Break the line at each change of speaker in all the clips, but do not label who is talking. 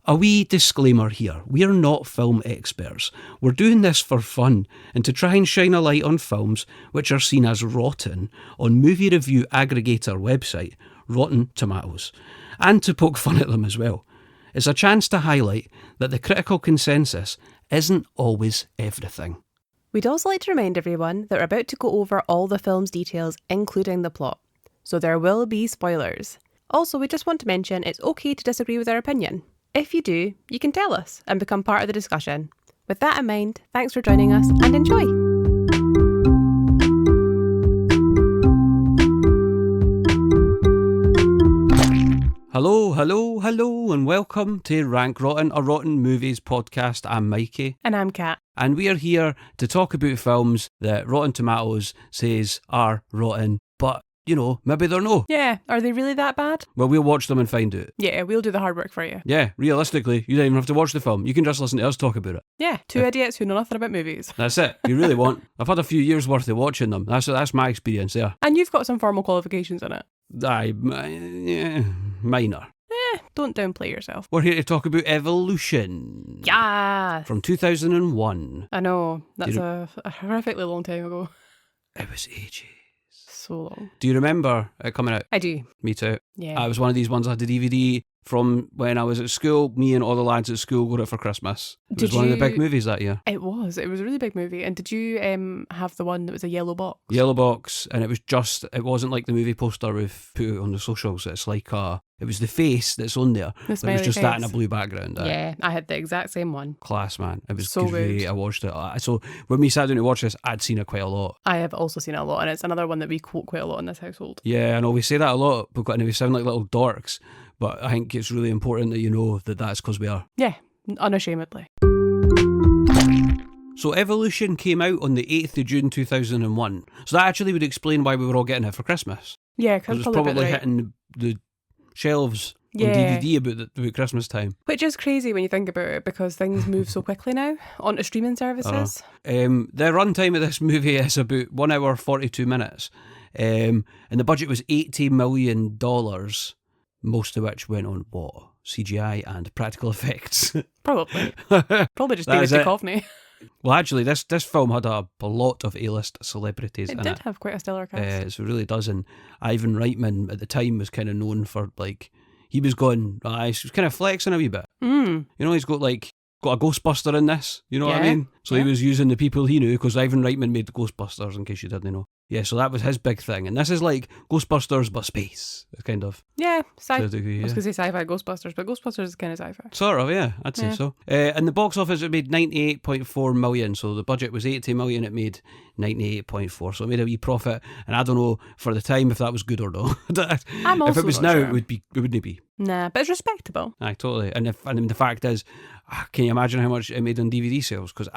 A wee disclaimer here, we're not film experts. We're doing this for fun and to try and shine a light on films which are seen as rotten on movie review aggregator website, Rotten Tomatoes, and to poke fun at them as well. It's a chance to highlight that the critical consensus isn't always everything.
We'd also like to remind everyone that we're about to go over all the film's details, including the plot. So there will be spoilers. Also, we just want to mention it's okay to disagree with our opinion. If you do, you can tell us and become part of the discussion. With that in mind, thanks for joining us and enjoy!
Hello, and welcome to Rank Rotten, a Rotten Movies podcast. I'm Mikey.
And I'm Kat.
And we are here to talk about films that Rotten Tomatoes says are rotten, but, you know, maybe they're no.
Yeah, are they really that bad?
Well, we'll watch them and find out.
Yeah, we'll do the hard work for you.
Yeah, realistically, you don't even have to watch the film. You can just listen to us talk about it.
Yeah, two idiots who know nothing about movies.
That's it. You really want. I've had a few years worth of watching them. That's my experience there.
And you've got some formal qualifications in it.
Minor.
Don't downplay yourself.
We're here to talk about Evolution.
Yeah.
From 2001.
I know, that's a horrifically long time ago.
It was ages.
So long.
Do you remember it coming out?
I do.
Me too.
Yeah.
I was one of these ones I had the DVD from when I was at school. Me and all the lads at school got it for Christmas. It was one of the big movies that year.
It was a really big movie. And did you have the one that was a yellow box?
Yellow box, and it wasn't like the movie poster we've put on the socials. It's like it was the face that's on there.
The
It was just
face.
that in a blue background.
Yeah, I had the exact same one.
Class, man. It was
So
great.
good.
I watched it. So when we sat down to watch this, I'd seen it quite a lot.
I have also seen it a lot, and it's another one that we quote quite a lot in this household.
Yeah, I know we say that a lot, and we sound like little dorks, but I think it's really important that you know that that's because we are.
Yeah, unashamedly.
So Evolution came out on the 8th of June 2001. So that actually would explain why we were all getting it for Christmas.
Yeah,
Because
because
it's probably hitting the shelves on DVD about Christmas time.
Which is crazy when you think about it, because things move so quickly now onto streaming services.
The runtime of this movie is about 1 hour 42 minutes. And the budget was $80 million, most of which went on what? CGI and practical effects.
Probably just
That
David
is it.
Duchovny.
Well, actually, this film had a lot of A-list celebrities in
It did have quite a stellar cast.
it really does. And Ivan Reitman at the time was kind of known for, like, he was going, he was kind of flexing a wee bit. You know, he's got a Ghostbuster in this, you know what I
Yeah,
mean? So he was using the people he knew, because Ivan Reitman made the Ghostbusters, in case you didn't know. Yeah, so that was his big thing. And this is like Ghostbusters, but space, kind of.
Yeah,
To a degree,
I was
yeah.
going to say sci-fi Ghostbusters, but Ghostbusters is kind of sci-fi.
Sort of, yeah, I'd say
Yeah.
so. And the box office, it made 98.4 million. So the budget was 80 million, it made 98.4. So it made a wee profit. And I don't know for the time if that was good or not.
I'm also
if it was
not
now,
sure.
it wouldn't be.
Nah, but it's respectable.
Aye, totally. And the fact is, can you imagine how much it made on DVD sales? Because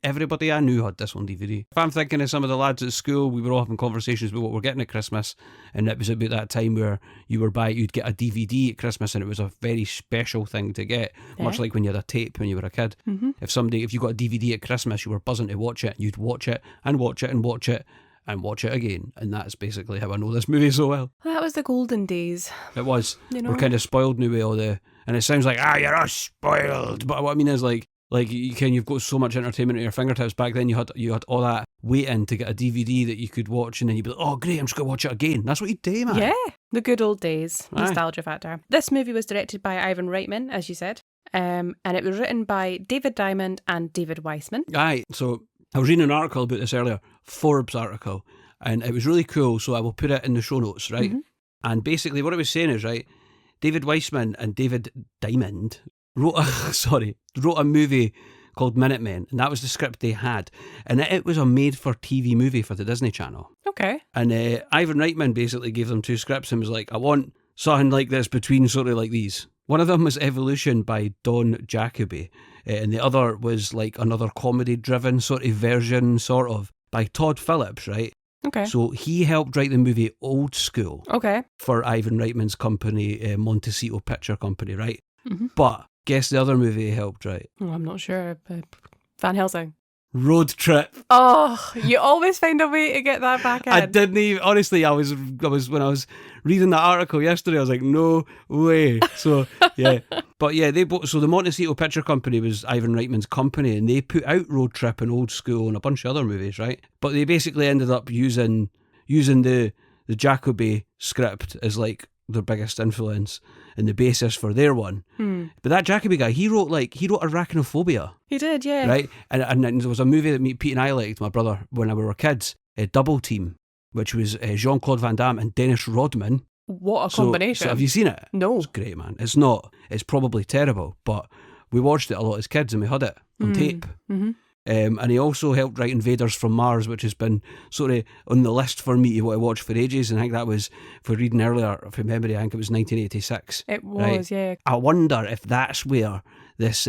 everybody I knew had this on DVD. If I'm thinking of some of the lads at school, we were all having conversations about what we're getting at Christmas, and it was about that time where you'd get a DVD at Christmas, and it was a very special thing to get, much like when you had a tape when you were a kid.
Mm-hmm.
If you got a DVD at Christmas, you were buzzing to watch it. You'd watch it and watch it and watch it and watch it again, and that's basically how I know this movie so well.
That was the golden days.
It was.
You know?
We're kind of spoiled now with all the, and it sounds like you're all spoiled, but what I mean is like you've got so much entertainment at your fingertips. Back then you had all that waiting to get a DVD that you could watch, and then you'd be like, oh great, I'm just gonna watch it again. That's what you do, man.
Yeah, the good old days.
Aye.
Nostalgia factor. This movie was directed by Ivan Reitman, as you said, and it was written by David Diamond and David Weissman.
Aye, so I was reading an article about this earlier, Forbes article, and it was really cool, so I will put it in the show notes, right?
Mm-hmm.
And basically what it was saying is, right, David Weissman and David Diamond wrote a movie called Minutemen, and that was the script they had. And it was a made-for-TV movie for the Disney Channel.
Okay.
And Ivan Reitman basically gave them 2 scripts and was like, I want something like this between sort of like these. One of them was Evolution by Don Jacoby, and the other was like another comedy-driven sort of version, sort of, by Todd Phillips, right?
Okay.
So he helped write the movie Old School
Okay.
for Ivan Reitman's company, Montecito Picture Company, right?
Mm-hmm.
But guess the other movie he helped write?
Oh, I'm not sure. Van Helsing.
Road trip.
Oh, you always find a way to get that back in.
I didn't even, honestly, I was when I was reading that article yesterday, I was like, no way. So, yeah. But yeah, so the Montecito Picture Company was Ivan Reitman's company, and they put out Road Trip and Old School and a bunch of other movies, right? But they basically ended up using the Jacoby script as like their biggest influence and the basis for their one. But that Jacoby guy, he wrote Arachnophobia.
He did, yeah.
Right? And there was a movie that Pete and I liked, my brother, when we were kids, Double Team, which was Jean-Claude Van Damme and Dennis Rodman.
What a combination.
So have you seen it?
No.
It's great, man. It's probably terrible, but we watched it a lot as kids and we had it on tape.
Mm-hmm.
And he also helped write Invaders from Mars, which has been sort of on the list for me to want to watch for ages. And I think that was, if we're reading earlier from memory, I think it was 1986.
It was,
right?
yeah.
I wonder if that's where this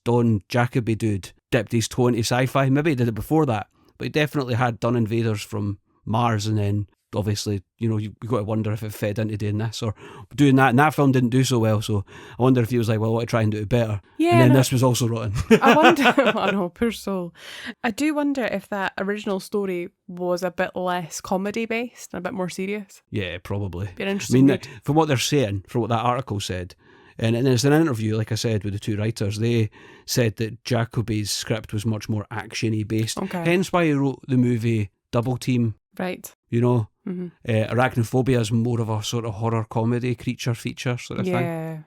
Don Jacoby dude dipped his toe into sci-fi. Maybe he did it before that, but he definitely had done Invaders from Mars, and then obviously, you've got to wonder if it fed into doing this or doing that. And that film didn't do so well, so I wonder if he was like, well, I want to try and do it better.
Yeah,
and then this was also rotten.
I wonder, I know, poor soul. I do wonder if that original story was a bit less comedy based and a bit more serious.
Yeah, probably.
Be an interesting read.
From what they're saying, from what that article said, and it's an interview, like I said, with the two writers, they said that Jacoby's script was much more action-y based.
Okay.
Hence why he wrote the movie Double Team.
Right.
Mm-hmm. Arachnophobia is more of a sort of horror comedy creature feature sort of thing.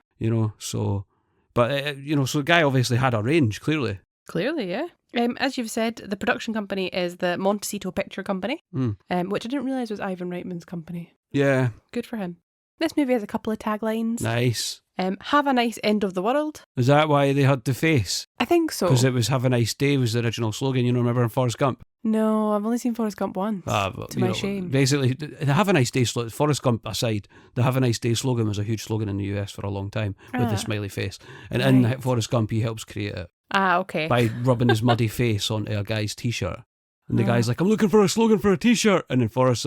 So the guy obviously had a range, clearly.
Clearly, yeah. As you've said, the production company is the Montecito Picture Company, which I didn't realise was Ivan Reitman's company.
Yeah.
Good for him. This movie has a couple of taglines.
Nice.
Have a nice end of the world.
Is that why they had the face?
I think so.
Because it was Have a Nice Day was the original slogan, remember in Forrest Gump?
No, I've only seen Forrest Gump once, to my shame.
Basically, the Have a Nice Day slogan, Forrest Gump aside, the Have a Nice Day slogan was a huge slogan in the US for a long time with the smiley face. And in Forrest Gump, he helps create it.
Okay.
By rubbing his muddy face onto a guy's t-shirt. And the guy's like, I'm looking for a slogan for a t-shirt. And then Forrest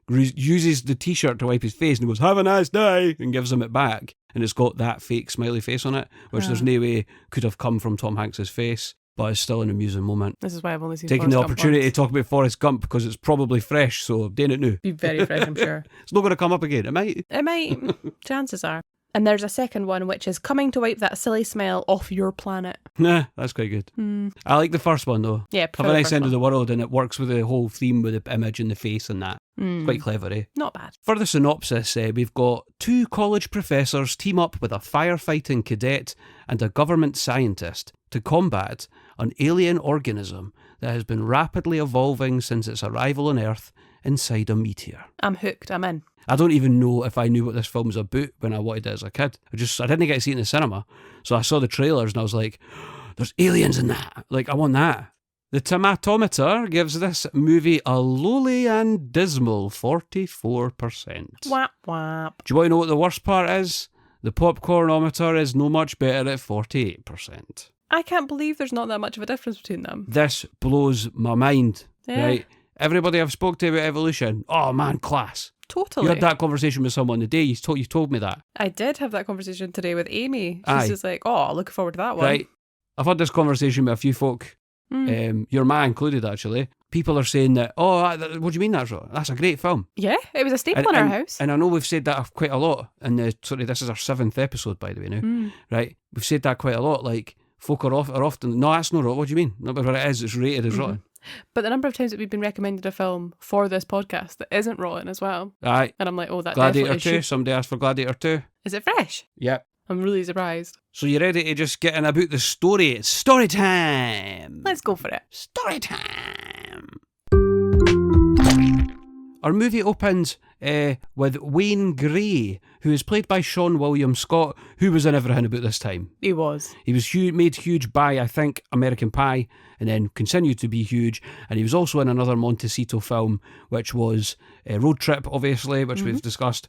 uses the t-shirt to wipe his face and he goes, have a nice day, and gives him it back. And it's got that fake smiley face on it, which there's no way could have come from Tom Hanks's face, but it's still an amusing moment.
This is why I've only seen
taking
Forrest
the
Gump
opportunity
once.
to talk about Forrest Gump because it's probably fresh, so I'm doing it now.
Be very fresh, I'm sure.
It's not going to come up again. It might.
It might. Chances are. And there's a second one, which is coming to wipe that silly smile off your planet.
Nah, that's quite good. I like the first one, though.
Yeah,
Have a Nice End of the World, and it works with the whole theme with the image and the face and that. It's quite clever, eh?
Not bad.
For the synopsis, we've got 2 college professors team up with a firefighting cadet and a government scientist to combat an alien organism that has been rapidly evolving since its arrival on Earth inside a meteor.
I'm hooked. I'm in.
I don't even know if I knew what this film was about when I wanted it as a kid. I didn't get to see it in the cinema. So I saw the trailers and I was like, there's aliens in that. Like, I want that. The tomatometer gives this movie a lowly and dismal 44%.
Wap wap.
Do you want to know what the worst part is? The popcornometer is no much better at 48%.
I can't believe there's not that much of a difference between them.
This blows my mind,
Yeah.
right? Everybody I've spoke to about Evolution, oh man, class.
Totally.
You had that conversation with someone today, you told me that.
I did have that conversation today with Amy. She's
Aye.
just like, oh, looking forward to that one.
Right. I've had this conversation with a few folk, your ma included actually. People are saying that, what do you mean that's wrong? That's a great film.
Yeah, it was a staple in our house.
And I know we've said that quite a lot, and this is our 7th episode, by the way, now. Right? We've said that quite a lot, like, folk are often, no, that's not rotten. What do you mean? No, but it is, it's rated as rotten.
But the number of times that we've been recommended a film for this podcast that isn't rotten as well.
Aye.
And I'm like, oh, that
Gladiator
definitely
2, somebody asked for Gladiator 2.
Is it fresh?
Yep.
I'm really surprised.
So you ready to just get in about the story? It's story time!
Let's go for it.
Story time! Our movie opens with Wayne Gray, who is played by Sean William Scott, who was in everything about this time.
He was.
He was made huge by, I think, American Pie, and then continued to be huge. And he was also in another Montecito film, which was Road Trip, obviously, which we've discussed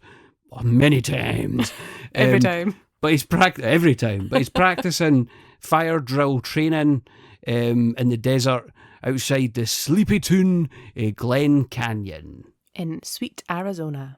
many times.
Every time.
But he's every time. But he's practicing fire drill training in the desert outside the sleepy town Glen Canyon.
In Sweet Arizona.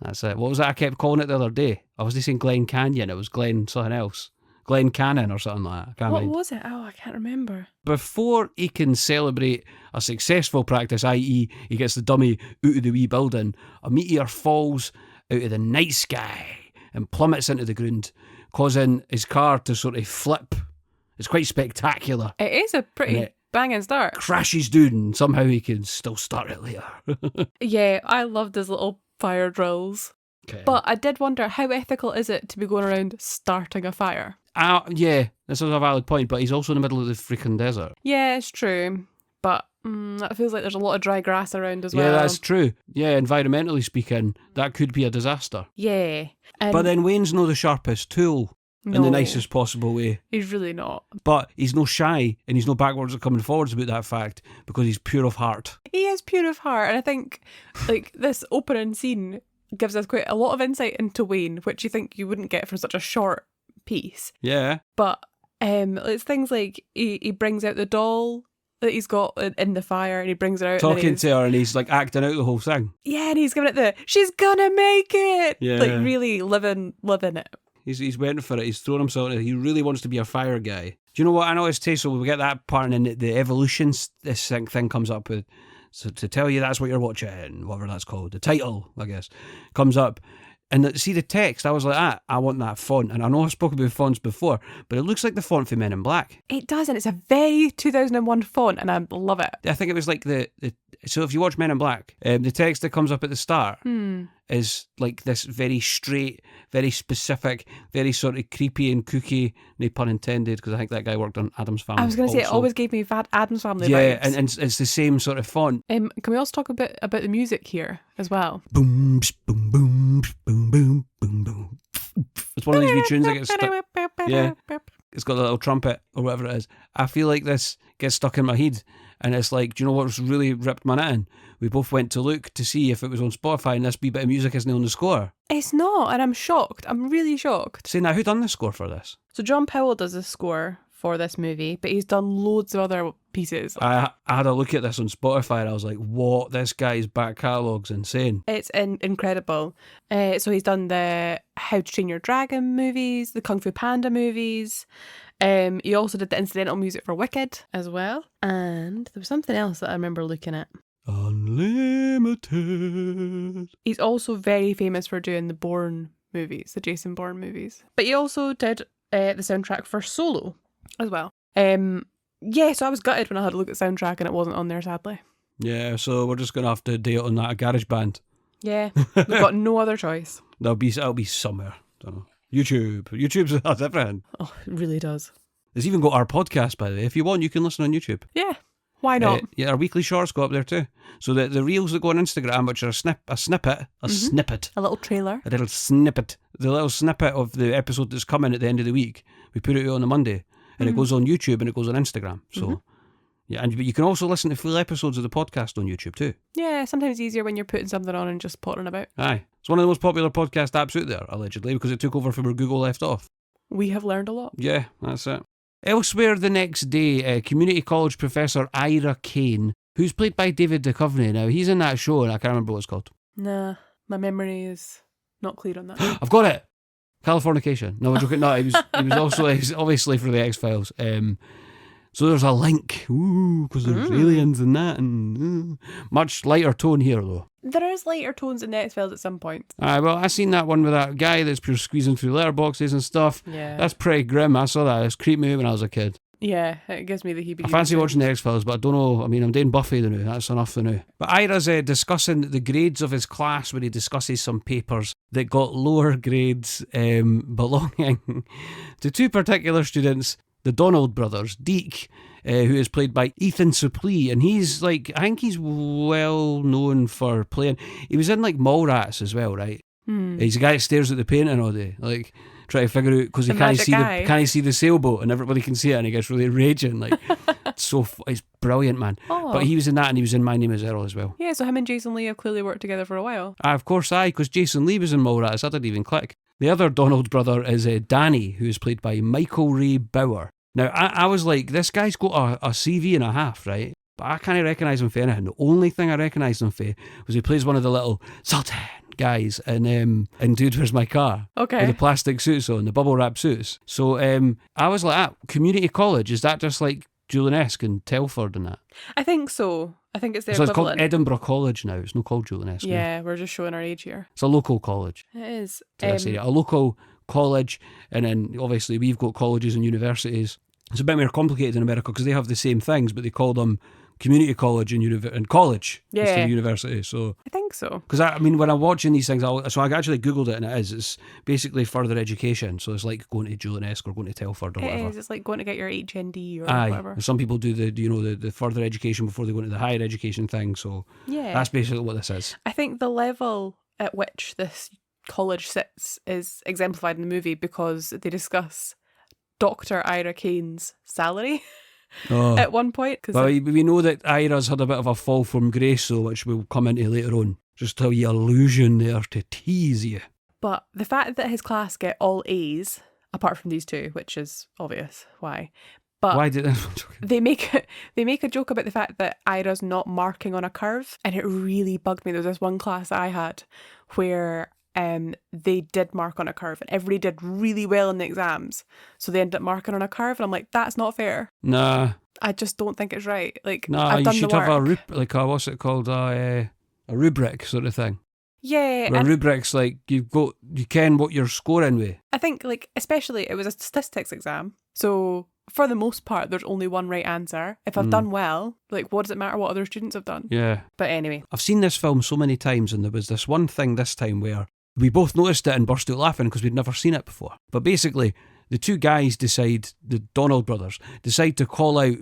That's it. What was that I kept calling it the other day? I wasn't saying Glen Canyon, it was Glen something else. Glen Cannon or something like that. I can't
What
mind.
was it? Oh, I can't remember.
Before he can celebrate a successful practice, i.e. he gets the dummy out of the wee building, a meteor falls out of the night sky and plummets into the ground, causing his car to sort of flip. It's quite spectacular.
It is a pretty banging start.
Crashes down and somehow he can still start it later.
Yeah, I loved his little fire drills.
Okay.
But I did wonder, how ethical is it to be going around starting a fire?
Yeah, this is a valid point, but he's also in the middle of the freaking desert.
Yeah, it's true. But it feels like there's a lot of dry grass around as well.
Yeah, that's true. Yeah, environmentally speaking, that could be a disaster.
Yeah.
But then Wayne's no the sharpest tool in the nicest possible way.
He's really not.
But he's no shy and he's no backwards or coming forwards about that fact because he's pure of heart.
He is pure of heart. And I think like this opening scene gives us quite a lot of insight into Wayne, which you think you wouldn't get from such a short piece.
Yeah.
But it's things like he brings out the doll that he's got in the fire and he brings it out.
Talking to her and he's like acting out the whole thing.
Yeah, and he's giving it she's gonna make it!
Yeah.
Like really living it.
He's waiting for it. He's thrown himself in it. He really wants to be a fire guy. Do you know what I noticed too? So we get that part and then the evolution this thing comes up with. So to tell you that's what you're watching, whatever that's called, the title, I guess, comes up. And see the text, I was like, I want that font. And I know I've spoken about fonts before, but it looks like the font for Men in Black.
It does, and it's a very 2001 font, and I love it.
I think it was like so if you watch Men in Black, the text that comes up at the start is like this very straight, very specific, very sort of creepy and kooky, no pun intended, because I think that guy worked on Addams Family.
I was going to say, it always gave me Addams Family vibes.
Yeah, and it's the same sort of font.
Can we also talk a bit about the music here as well?
Boom, boom, boom, boom, boom, boom, boom. It's one of these wee tunes that gets stuck. Yeah, it's got a little trumpet or whatever it is. I feel like this gets stuck in my head. And it's like, do you know what's really ripped my knitting? We both went to look to see if it was on Spotify and this wee bit of music isn't on the score.
It's not, and I'm shocked. I'm really shocked.
So now, who done the score for this?
So John Powell does the score for this movie, but he's done loads of other pieces.
I had a look at this on Spotify and I was like, what? This guy's back catalogue's insane.
It's incredible. So he's done the How to Train Your Dragon movies, the Kung Fu Panda movies. He also did the incidental music for Wicked as well. And there was something else that I remember looking at.
Unlimited.
He's also very famous for doing the Bourne movies, the Jason Bourne movies. But he also did the soundtrack for Solo as well. Yeah, so I was gutted when I had a look at the soundtrack and it wasn't on there, sadly.
Yeah, so we're just going to have to do it on that GarageBand.
Yeah, we've got no other choice.
That'll be somewhere. Don't know. YouTube's that's everything.
Oh, it really does.
It's even got our podcast, by the way. If you want, you can listen on YouTube.
Yeah, why not?
Yeah, our weekly shorts go up there too. So the reels that go on Instagram, which are a snippet,
A little trailer.
a little snippet, the little snippet of the episode that's coming at the end of the week, we put it out on a Monday, and it goes on YouTube and it goes on Instagram. So yeah, but you can also listen to full episodes of the podcast on YouTube too.
Yeah, sometimes easier when you're putting something on and just pottering about.
Aye, it's one of the most popular podcast apps out there, allegedly, because it took over from where Google left off.
We have learned a lot.
Yeah, that's it. Elsewhere the next day, community college professor Ira Kane, who's played by David Duchovny. Now, he's in that show and I can't remember what it's called.
Nah, my memory is not clear on that.
I've got it! Californication. No, I'm joking. No, he was obviously for the X-Files. So there's a link, because there's aliens and that, and much lighter tone here though.
There is lighter tones in the X-Files at some point.
Aye, well, I seen that one with that guy that's pure squeezing through letterboxes and stuff.
Yeah.
That's pretty grim. I saw that. It creeped me out when I was a kid.
Yeah, it gives me the heebie-jeebies.
I fancy watching the X-Files, but I don't know. I mean, I'm doing Buffy the new. That's enough the new. But Ira's discussing the grades of his class when he discusses some papers that got lower grades belonging to two particular students, the Donald brothers, Deke, who is played by Ethan Suplee, and he's like, I think he's well known for playing. He was in like Mallrats as well, right? He's a guy that stares at the painting all day, like trying to figure out because he can't see the sailboat, and everybody can see it, and he gets really raging. Like, it's brilliant, man.
Oh.
But he was in that, and he was in My Name Is Earl as well.
Yeah, so him and Jason Lee have clearly worked together for a while.
Of course, because Jason Lee was in Mallrats. That didn't even click. The other Donald brother is Danny, who is played by Michael Ray Bauer. Now, I was like, this guy's got a CV and a half, right? But I can't recognise him for anything. The only thing I recognised him for was he plays one of the little Sultan, guys in Dude, Where's My Car?
Okay.
With the plastic suits on, the bubble wrap suits. So I was like, community college, is that just like Julianesque and Telford and that?
I think so. I think it's the
So it's
equivalent.
called Edinburgh College now. It's not called Julianesque.
Yeah, we're just showing our age here.
It's a local college.
It is.
To this area. A local college, and then obviously we've got colleges and universities. It's a bit more complicated in America because they have the same things, but they call them community college and college instead of university. So
I think so.
Because I mean, when I'm watching these things, so I actually googled it, and it's basically further education. So it's like going to Julianesque or going to Telford or whatever.
It is. It's like going to get your HND or
Aye.
whatever.
Some people do the further education before they go into the higher education thing. So
Yeah,
that's basically what this is.
I think the level at which this college sits is exemplified in the movie because they discuss Dr. Ira Kane's salary at one point.
Well, we know that Ira's had a bit of a fall from grace, though, which we'll come into later on. Just a wee allusion there to tease you.
But the fact that his class get all A's, apart from these two, which is obvious why. But
why did
they make a joke about the fact that Ira's not marking on a curve, and it really bugged me. There was this one class I had where they did mark on a curve, and everybody did really well in the exams, so they ended up marking on a curve, and I'm like, that's not fair.
Nah,
I just don't think it's right. Like,
nah,
I've done
you should
the
have
work.
what's it called, a rubric sort of thing.
Yeah,
Where rubrics, like, you ken what you're scoring with.
I think, like, especially it was a statistics exam, so for the most part there's only one right answer. If I've done well, like, what does it matter what other students have done?
Yeah.
But anyway,
I've seen this film so many times, and there was this one thing this time where we both noticed it and burst out laughing because we'd never seen it before. But basically, the two guys the Donald brothers, decide to call out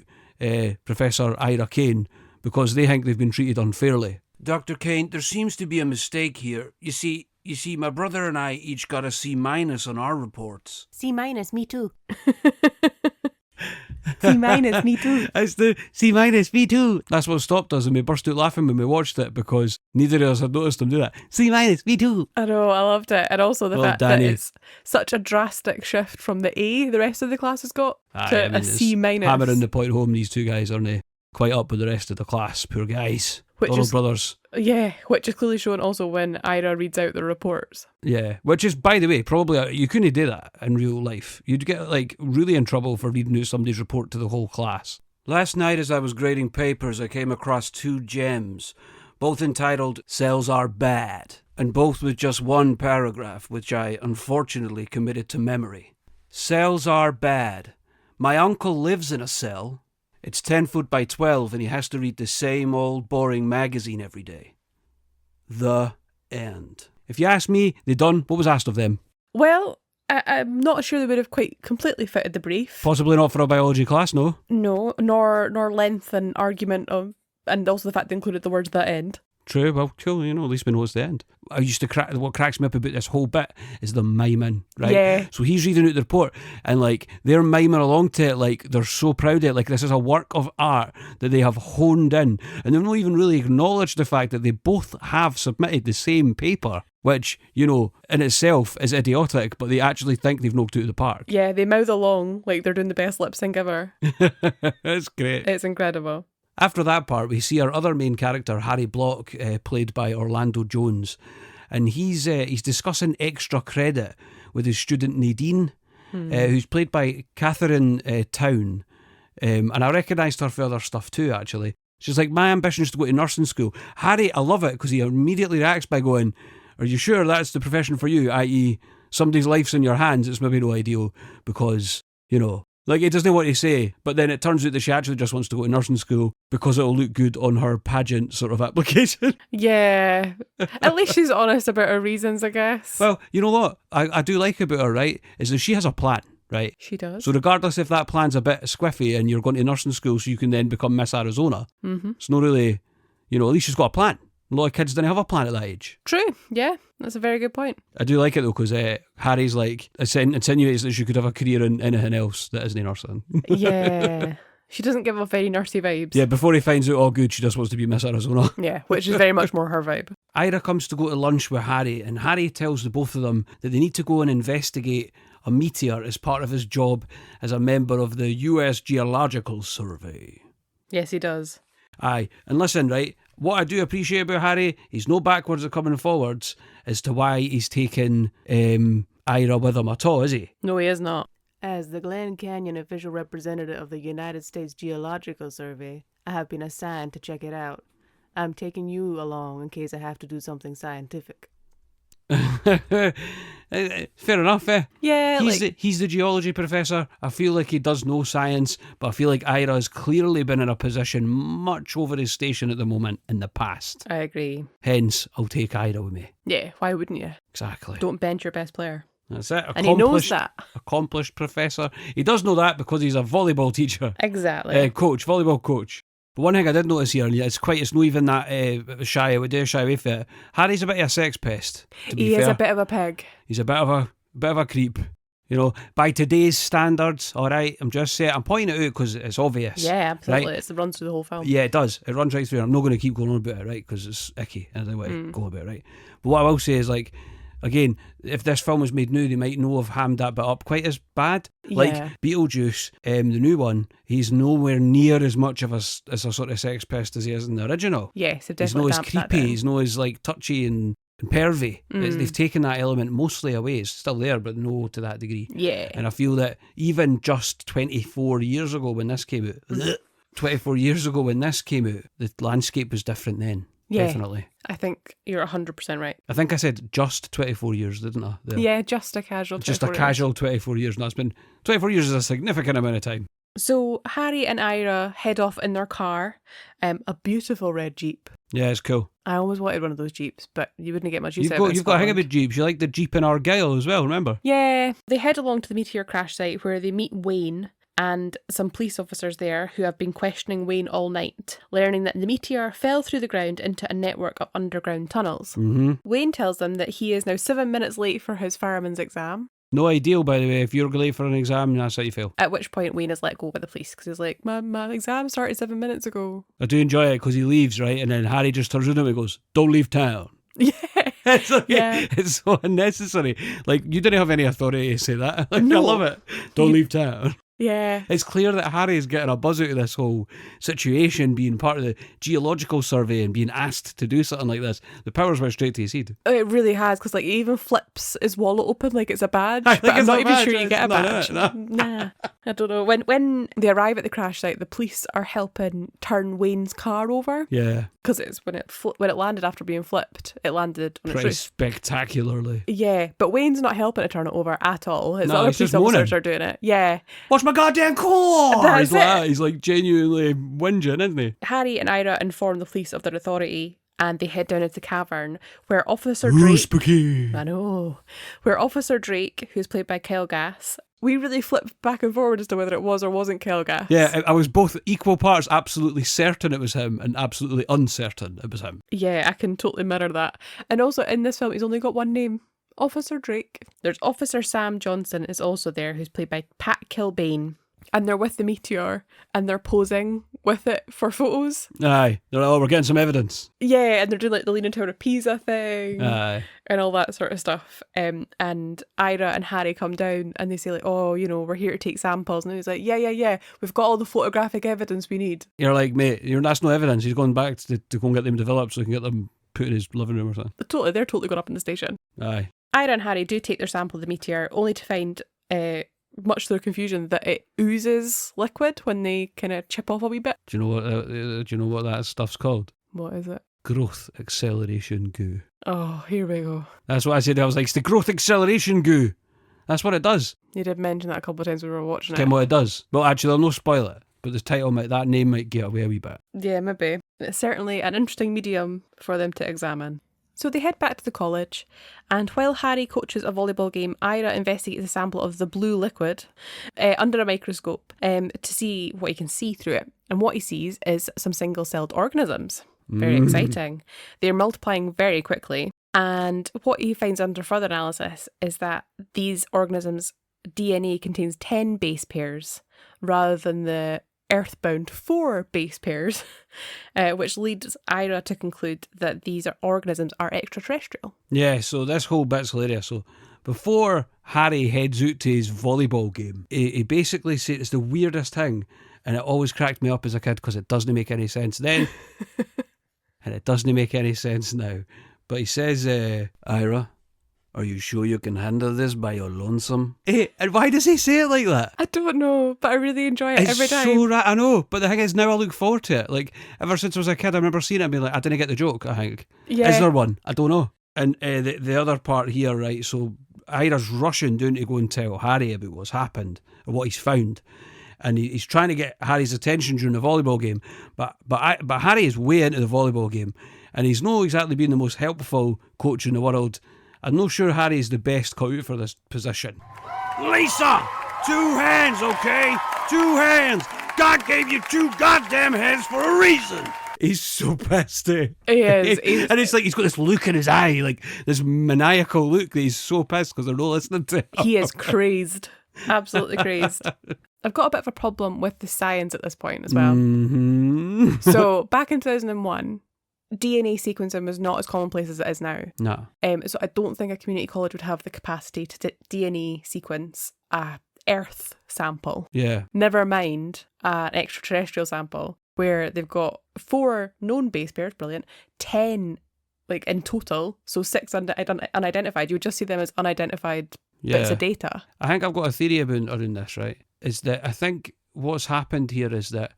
Professor Ira Kane because they think they've been treated unfairly. Dr. Kane, there seems to be a mistake here. You see, my brother and I each got a C- on our reports.
C-, me too. C-, me too.
It's the C-, me too. That's what stopped us, and we burst out laughing when we watched it because neither of us had noticed them do that. C-, me too.
I know, I loved it. And also the fact
Danny.
that it's such a drastic shift from the A the rest of the class has got to a C-.
Hammering the point home, these two guys aren't quite up with the rest of the class. Poor guys. Donald brothers.
Yeah, which is clearly shown also when Ira reads out the reports.
Yeah, which is, by the way, probably, you couldn't do that in real life. You'd get, like, really in trouble for reading out somebody's report to the whole class. Last night as I was grading papers, I came across 2 gems, both entitled Cells Are Bad, and both with just one paragraph, which I unfortunately committed to memory. Cells are bad. My uncle lives in a cell. It's 10 foot by 12 and he has to read the same old boring magazine every day. The end. If you ask me, they done what was asked of them.
Well, I'm not sure they would have quite completely fitted the brief.
Possibly not for a biology class, no.
No, nor length and argument of, and also the fact they included the words "the end."
True, well, cool, at least we know it's the end. I used to what cracks me up about this whole bit is the miming, right?
Yeah.
So he's reading out the report, and, like, they're miming along to it, like, they're so proud of it, like, this is a work of art that they have honed in, and they've not even really acknowledged the fact that they both have submitted the same paper, which, in itself is idiotic, but they actually think they've knocked it out of the park.
Yeah, they mouth along like they're doing the best lip sync ever.
It's great.
It's incredible.
After that part, we see our other main character, Harry Block, played by Orlando Jones, and he's discussing extra credit with his student Nadine, who's played by Catherine Town, and I recognised her for other stuff too, actually. She's like, my ambition is to go to nursing school. Harry, I love it, because he immediately reacts by going, are you sure that's the profession for you, i.e. somebody's life's in your hands? It's maybe no ideal, because, like, it doesn't know what to say, but then it turns out that she actually just wants to go to nursing school because it'll look good on her pageant sort of application.
Yeah. At least she's honest about her reasons, I guess.
Well, you know what I do like about her, right, is that she has a plan, right?
She does.
So regardless if that plan's a bit squiffy and you're going to nursing school so you can then become Miss Arizona, it's not really, at least she's got a plan. A lot of kids didn't have a plan at that age.
True, yeah. That's a very good point.
I do like it though, because Harry's like, insinuates that she could have a career in anything else that isn't nursing.
Yeah. She doesn't give off very nursey vibes.
Yeah, before he finds out all good, she just wants to be Miss Arizona.
Yeah, which is very much more her vibe.
Ira comes to go to lunch with Harry, and Harry tells the both of them that they need to go and investigate a meteor as part of his job as a member of the US Geological Survey.
Yes, he does.
Aye, and listen, right, What I do appreciate about Harry, he's no backwards at coming forwards as to why he's taken Ira with him at all, is he?
No, he is not. As the Glen Canyon official representative of the United States Geological Survey, I have been assigned to check it out. I'm taking you along in case I have to do something scientific.
Fair enough, eh?
Yeah,
he's the geology professor. I feel like he does know science, but I feel like Ira has clearly been in a position much over his station at the moment in the past.
I agree.
Hence, I'll take Ira with me.
Yeah, why wouldn't you?
Exactly.
Don't bench your best player.
That's it.
And he knows that.
Accomplished professor. He does know that because he's a volleyball teacher.
Exactly.
Volleyball coach. But one thing I did notice here, and it's not even that shy away from it. Harry's a bit of a sex pest, to be fair.
He is a bit of a pig.
He's a bit of a creep. You know, by today's standards, all right, I'm just saying, I'm pointing it out because it's obvious.
Yeah, absolutely.
Right?
It runs through the whole film.
Yeah, it does. It runs right through. I'm not going to keep going on about it, right, because it's icky and I don't want to go about it, right? But what I will say is, like, again, if this film was made new, they might not have hammed that bit up quite as bad.
Yeah.
Like Beetlejuice, the new one, he's nowhere near as much of a sort of sex pest as he is in the original.
Yes, they've
He's
definitely
not as creepy, he's not as like touchy and pervy. They've taken that element mostly away. It's still there, but no to that degree.
Yeah.
And I feel that even just 24 years ago when this came out, 24 years ago when this came out, the landscape was different then.
Yeah,
definitely.
I think you're 100% right.
I think I said just 24 years, didn't I? There.
Yeah, just a casual 24
Just a casual 24 years. No, it's been 24 years is a significant amount of time.
So Harry and Ira head off in their car, a beautiful red Jeep.
Yeah, it's cool.
I always wanted one of those Jeeps, but you wouldn't get much use out of it.
You've got a hang about Jeeps. You like the Jeep in Argyll as well, remember?
Yeah. They head along to the meteor crash site where they meet Wayne and some police officers there who have been questioning Wayne all night, learning that the meteor fell through the ground into a network of underground tunnels.
Mm-hmm.
Wayne tells them that he is now 7 minutes late for his fireman's exam.
No ideal, by the way. If you're late for an exam, that's how you fail.
At which point Wayne is let go by the police because he's like, my exam started 7 minutes ago.
I do enjoy it because he leaves, right? And then Harry just turns to him and goes, "Don't leave town."
Yeah.
It's like,
Yeah.
It's so unnecessary. Like, you didn't have any authority to say that. Like,
No.
I love it. Don't leave town.
Yeah.
It's clear that Harry is getting a buzz out of this whole situation, being part of the geological survey and being asked to do something like this. The powers went straight to his head.
It really has, because like he even flips his wallet open like it's a badge,
Like
but I'm
it's
not
a
even
badge,
sure you
it's
get a
not
badge.
it, no.
Nah, I don't know. When they arrive at the crash site, the police are helping turn Wayne's car over
Yeah.
because it's when it landed after being flipped, it landed on its
Pretty
roof.
spectacularly.
Yeah, but Wayne's not helping to turn it over at all. His
No,
other
he's
police
just moaning.
officers are doing it. Yeah.
Watch my goddamn car!
That's
He's like genuinely whinging, isn't he?
Harry and Ira inform the police of their authority and they head down into the cavern where Officer
Ooh,
Drake...
spooky.
I know. Where Officer Drake, who's played by Kyle Gass, we really flipped back and forward as to whether it was or wasn't Kyle Gass.
Yeah, I was both equal parts absolutely certain it was him and absolutely uncertain it was him.
Yeah, I can totally mirror that. And also in this film, he's only got one name. Officer Drake. There's Officer Sam Johnson is also there, who's played by Pat Kilbane. And they're with the meteor and they're posing with it for photos.
Aye. They're like, oh, we're getting some evidence.
Yeah, and they're doing like the Leaning Tower of Pisa thing.
Aye.
And all that sort of stuff. And Ira and Harry come down and they say like, oh, you know, we're here to take samples. And he's like, yeah, we've got all the photographic evidence we need.
You're like, mate, that's no evidence. He's going back to go and get them developed so he can get them put in his living room or something.
They're totally going up in the station.
Aye.
Ira and Harry do take their sample of the meteor, only to find, much to their confusion, that it oozes liquid when they kind of chip off a wee bit.
Do you know what that stuff's called?
What is it?
Growth acceleration goo.
Oh, here we go.
That's what I said. I was like, it's the growth acceleration goo. That's what it does.
You did mention that a couple of times when we were watching
Tell
it.
me what it does. Well, actually, I'll no spoil it, but the title that name might get away a wee bit.
Yeah, maybe. It's certainly an interesting medium for them to examine. So they head back to the college, and while Harry coaches a volleyball game, Ira investigates a sample of the blue liquid under a microscope to see what he can see through it. And what he sees is some single-celled organisms. Very exciting. They're multiplying very quickly. And what he finds under further analysis is that these organisms' DNA contains 10 base pairs rather than the earthbound 4 base pairs, which leads Ira to conclude that these organisms are extraterrestrial.
Yeah, so this whole bit's hilarious. So before Harry heads out to his volleyball game, he basically said it's the weirdest thing, and it always cracked me up as a kid because it doesn't make any sense. Then and it doesn't make any sense now. But he says, Ira, are you sure you can handle this by your lonesome? Hey, and why does he say it like that?
I don't know, but I really enjoy it every time.
It's so right, I know, but the thing is, now I look forward to it. Like, ever since I was a kid, I remember seeing it and being like, I didn't get the joke, I think.
Yeah.
Is there one? I don't know. And the other part here, right, so Ira's rushing down to go and tell Harry about what's happened, or what he's found. And he's trying to get Harry's attention during the volleyball game. But Harry is way into the volleyball game, and he's not exactly being the most helpful coach in the world. I'm not sure Harry's the best cut out for this position. Lisa! 2 hands, okay? 2 hands! God gave you 2 goddamn hands for a reason! He's so pissed, eh?
He is.
And it's like he's got this look in his eye, like this maniacal look that he's so pissed because they're not listening to him.
He is crazed. Absolutely crazed. I've got a bit of a problem with the science at this point as well.
Mm-hmm.
So back in 2001, DNA sequencing was not as commonplace as it is now.
No.
So I don't think a community college would have the capacity to DNA sequence a Earth sample.
Yeah.
Never mind an extraterrestrial sample where they've got 4 known base pairs, brilliant, 10 like in total, so 6 unidentified. You would just see them as unidentified bits of data.
I think I've got a theory around this, right? Is that I think what's happened here is that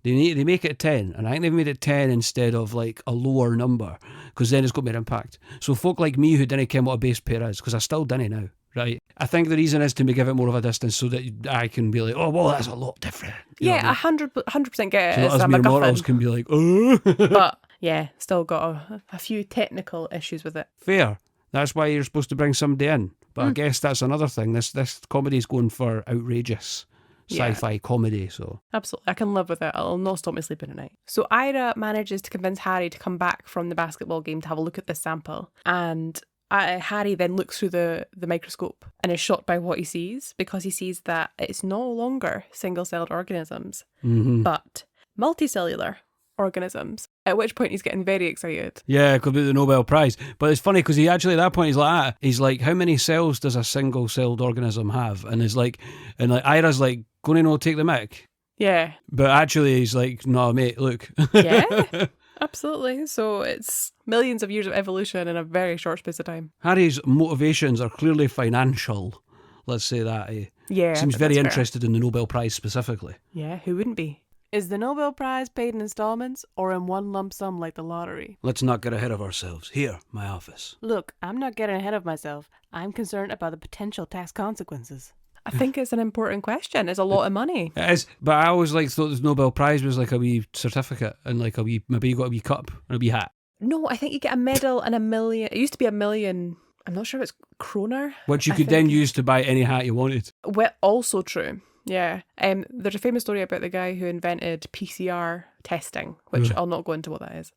they make it 10, and I think they've made it 10 instead of like a lower number, because then it's got more impact. So folk like me who didn't care what a base pair is, because I still didn't now, right? I think the reason is to give it more of a distance so that I can be like, oh, well, that's a lot different. You
Yeah, 100% get it.
so
It's
us
a
mere mortals
MacGuffin.
can be like, oh.
But yeah, still got a few technical issues with it.
Fair. That's why you're supposed to bring somebody in. But I guess that's another thing. This comedy's going for outrageous sci-fi comedy, so
Absolutely, I can live with it. It'll not stop me sleeping at night. So Ira manages to convince Harry to come back from the basketball game to have a look at this sample, and Harry then looks through the microscope and is shocked by what he sees, because he sees that it's no longer single-celled organisms, but multicellular organisms, at which point he's getting very excited.
yeah, it could be the Nobel Prize. But it's funny because he actually at that point he's like, how many cells does a single-celled organism have? And Ira's like, going to take the mic.
Yeah.
But actually he's like, no mate, look.
Yeah, absolutely. So it's millions of years of evolution in a very short space of time.
Harry's motivations are clearly financial. Let's say that.
Yeah.
Seems very interested in the Nobel Prize specifically.
Yeah, who wouldn't be? Is the Nobel Prize paid in installments or in one lump sum like the lottery?
Let's not get ahead of ourselves. Here, my office.
Look, I'm not getting ahead of myself. I'm concerned about the potential tax consequences. I think it's an important question. It's a lot of money.
It is, but I always thought the Nobel Prize was like a wee certificate and like maybe you got a wee cup and a wee hat.
No, I think you get a medal and $1 million. It used to be $1 million. I'm not sure if it's kroner.
Which you could then use to buy any hat you wanted.
Well, also true. Yeah. There's a famous story about the guy who invented PCR testing, which I'll not go into what that is.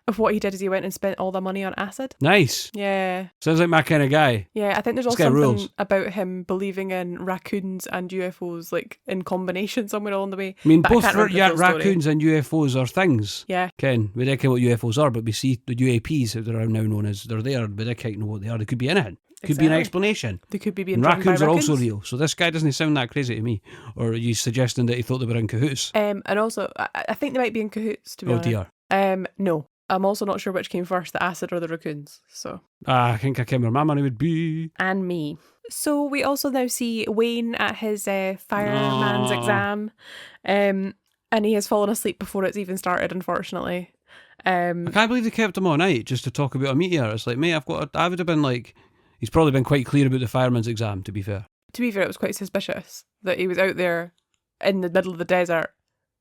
Of what he did is he went and spent all the money on acid.
Nice.
Yeah.
Sounds like my kind of guy.
Yeah, I think there's
This
also
guy
something
rules.
about him believing in raccoons and UFOs, like in combination somewhere along the way.
I mean,
But
both
can't remember the full story.
raccoons and UFOs are things.
Yeah.
Ken, we don't know what UFOs are, but we see the UAPs that are now known as, they're there, but they can't know what they are. They could be anything. Could be an
Exactly.
explanation.
They could be being
And
driven by
raccoons are also
raccoons.
real. So this guy doesn't sound that crazy to me. Or are you suggesting that he thought they were in cahoots?
And also, I think they might be in cahoots, to be
Oh
honest.
dear.
No. I'm also not sure which came first, the acid or the raccoons. So.
I think I came where my money would be.
And me. So we also now see Wayne at his fireman's exam. And he has fallen asleep before it's even started, unfortunately.
I can't believe they kept him all night just to talk about a meteor. It's like, mate, I would have been like, he's probably been quite clear about the fireman's exam, to be fair.
To be fair, it was quite suspicious that he was out there in the middle of the desert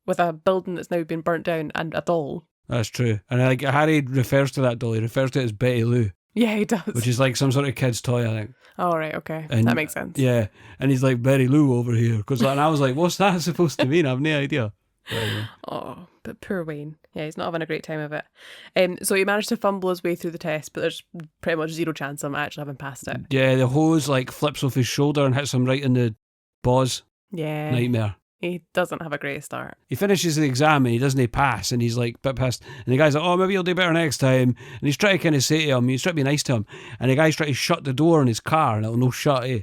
with a building that's now been burnt down and a doll.
That's true. And like Harry refers to that doll, he refers to it as Betty Lou,
Yeah, he does.
which is like some sort of kid's toy, I think.
Oh, right, okay.
And
that makes sense.
Yeah, and he's like, Betty Lou over here. And I was like, what's that supposed to mean? I have no idea. But anyway.
Oh, but poor Wayne. Yeah, he's not having a great time of it. So he managed to fumble his way through the test, but there's pretty much zero chance of him actually having passed it.
Yeah, the hose like flips off his shoulder and hits him right in the balls.
Yeah.
Nightmare.
He doesn't have a great start.
He finishes the exam and he doesn't pass, and he's like a bit pissed. And the guy's like, oh, maybe you'll do better next time. And he's trying to kind of say to him, he's trying to be nice to him. And the guy's trying to shut the door in his car and it'll no shut, eh?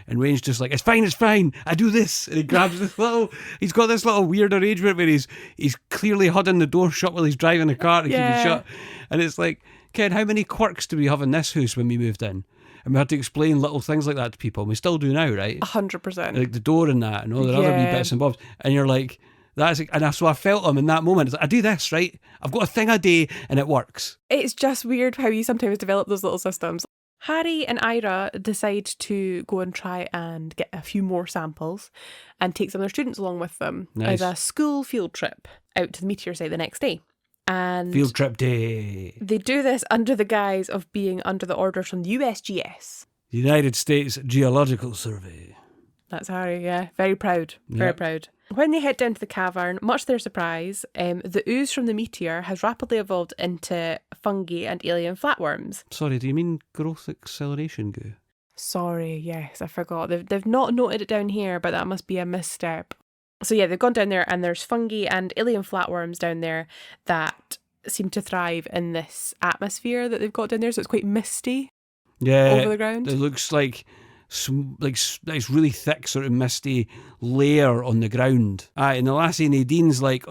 And Wayne's just like, it's fine, I do this. And he grabs he's got this little weird arrangement where he's clearly hudding the door shut while he's driving the car to keep it shut. And it's like, Ken, how many quirks do we have in this house when we moved in? And we had to explain little things like that to people. And we still do now, right?
100%.
Like the door and that and all the other wee bits and bobs. And you're like, so I felt him in that moment. It's like, I do this, right? I've got a thing a day and it works.
It's just weird how you sometimes develop those little systems. Harry and Ira decide to go and try and get a few more samples and take some of their students along with them as a school field trip out to the meteor site the next day. And
field trip day.
They do this under the guise of being under the orders from the USGS.
United States Geological Survey.
That's Harry, yeah. Very proud. Very proud. When they head down to the cavern, much to their surprise, the ooze from the meteor has rapidly evolved into fungi and alien flatworms.
Sorry, do you mean growth acceleration goo?
Sorry, yes, I forgot. They've not noted it down here, but that must be a misstep. So yeah, they've gone down there and there's fungi and alien flatworms down there that seem to thrive in this atmosphere that they've got down there, so it's quite misty over the ground.
It looks like this really thick sort of misty layer on the ground. And the lassie Nadine's like,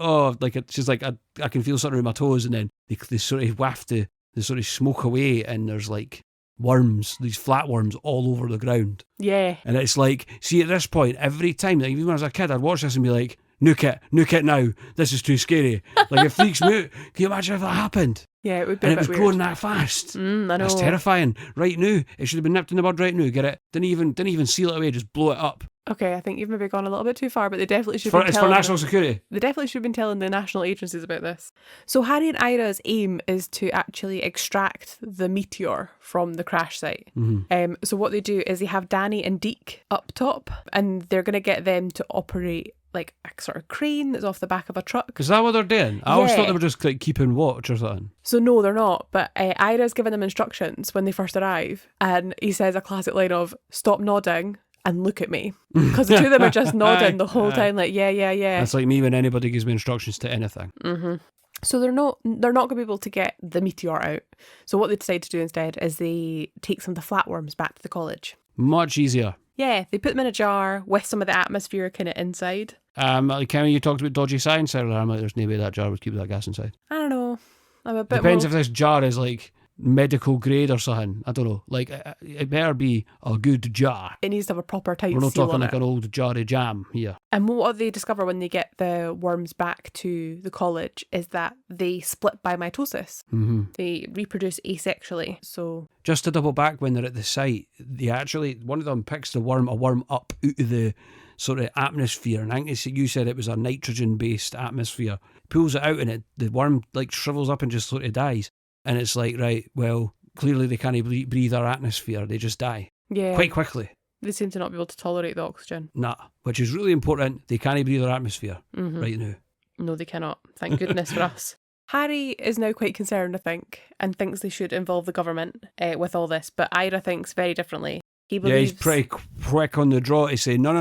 she's like, I can feel something in my toes, and then they sort of waft the sort of smoke away, and there's like worms, these flatworms all over the ground. Yeah. And it's like, see, at this point, every time, like, even when I was a kid, I'd watch this and be like, nuke it now, this is too scary. Like, it freaks me out. Can you imagine if that happened?
Yeah, it would be.
And it was growing that fast.
I know.
That's terrifying. Right now, it should have been nipped in the bud right now. Get it? Didn't even seal it away. Just blow it up.
Okay, I think you've maybe gone a little bit too far, but they definitely should. It's
for national security.
They definitely should have been telling the national agencies about this. So Harry and Ira's aim is to actually extract the meteor from the crash site. Mm-hmm. So what they do is they have Danny and Deke up top, and they're going to get them to operate like a sort of crane that's off the back of a truck.
Is that what they're doing? I always thought they were just like keeping watch or something.
So no, they're not. But Ira's giving them instructions when they first arrive, and he says a classic line of "Stop nodding and look at me," because the two of them are just nodding the whole time, like yeah. That's
like me when anybody gives me instructions to anything.
Mm-hmm. So they're not going to be able to get the meteor out. So what they decide to do instead is they take some of the flatworms back to the college.
Much easier.
Yeah, they put them in a jar with some of the atmosphere kind of inside.
Like how you talked about dodgy science earlier. I'm like, there's no way that jar would keep that gas inside.
I don't know. I'm a bit
Depends if this jar is like medical grade or something. I don't know. Like, it better be a good jar.
It needs to have a proper tight seal.
We're not talking like an old jar of jam here.
And what they discover when they get the worms back to the college is that they split by mitosis. Mm-hmm. They reproduce asexually. So
just to double back, when they're at the site, they actually, one of them picks a worm up out of the sort of atmosphere, and I think you said it was a nitrogen based atmosphere, pulls it out, and the worm like shrivels up and just sort of dies. And it's like, right, well, clearly they can't breathe our atmosphere. They just die. Yeah. Quite quickly.
They seem to not be able to tolerate the oxygen.
Nah, which is really important. They can't breathe our atmosphere right now.
No, they cannot. Thank goodness for us. Harry is now quite concerned, I think, and thinks they should involve the government with all this. But Ira thinks very differently. He believes...
Yeah, he's pretty quick on the draw to say, no,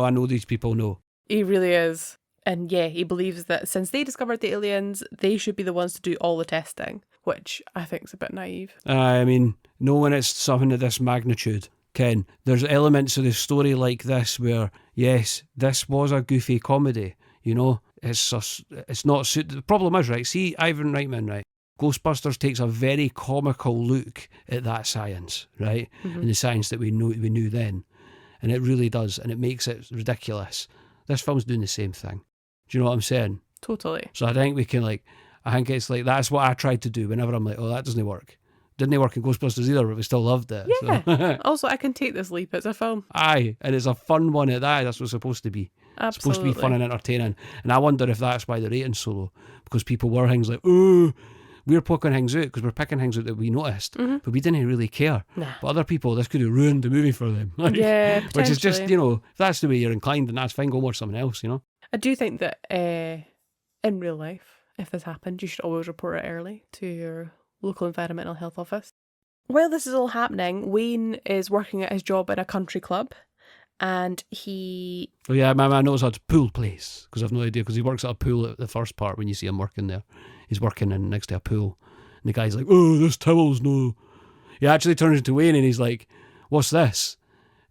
I know these people know.
He really is. And yeah, he believes that since they discovered the aliens, they should be the ones to do all the testing, which I think is a bit naive.
I mean, no when it's something of this magnitude, Ken. There's elements of the story like this where, yes, this was a goofy comedy, you know. It's not... The problem is, right, see Ivan Reitman, right? Ghostbusters takes a very comical look at that science, right? Mm-hmm. And the science that we knew then. And it really does, and it makes it ridiculous. This film's doing the same thing. Do you know what I'm saying?
Totally.
So I think we can I think it's like, that's what I tried to do whenever I'm like, oh, that doesn't work. Didn't work in Ghostbusters either, but we still loved it.
Yeah.
So.
Also, I can take this leap. It's a film.
Aye, and it's a fun one at that. That's what it's supposed to be.
Absolutely.
It's supposed to be fun and entertaining. And I wonder if that's why the rating's so low. Because people were things like, oh, we're poking things out because we're picking things out that we noticed, but we didn't really care. Nah. But other people, this could have ruined the movie for them.
Yeah, potentially.
Which is just, you know, if that's the way you're inclined, then that's fine. Go watch something else, you know.
I do think that in real life, if this happened, you should always report it early to your local environmental health office. While this is all happening, Wayne is working at his job at a country club, and he...
Oh yeah, I know it's a pool place, because I've no idea, because he works at a pool at the first part when you see him working there. He's working next to a pool, and the guy's like, oh, this towel's no... He actually turns to Wayne and he's like, what's this?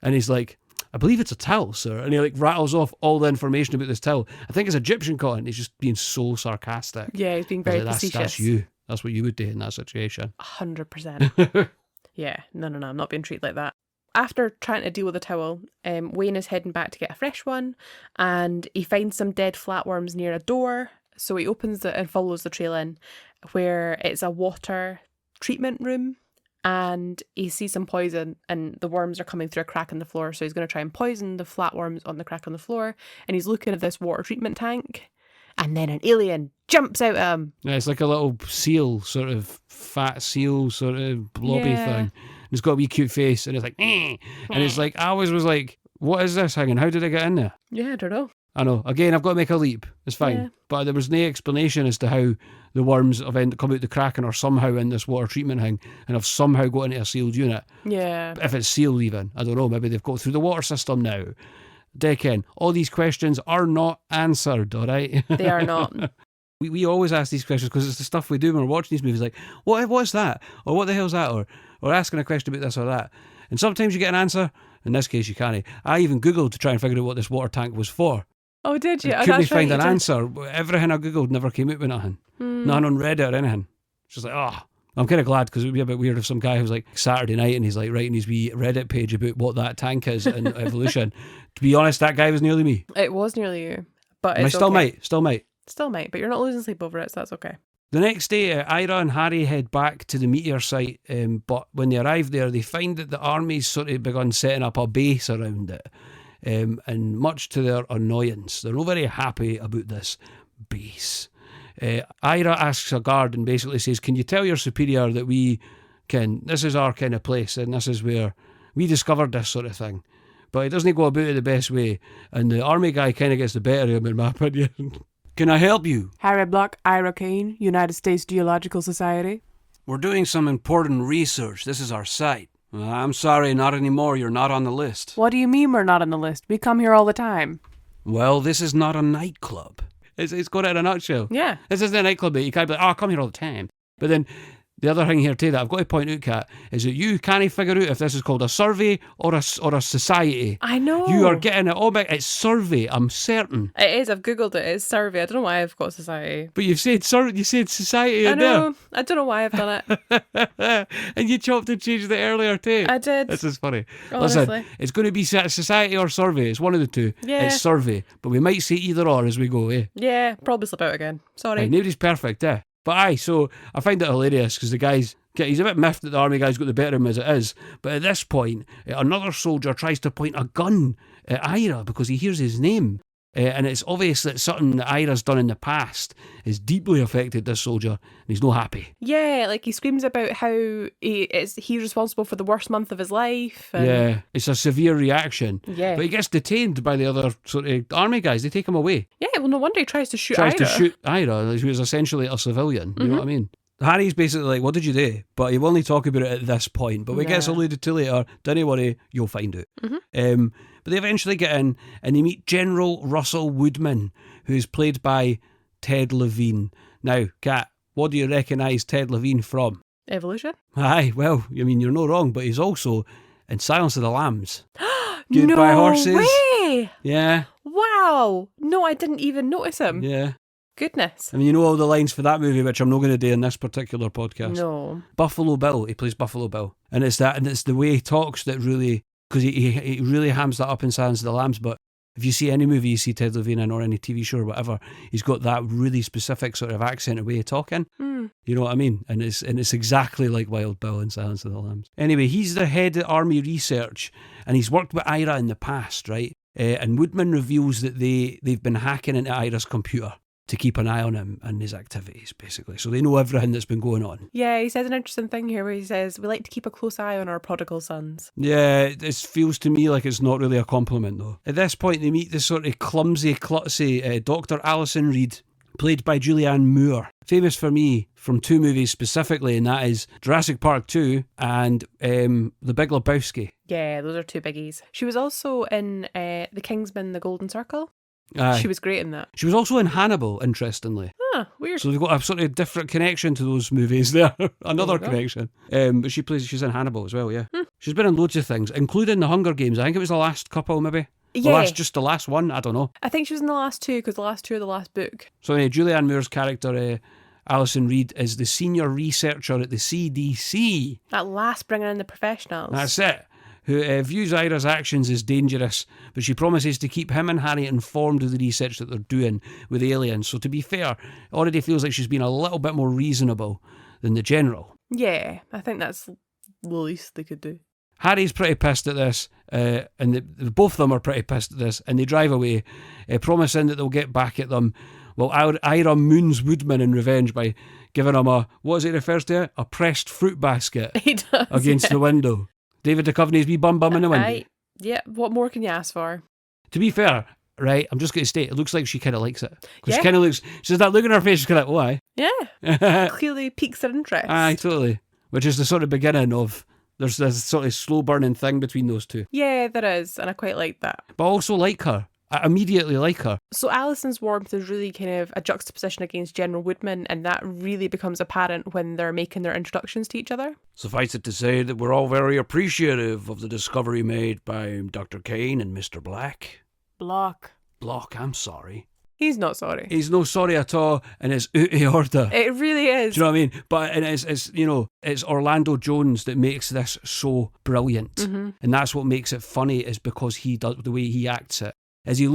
And he's like, I believe it's a towel, sir. And he like rattles off all the information about this towel. I think it's Egyptian cotton. He's just being so sarcastic.
Yeah, he's being very facetious.
That's you. That's what you would do in that situation.
100%. Yeah, no, I'm not being treated like that. After trying to deal with the towel, Wayne is heading back to get a fresh one, and he finds some dead flatworms near a door. So he opens it and follows the trail in, where it's a water treatment room, and he sees some poison, and the worms are coming through a crack in the floor. So he's going to try and poison the flatworms on the crack on the floor, and he's looking at this water treatment tank, and then an alien jumps out at him.
Yeah, it's like a little seal, sort of fat seal, sort of blobby thing. It's got a wee cute face, and it's like, eh. And it's like, I always was like, what is this hanging? How did I get in there?
Yeah, I don't know.
I know. Again, I've got to make a leap. It's fine.
Yeah.
But there was no explanation as to how the worms have come out the crack and are somehow in this water treatment thing and have somehow got into a sealed unit.
Yeah.
If it's sealed even. I don't know. Maybe they've got through the water system now. Dickon, all these questions are not answered, all right?
They are not.
We always ask these questions because it's the stuff we do when we're watching these movies, like, what's that? Or what the hell's that? Or asking a question about this or that. And sometimes you get an answer. In this case, you can't. I even Googled to try and figure out what this water tank was for.
Oh, did you?
I couldn't find an answer. Everything I Googled never came out with nothing. Nothing on Reddit or anything. It's just like, I'm kind of glad, because it would be a bit weird if some guy who's like Saturday night and he's like writing his wee Reddit page about what that tank is in evolution. To be honest, that guy was nearly me.
It was nearly you. But it's
Still
okay.
might.
Still might, but you're not losing sleep over it, so that's okay.
The next day, Ira and Harry head back to the meteor site, but when they arrive there, they find that the army's sort of begun setting up a base around it. And much to their annoyance, they're not very happy about this base. Ira asks a guard and basically says, can you tell your superior that this is our kind of place and this is where we discovered this sort of thing. But he doesn't go about it the best way, and the army guy kind of gets the better of him, in my opinion. Can I help you?
Harry Block, Ira Kane, United States Geological Society.
We're doing some important research. This is our site. I'm sorry, not anymore. You're not on the list.
What do you mean we're not on the list? We come here all the time.
Well, this is not a nightclub. It's got it in a nutshell.
Yeah.
This isn't a nightclub, but you can't be like, I come here all the time. But then the other thing here too that I've got to point out, Kat, is that you can't figure out if this is called a survey or a society.
I know.
You are getting it all back. It's survey, I'm certain.
It is. I've Googled it. It's survey. I don't know why I've got society.
But you said society
I
in
know. I don't know why I've done
it. And you chopped and changed it earlier too.
I did.
This is funny.
Honestly.
Listen, it's going to be society or survey. It's one of the two.
Yeah.
It's survey. But we might say either or as we go, eh?
Yeah, probably slip out again. Sorry.
Nobody's perfect, eh? But so I find it hilarious because the guy's he's a bit miffed that the army guy's got the better of him as it is. But at this point, another soldier tries to point a gun at Ira because he hears his name. And it's obvious that something that Ira's done in the past has deeply affected this soldier, and he's not happy.
Yeah, like he screams about how he's responsible for the worst month of his life. And
yeah, it's a severe reaction.
Yeah.
But he gets detained by the other sort of army guys. They take him away.
Yeah, well, no wonder he tries to shoot
Ira.
Ira,
who is essentially a civilian. You know what I mean? Harry's basically like, what did you do? But he will only talk about it at this point. But we gets alluded to later. Don't worry, you'll find out. But they eventually get in and they meet General Russell Woodman, who's played by Ted Levine. Now, Kat, what do you recognise Ted Levine from?
Evolution?
Aye, well, I mean, you're not wrong, but he's also in Silence of the Lambs. Goodbye Horses.
No way!
Yeah.
Wow! No, I didn't even notice him.
Yeah.
Goodness.
I mean, you know all the lines for that movie, which I'm not going to do in this particular podcast.
No.
Buffalo Bill. He plays Buffalo Bill. And it's the way he talks that really, because he really hams that up in Silence of the Lambs. But if you see any movie you see Ted Levine in, or any TV show or whatever, he's got that really specific sort of accent and way of talking. You know what I mean? And it's exactly like Wild Bill in Silence of the Lambs. Anyway, he's the head of Army Research, and he's worked with Ira in the past, right? And Woodman reveals that they've been hacking into Ira's computer to keep an eye on him and his activities, basically. So they know everything that's been going on.
Yeah, he says an interesting thing here where he says, we like to keep a close eye on our prodigal sons.
Yeah, this feels to me like it's not really a compliment, though. At this point, they meet this sort of clumsy, klutzy Dr. Alison Reed, played by Julianne Moore. Famous for me from two movies specifically, and that is Jurassic Park 2 and The Big Lebowski.
Yeah, those are two biggies. She was also in The Kingsman, The Golden Circle.
Aye.
She was great in that.
She was also in Hannibal, interestingly.
Ah, weird.
So they've got a sort of different connection to those movies there. Another
There you go.
connection. But she's in Hannibal as well, yeah. She's been in loads of things, including The Hunger Games. I think it was the last couple, maybe.
Yeah.
Just the last one, I don't know.
I think she was in the last two, because the last two are the last book.
So anyway, Julianne Moore's character, Alison Reed, is the senior researcher at the CDC.
At last bringing in the professionals.
That's it. Who views Ira's actions as dangerous, but she promises to keep him and Harry informed of the research that they're doing with aliens. So to be fair, it already feels like she's been a little bit more reasonable than the general.
Yeah, I think that's the least they could do.
Harry's pretty pissed at this, and both of them are pretty pissed at this, and they drive away, promising that they'll get back at them. Well, Ira moons Woodman in revenge by giving him what does he refers to it? A pressed fruit basket
He does,
against the window. David Duchovny's wee bum in the window.
Right. Yeah, what more can you ask for?
To be fair, right, I'm just going to state, it looks like she kind of likes it. Because
Yeah.
she kind of looks, she has that look in her face, she's kind of like,
Yeah, clearly piques her interest.
Aye, totally. Which is the sort of beginning of, there's this sort of slow burning thing between those two.
Yeah, there is, and I quite like that.
But I also like her. I immediately like her.
So Alison's warmth is really kind of a juxtaposition against General Woodman, and that really becomes apparent when they're making their introductions to each other.
Suffice it to say that we're all very appreciative of the discovery made by Dr. Kane and Mr. Black.
Block.
I'm sorry.
He's not sorry.
He's no sorry at all, and it's out of order.
It really is.
Do you know what I mean? But it's Orlando Jones that makes this so brilliant, and that's what makes it funny, is because he does the way he acts it. As he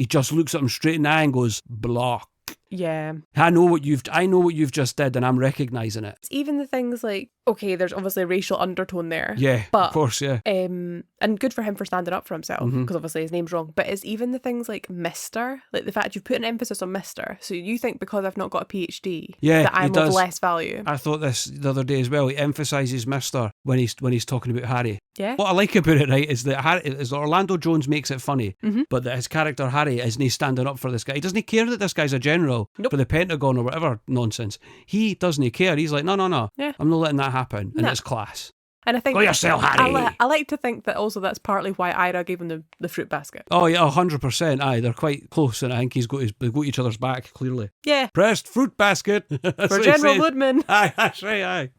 just looks at him straight in the eye and goes, block.
Yeah.
I know what you've just did, and I'm recognising it.
It's even the things like, okay, there's obviously a racial undertone there.
Yeah,
but,
of course, yeah.
And good for him for standing up for himself, because obviously his name's wrong. But it's even the things like Mr., like the fact you've put an emphasis on Mr. So you think because I've not got a PhD, that I'm of less value.
I thought this the other day as well. He emphasises Mr. when he's talking about Harry.
Yeah.
What I like about it, right, is that Orlando Jones makes it funny, but that his character Harry isn't standing up for this guy. He doesn't care that this guy's a general for the Pentagon or whatever nonsense. He doesn't care. He's like, no.
Yeah.
I'm not letting that happen. And it's class.
And I think
Go yourself, Harry.
I like to think that also that's partly why Ira gave him the fruit basket.
Oh yeah, 100%. Aye, they're quite close, and I think they've got each other's back clearly.
Yeah.
Pressed fruit basket
For General Woodman.
Aye, that's right. Aye.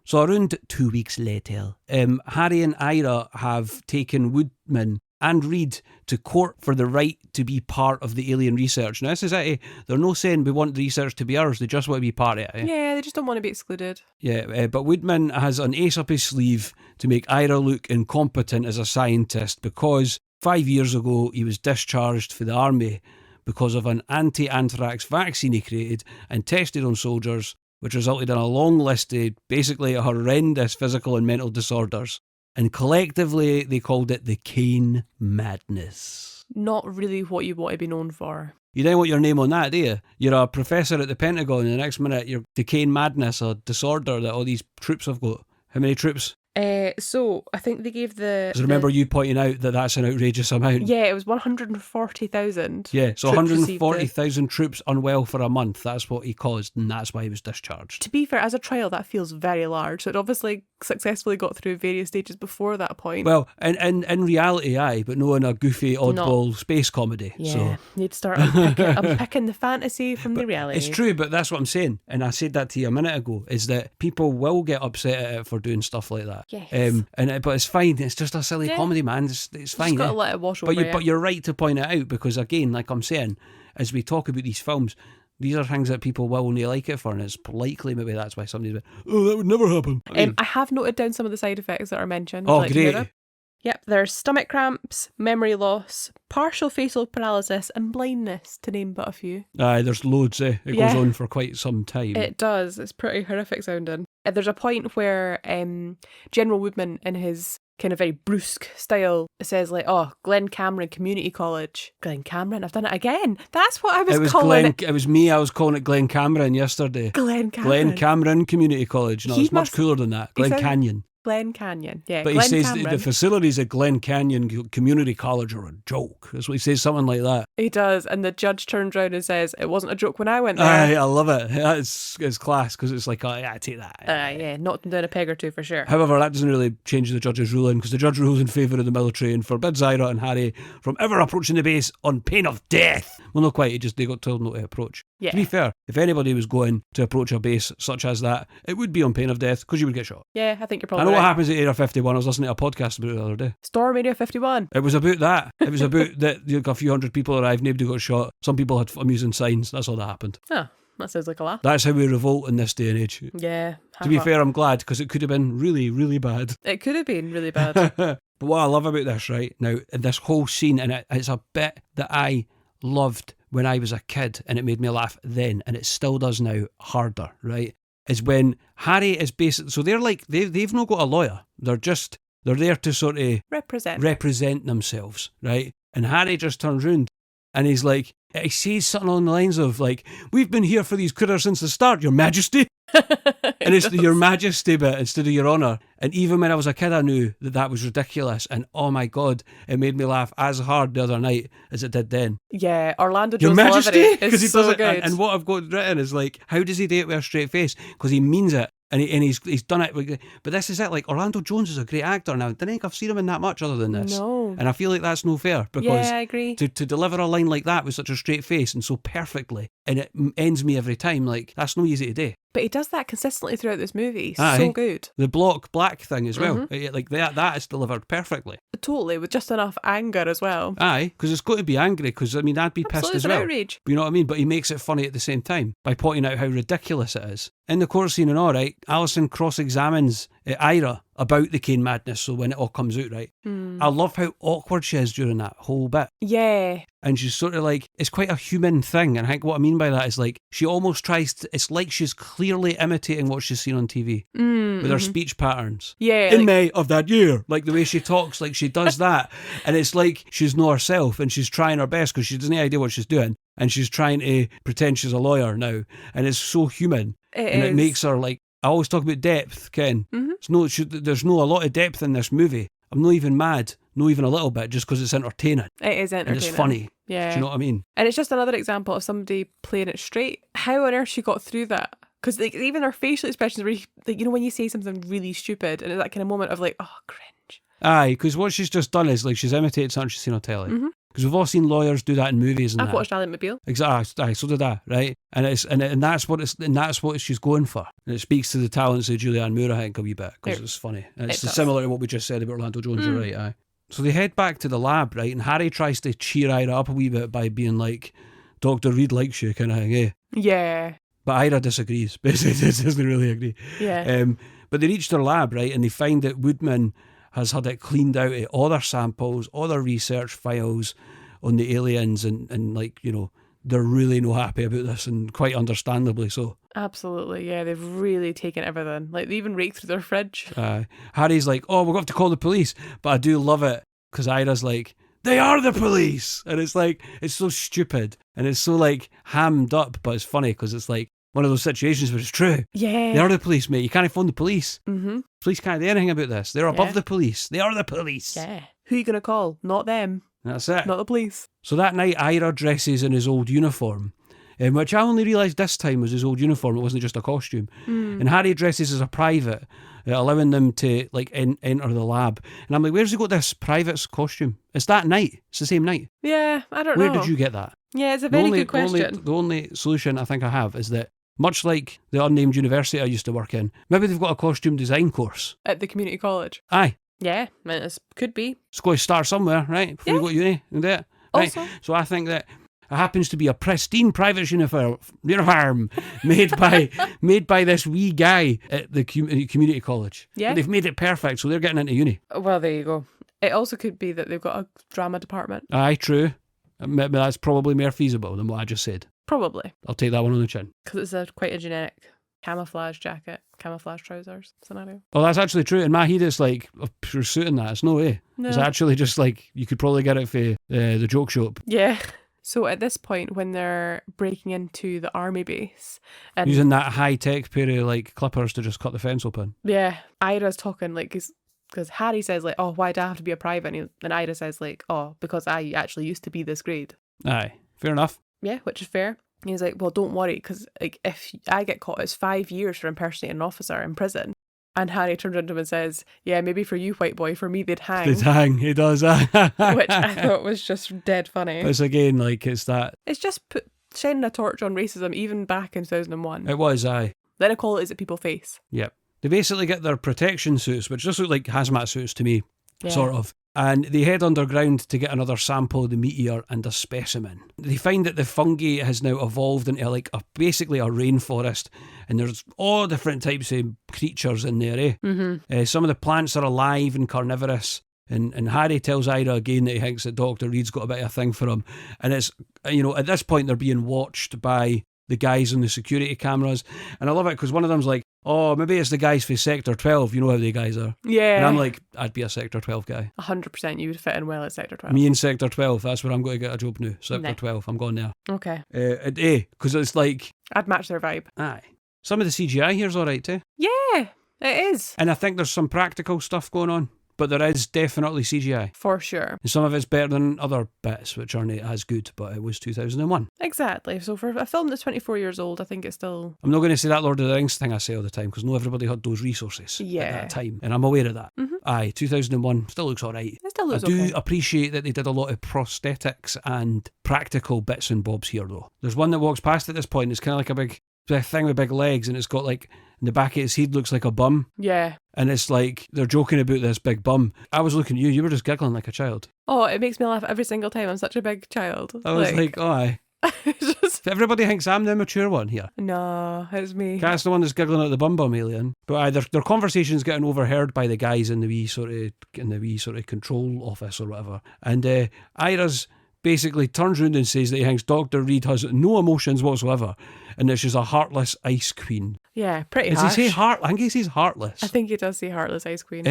So around 2 weeks later, Harry and Ira have taken Woodman and Reed to court for the right to be part of the alien research. Now, this is it. They're not saying we want the research to be ours. They just want to be part of it.
Yeah, they just don't want to be excluded.
Yeah, but Woodman has an ace up his sleeve to make Ira look incompetent as a scientist, because 5 years ago he was discharged for the army because of an anti-anthrax vaccine he created and tested on soldiers, which resulted in a long list of basically horrendous physical and mental disorders. And collectively, they called it the Kane Madness.
Not really what you want to be known for.
You don't want your name on that, do you? You're a professor at the Pentagon, and the next minute you're the Kane Madness, a disorder that all these troops have got. How many troops?
So I think they gave the...
Because remember you pointing out that that's an outrageous amount.
Yeah, it was 140,000.
Yeah, so 140,000 troops unwell for a month. That's what he caused, and that's why he was discharged.
To be fair, as a trial, that feels very large. So it obviously successfully got through various stages before that point.
Well, in reality, aye, but no in a goofy, oddball space comedy.
Yeah,
so.
you'd start unpicking the fantasy from the reality.
It's true, but that's what I'm saying, and I said that to you a minute ago, is that people will get upset at it for doing stuff like that.
Yes.
But it's fine. It's just a silly comedy, man. It's fine.
Just got to let it wash over you.
But you're right to point it out, because again, like I'm saying, as we talk about these films, these are things that people will only like it for, and it's likely maybe that's why somebody's like, oh, that would never happen.
I have noted down some of the side effects that are mentioned.
Oh,
like
great.
Europe. Yep, there's stomach cramps, memory loss, partial facial paralysis, and blindness, to name but a few.
Aye, there's loads. It goes on for quite some time.
It does. It's pretty horrific sounding. There's a point where General Woodman, in his kind of very brusque style, says like, "Oh, Glen Cameron Community College." Glen Cameron, I've done it again. That's what I was calling it.
It was me. I was calling it Glen Cameron yesterday.
Glen Cameron
Community College. No, it's much cooler than that. Glen Canyon.
Glen Canyon. Yeah,
But
Glen
he says
Cameron.
the facilities at Glen Canyon Community College are a joke. That's what he says, something like that.
He does, and the judge turns around and says, it wasn't a joke when I went
Aye,
there.
I love it. It's class, because it's like, oh, yeah, I take that.
Yeah, knocked him down a peg or two for sure.
However, that doesn't really change the judge's ruling, because the judge rules in favour of the military and forbids Ira and Harry from ever approaching the base on pain of death. Well, not quite, they got told not to approach.
Yeah.
To be fair, if anybody was going to approach a base such as that, it would be on pain of death, because you would get shot.
Yeah, I think you're
I
probably
know
right.
what happens at Area 51. I was listening to a podcast about it the other day.
Storm Area 51.
It was about that. It was about that a few hundred people arrived, nobody got shot. Some people had amusing signs. That's all that happened.
Oh, that sounds like a laugh.
That's how we revolt in this day and age.
Yeah.
To be fair, I'm glad, because it could have been really, really bad.
It could have been really bad.
But what I love about this, right, now, this whole scene, and it's a bit that I loved when I was a kid, and it made me laugh then, and it still does now harder, right, is when Harry is basically, so they're like, they've not got a lawyer. They're there to sort of represent themselves, right? And Harry just turns round and he's like, he says something along the lines of like, we've been here for these critters since the start, Your Majesty. And it's the Your Majesty bit instead of Your Honour. And even when I was a kid, I knew that was ridiculous. And oh my God, it made me laugh as hard the other night as it did then.
Yeah, Orlando
Your
Jones'
Majesty,
delivery
because he
is so
does it.
good.
And what I've got written is like, how does he do it with a straight face? Because he means it. And he's done it. But this is it. Like, Orlando Jones is a great actor now. I don't think I've seen him in that much other than this.
No.
And I feel like that's no fair. Because
Yeah, I agree.
To deliver a line like that with such a straight face and so perfectly, and it ends me every time, like, that's no easy to do.
But he does that consistently throughout this movie.
Aye.
So good.
The block black thing as well. Like, that is delivered perfectly.
Totally, with just enough anger as well.
Aye, because it's got to be angry, because, I mean, I'd be pissed
Absolutely,
as
it's
well.
an outrage.
You know what I mean? But he makes it funny at the same time by pointing out how ridiculous it is. In the court scene and all, right, Alison cross-examines Ira about the cane madness, so when it all comes out, right? I love how awkward she is during that whole bit.
Yeah.
And she's sort of like, it's quite a human thing. And I think what I mean by that is like, she almost tries to, it's like she's clearly imitating what she's seen on TV with her speech patterns.
Yeah.
In May of that year, like the way she talks, like she does that. And it's like she's not herself and she's trying her best because she doesn't have any idea what she's doing. And she's trying to pretend she's a lawyer now. And it's so human. It makes her like, I always talk about depth, Ken. There's no a lot of depth in this movie. I'm not even mad, not even a little bit, just because it's entertaining.
It is entertaining.
And it's funny.
Yeah.
Do you know what I mean?
And it's just another example of somebody playing it straight. How on earth she got through that? Because like, even her facial expressions, really, like, you know, when you say something really stupid and it's that kind of moment of like, oh, cringe.
Aye, because what she's just done is like she's imitated something she's seen on telly. Because we've all seen lawyers do that in movies and
I've
that.
watched Ally McBeal.
Exactly. Aye, so did I, right? And that's what she's going for. And it speaks to the talents of Julianne Moore, I think, a wee bit, because it's funny. And it's similar to what we just said about Orlando Jones, you're right, aye. So they head back to the lab, right? And Harry tries to cheer Ira up a wee bit by being like, Dr. Reed likes you, kind of thing, eh?
Yeah.
But Ira disagrees. Basically, doesn't really agree.
Yeah.
But they reach their lab, right? And they find that Woodman has had it cleaned out of all their samples, all their research files on the aliens, and like, you know, they're really not happy about this, and quite understandably so.
Absolutely, yeah. They've really taken everything. Like, they even raked through their fridge.
Harry's like, oh, we're going to have to call the police. But I do love it, because Ira's like, they are the police! And it's like, it's so stupid, and it's so like hammed up, but it's funny, because it's like one of those situations where it's true.
Yeah.
They are the police, mate. You can't phone the police.
Mm-hmm.
Police can't do anything about this. They're above the police. They are the police.
Yeah. Who are you going to call? Not them.
That's it.
Not the police.
So that night, Ira dresses in his old uniform, which I only realised this time was his old uniform. It wasn't just a costume. And Harry dresses as a private, allowing them to like enter the lab. And I'm like, where's he got this private's costume? It's that night. It's the same night.
Yeah, I don't know.
Where did you get that?
Yeah, it's a very good question.
The only solution I think I have is that, much like the unnamed university I used to work in, maybe they've got a costume design course.
At the community college?
Aye.
Yeah, it could be.
It's got to start somewhere, right? Before you go to uni and do it. Right?
Also.
So I think that it happens to be a pristine private uniform made by this wee guy at the community college.
Yeah.
But they've made it perfect, so they're getting into uni.
Well, there you go. It also could be that they've got a drama department.
Aye, true. Maybe that's probably more feasible than what I just said.
Probably.
I'll take that one on the chin.
Because it's quite a generic camouflage jacket, camouflage trousers scenario.
Oh, that's actually true. In my head, it's like a pure suit in that. It's no way.
No.
It's actually just like, you could probably get it for the joke shop.
Yeah. So at this point, when they're breaking into the army base, and
Using that high-tech pair of, like, clippers to just cut the fence open.
yeah, Ira's talking, like, because Harry says, like, oh, why do I have to be a private? And Ira says, like, oh, because I actually used to be this grade.
Aye, fair enough.
Yeah, which is fair. And he's like, well, don't worry, because, like, if I get caught, it's 5 years for impersonating an officer in prison. And Harry turns around to him and says, yeah, maybe for you, white boy, for me, they'd hang.
They'd hang, he does.
Which I thought was just dead funny.
It's again, like, it's that.
It's just shining a torch on racism, even back in 2001.
It was, aye.
Then equality is at people face.
Yep. They basically get their protection suits, which just look like hazmat suits to me, sort of. And they head underground to get another sample of the meteor and a specimen. They find that the fungi has now evolved into like basically a rainforest, and there's all different types of creatures in there.
Mm-hmm.
Some of the plants are alive and carnivorous. And Harry tells Ira again that he thinks that Dr. Reed's got a bit of a thing for him. And it's, at this point they're being watched by the guys on the security cameras. And I love it because one of them's like, oh, maybe it's the guys for Sector 12. You know how the guys are.
Yeah.
And I'm like, I'd be a Sector 12 guy.
100% you would fit in well at Sector 12.
Me in Sector 12, that's where I'm going to get a job now. Sector 12, I'm going there.
Okay.
Because it's like...
I'd match their vibe.
Aye. Some of the CGI here's alright too.
Yeah, it is.
And I think there's some practical stuff going on. But there is definitely CGI.
For sure.
And some of it's better than other bits, which aren't as good, but it was 2001.
Exactly. So for a film that's 24 years old, I think it's still...
I'm not going to say that Lord of the Rings thing I say all the time, because not everybody had those resources at that time. And I'm aware of that.
Mm-hmm.
Aye, 2001 still looks alright.
It still looks
I do
okay.
appreciate that they did a lot of prosthetics and practical bits and bobs here, though. There's one that walks past at this point, it's kind of like a big thing with big legs, and it's got like... in the back of his head looks like a bum.
Yeah.
And it's like, they're joking about this big bum. I was looking at you were just giggling like a child.
Oh, it makes me laugh every single time. I'm such a big child.
I was like oh, aye. Everybody thinks I'm the mature one here.
No, it's me.
That's the one that's giggling at the bum alien. But aye, their conversation's getting overheard by the guys in the wee sort of control office or whatever. And Ira's basically turns around and says that he thinks Dr. Reed has no emotions whatsoever, and that she's a heartless ice queen.
Yeah, pretty
Does
harsh.
he say heart? I think he says heartless.
I think he does say heartless ice queen.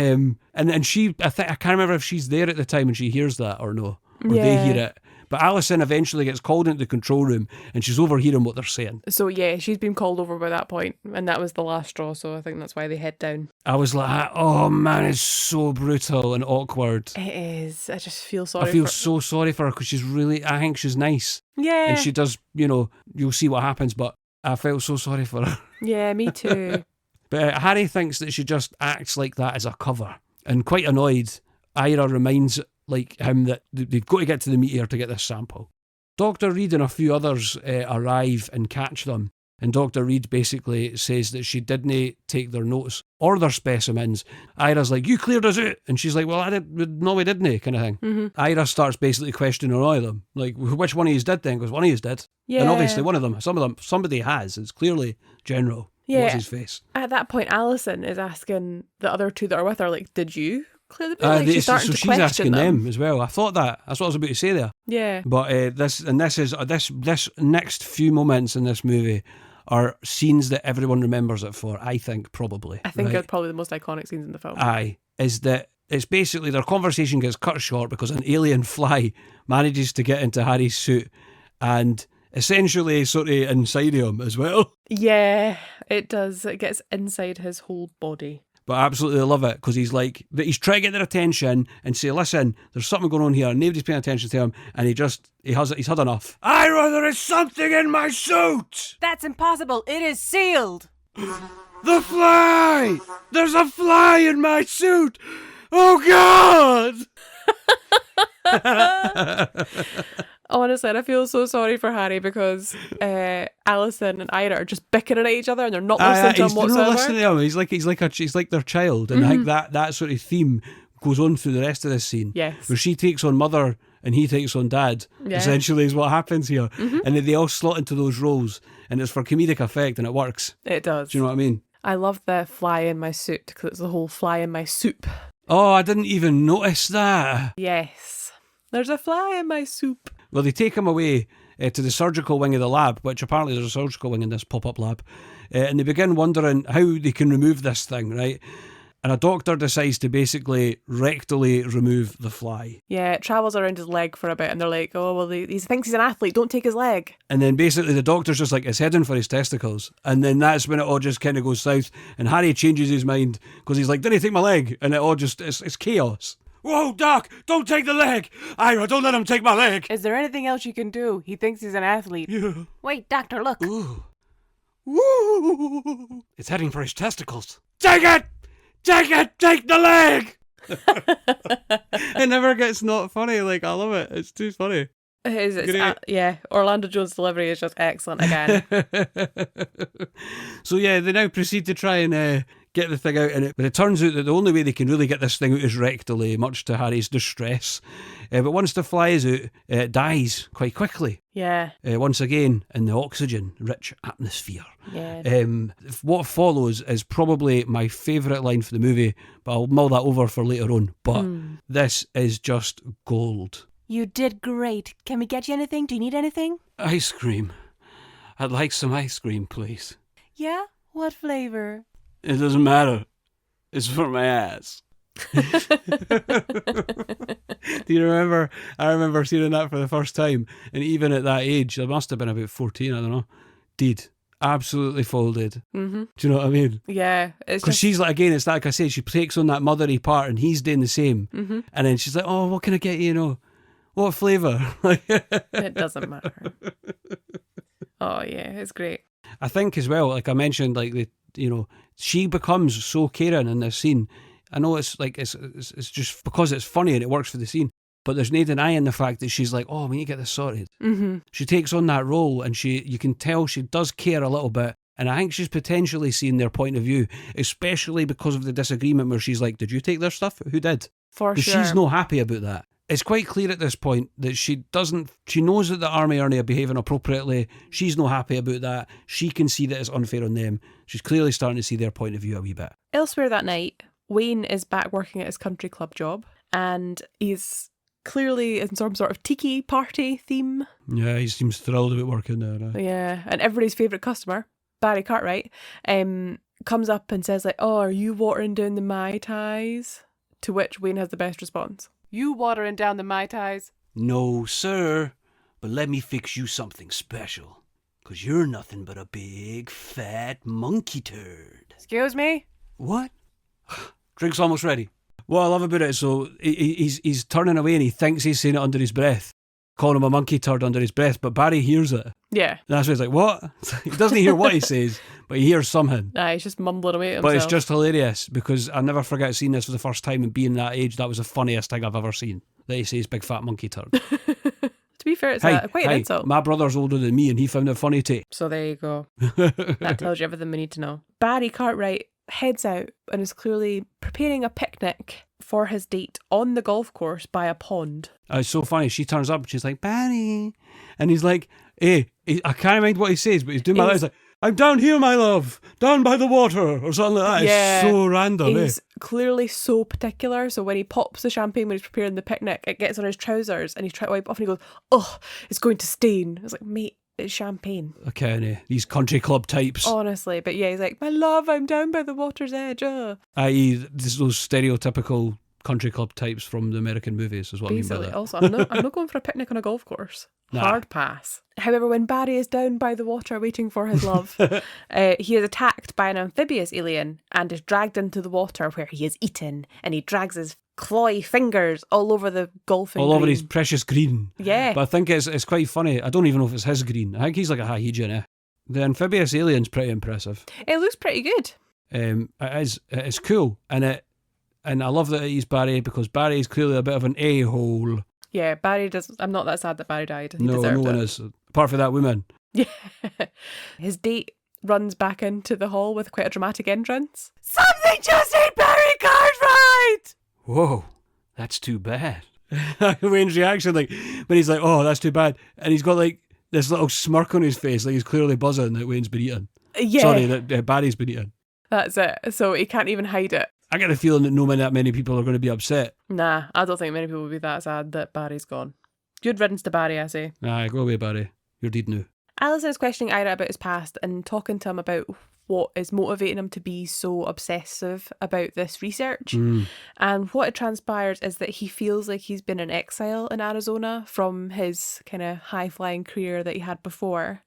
And she, I can't remember if she's there at the time and she hears that or no, or they hear it. But Alison eventually gets called into the control room and she's overhearing what they're saying.
So yeah, she's been called over by that point, and that was the last straw, so I think that's why they head down.
I was like, oh man, it's so brutal and awkward.
It is. I just feel sorry
I feel so sorry for her because I think she's nice.
Yeah.
And she does, you'll see what happens, but I felt so sorry for her.
Yeah, me too.
But Harry thinks that she just acts like that as a cover. And quite annoyed, Ira reminds like him that they've got to get to the meteor to get this sample. Dr. Reed and a few others arrive and catch them. And Dr. Reed basically says that she didn't take their notes or their specimens. Ira's like, you cleared us out. And she's like, well, we didn't, kind of thing.
Mm-hmm.
Ira starts basically questioning all of them. Like, which one of you did then? Because one of you did.
Yeah.
And obviously one of them, somebody has. It's clearly General.
Yeah.
What's his face?
At that point, Alison is asking the other two that are with her, like, did you clear the like, she's starting to
she's
question
asking them as well. I thought that. That's what I was about to say there.
Yeah.
But this next few moments in this movie are scenes that everyone remembers it for, I think, probably.
I think
right?
they're probably the most iconic scenes in the film.
Aye. Is that it's basically their conversation gets cut short because an alien fly manages to get into Harry's suit and essentially sort of inside him as well.
Yeah, it does. It gets inside his whole body.
But I absolutely love it because he's like, he's trying to get their attention and say, listen, there's something going on here. Nobody's paying attention to him. And he's had enough. Ira, there is something in my suit.
That's impossible. It is sealed.
The fly. There's a fly in my suit. Oh, God.
Honestly, I feel so sorry for Harry because Alison and Ira are just bickering at each other and they're not listening to him whatsoever.
They're not listening to him. He's like their child, and I think that sort of theme goes on through the rest of this scene.
Yes,
where she takes on mother and he takes on dad. Yeah. Essentially, is what happens here, and they all slot into those roles, and it's for comedic effect, and it works.
It does.
Do you know what I mean?
I love the fly in my suit because it's the whole fly in my soup.
Oh, I didn't even notice that.
Yes, there's a fly in my soup.
Well, they take him away to the surgical wing of the lab, which apparently there's a surgical wing in this pop-up lab, and they begin wondering how they can remove this thing, right? And a doctor decides to basically rectally remove the fly.
Yeah, it travels around his leg for a bit and they're like, oh, well, he thinks he's an athlete, don't take his leg.
And then basically the doctor's just like, it's heading for his testicles. And then that's when it all just kind of goes south. And Harry changes his mind because he's like, didn't he take my leg? And it all just, it's chaos. Whoa, Doc, don't take the leg. Ira, don't let him take my leg.
Is there anything else you can do? He thinks he's an athlete.
Yeah.
Wait, doctor, look.
Ooh. Woo. It's heading for his testicles. Take it! Take it! Take the leg! It never gets not funny. Like, I love it. It's too funny.
Yeah, Orlando Jones' delivery is just excellent again.
So yeah, they now proceed to try and get the thing out in it. But it turns out that the only way they can really get this thing out is rectally, much to Harry's distress. But once the fly is out, it dies quite quickly.
Yeah.
Once again, in the oxygen-rich atmosphere.
Yeah.
What follows is probably my favourite line for the movie, but I'll mull that over for later on. But this is just gold.
You did great. Can we get you anything? Do you need anything?
Ice cream. I'd like some ice cream, please.
Yeah? What flavour?
It doesn't matter. It's for my ass. Do you remember? I remember seeing that for the first time, and even at that age, I must have been about 14, I don't know, did absolutely folded. Mm-hmm. Do you know what I mean?
Yeah.
Because she's like, again, it's like I say, she takes on that mothery part, and he's doing the same. Mm-hmm. And then she's like, oh, what can I get you, what flavour?
It doesn't matter. Oh, yeah, it's great.
I think as well, like I mentioned, like she becomes so caring in this scene. I know it's like it's just because it's funny and it works for the scene, but there's no denying the fact that she's like, oh, we need to get this sorted. Mm-hmm. She takes on that role, and you can tell she does care a little bit. And I think she's potentially seeing their point of view, especially because of the disagreement where she's like, did you take their stuff? Who did?
For sure.
She's not happy about that. It's quite clear at this point that she knows that the army are behaving appropriately. She's not happy about that. She can see that it's unfair on them. She's clearly starting to see their point of view a wee bit.
Elsewhere that night, Wayne is back working at his country club job, and he's clearly in some sort of tiki party theme.
Yeah, he seems thrilled about working there.
Yeah, and everybody's favourite customer, Barry Cartwright, comes up and says like, oh, are you watering down the Mai Tais? To which Wayne has the best response. You watering down the Mai Tais?
No, sir, but let me fix you something special, because you're nothing but a big, fat monkey turd.
Excuse me?
What? Drink's almost ready. What I love about it is, so he's turning away and he thinks he's saying it under his breath, calling him a monkey turd under his breath, but Barry hears it.
Yeah.
And that's why he's like, what? He doesn't hear what he says, but he hears something.
Nah, he's just mumbling away to himself.
But it's just hilarious, because I'll never forget seeing this for the first time and being that age. That was the funniest thing I've ever seen, that he says big fat monkey turd.
To be fair, it's quite an insult.
My brother's older than me and he found it funny too.
So there you go. That tells you everything we need to know. Barry Cartwright heads out and is clearly preparing a picnic for his date on the golf course by a pond.
It's so funny. She turns up and she's like, Barry. And he's like, hey, I can't mind what he says, but he's doing my He's like, I'm down here, my love, down by the water, or something like that.
Yeah,
it's so random.
He's clearly so particular. So when he pops the champagne when he's preparing the picnic, it gets on his trousers and he's trying to wipe it off and he goes, oh, it's going to stain. It's like, mate, it's champagne. Okay,
these country club types.
Honestly, but yeah, he's like, my love, I'm down by the water's edge.
I.e., those stereotypical country club types from the American movies is what
basically,
I mean by that.
Also, I'm not going for a picnic on a golf course. Nah. Hard pass. However, when Barry is down by the water waiting for his love, he is attacked by an amphibious alien and is dragged into the water where he is eaten, and he drags his clawy fingers all over the golfing green.
All over his precious green.
Yeah.
But I think it's quite funny. I don't even know if it's his green. I think he's like a Hahijan. The amphibious alien's pretty impressive.
It looks pretty good.
It's cool, and I love that he's Barry, because Barry is clearly a bit of an a-hole.
Yeah, Barry does. I'm not that sad that Barry died.
No one is. Apart from that woman.
Yeah. His date runs back into the hall with quite a dramatic entrance. Something just ate Barry Cartwright!
Whoa, that's too bad. Wayne's reaction, like, when he's like, oh, that's too bad. And he's got like this little smirk on his face, like he's clearly buzzing that Wayne's been eaten.
Yeah.
Sorry, that Barry's been eaten.
That's it. So he can't even hide it.
I get the feeling that that many people are going to be upset.
Nah, I don't think many people will be that sad that Barry's gone. Good riddance to Barry, I say.
Aye, go away, Barry. You're dead now.
Alison is questioning Ira about his past and talking to him about what is motivating him to be so obsessive about this research. And what it transpires is that he feels like he's been in exile in Arizona from his kind of high-flying career that he had before,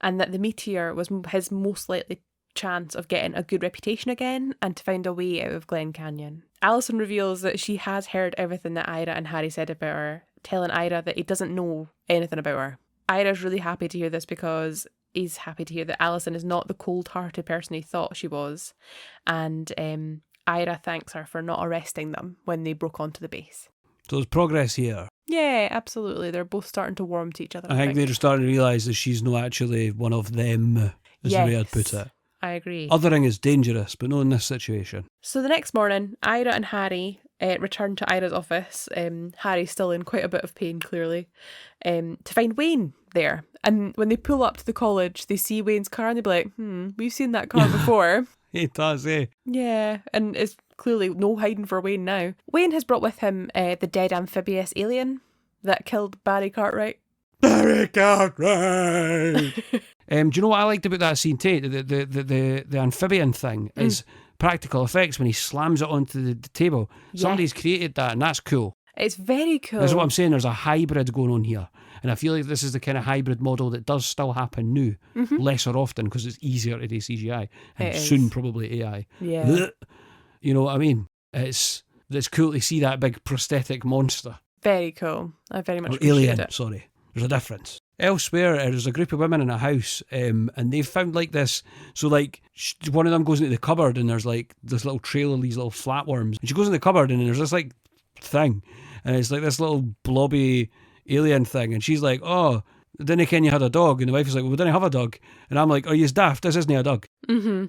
and that the meteor was his most likely chance of getting a good reputation again and to find a way out of Glen Canyon. Alison reveals that she has heard everything that Ira and Harry said about her, telling Ira that he doesn't know anything about her. Ira's really happy to hear this because he's happy to hear that Alison is not the cold-hearted person he thought she was, and Ira thanks her for not arresting them when they broke onto the base.
So there's progress here.
Yeah, absolutely. They're both starting to warm to each other.
I think they're starting to realise that she's not actually one of them, is the way I'd put it.
I agree.
Othering is dangerous, but not in this situation.
So the next morning, Ira and Harry return to Ira's office. Harry's still in quite a bit of pain, clearly, to find Wayne there. And when they pull up to the college, they see Wayne's car and they be like, we've seen that car before.
It does, eh?
Yeah, and it's clearly no hiding for Wayne now. Wayne has brought with him the dead amphibious alien that killed Barry Cartwright.
Barry Cartwright! Do you know what I liked about that scene, Tate? The amphibian thing is practical effects when he slams it onto the table.
Yes.
Somebody's created that, and that's cool.
It's very cool.
That's what I'm saying. There's a hybrid going on here. And I feel like this is the kind of hybrid model that does still happen now, lesser often because it's easier to do CGI and soon probably AI.
Yeah.
You know what I mean? It's cool to see that big prosthetic monster.
Very cool. I very much appreciate
alien,
it.
sorry. There's a difference. Elsewhere, there's a group of women in a house, and they've found like this. So, like, one of them goes into the cupboard, and there's like this little trail of these little flatworms. And she goes in the cupboard, and there's this like thing, and it's like this little blobby alien thing. And she's like, "Oh, didn't ken you had a dog?" And the wife is like, "Well, we didn't have a dog." And I'm like, "Are you daft? This isn't a dog."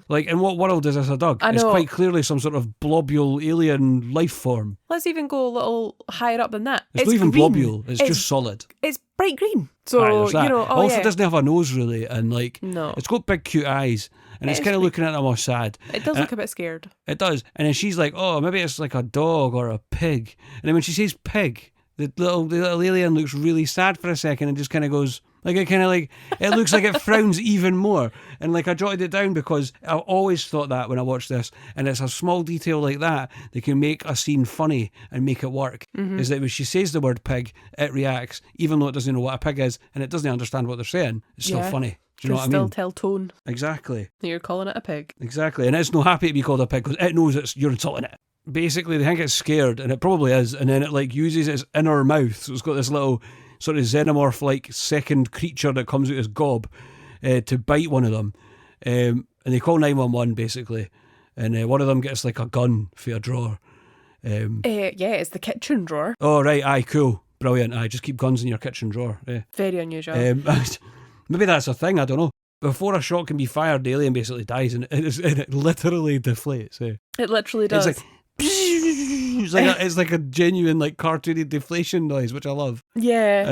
Like, in what world is this a dog?
I know.
It's quite clearly some sort of globule alien life form.
Let's even go a little higher up than that.
It's not even
green.
globule. It's just solid.
It's bright green. So,
There's that.
you know,
also, it doesn't have a nose really, and like,
No.
it's got big cute eyes, and it's kind of looking at them all sad.
It does look a bit scared.
It does. And then she's like, "Oh, maybe it's like a dog or a pig." And then when she says pig, the little alien looks really sad for a second and just kind of goes, like, it kind of like, it looks like it frowns even more. And like, I jotted it down because I always thought that when I watched this, and it's a small detail like that can make a scene funny and make it work. Is that when she says the word pig, it reacts, even though it doesn't know what a pig is and it doesn't understand what they're saying. It's still funny. Do you know what I mean?
Still tell tone
Exactly.
that you're calling it a pig.
Exactly. And it's not happy to be called a pig because it knows you're insulting it. Basically, they think it's scared, and it probably is, and then it like uses its inner mouth, so it's got this little sort of xenomorph-like second creature that comes out as gob to bite one of them, and they call 911 basically, and one of them gets like a gun for a drawer.
Yeah, it's the kitchen drawer.
Oh right, aye, cool, brilliant. Aye, just keep guns in your kitchen drawer.
Very unusual.
Maybe that's a thing, I don't know. Before a shot can be fired, the alien basically dies, and it literally deflates.
It literally does.
It's like, it's like a genuine like cartoony deflation noise, which I love.
Yeah.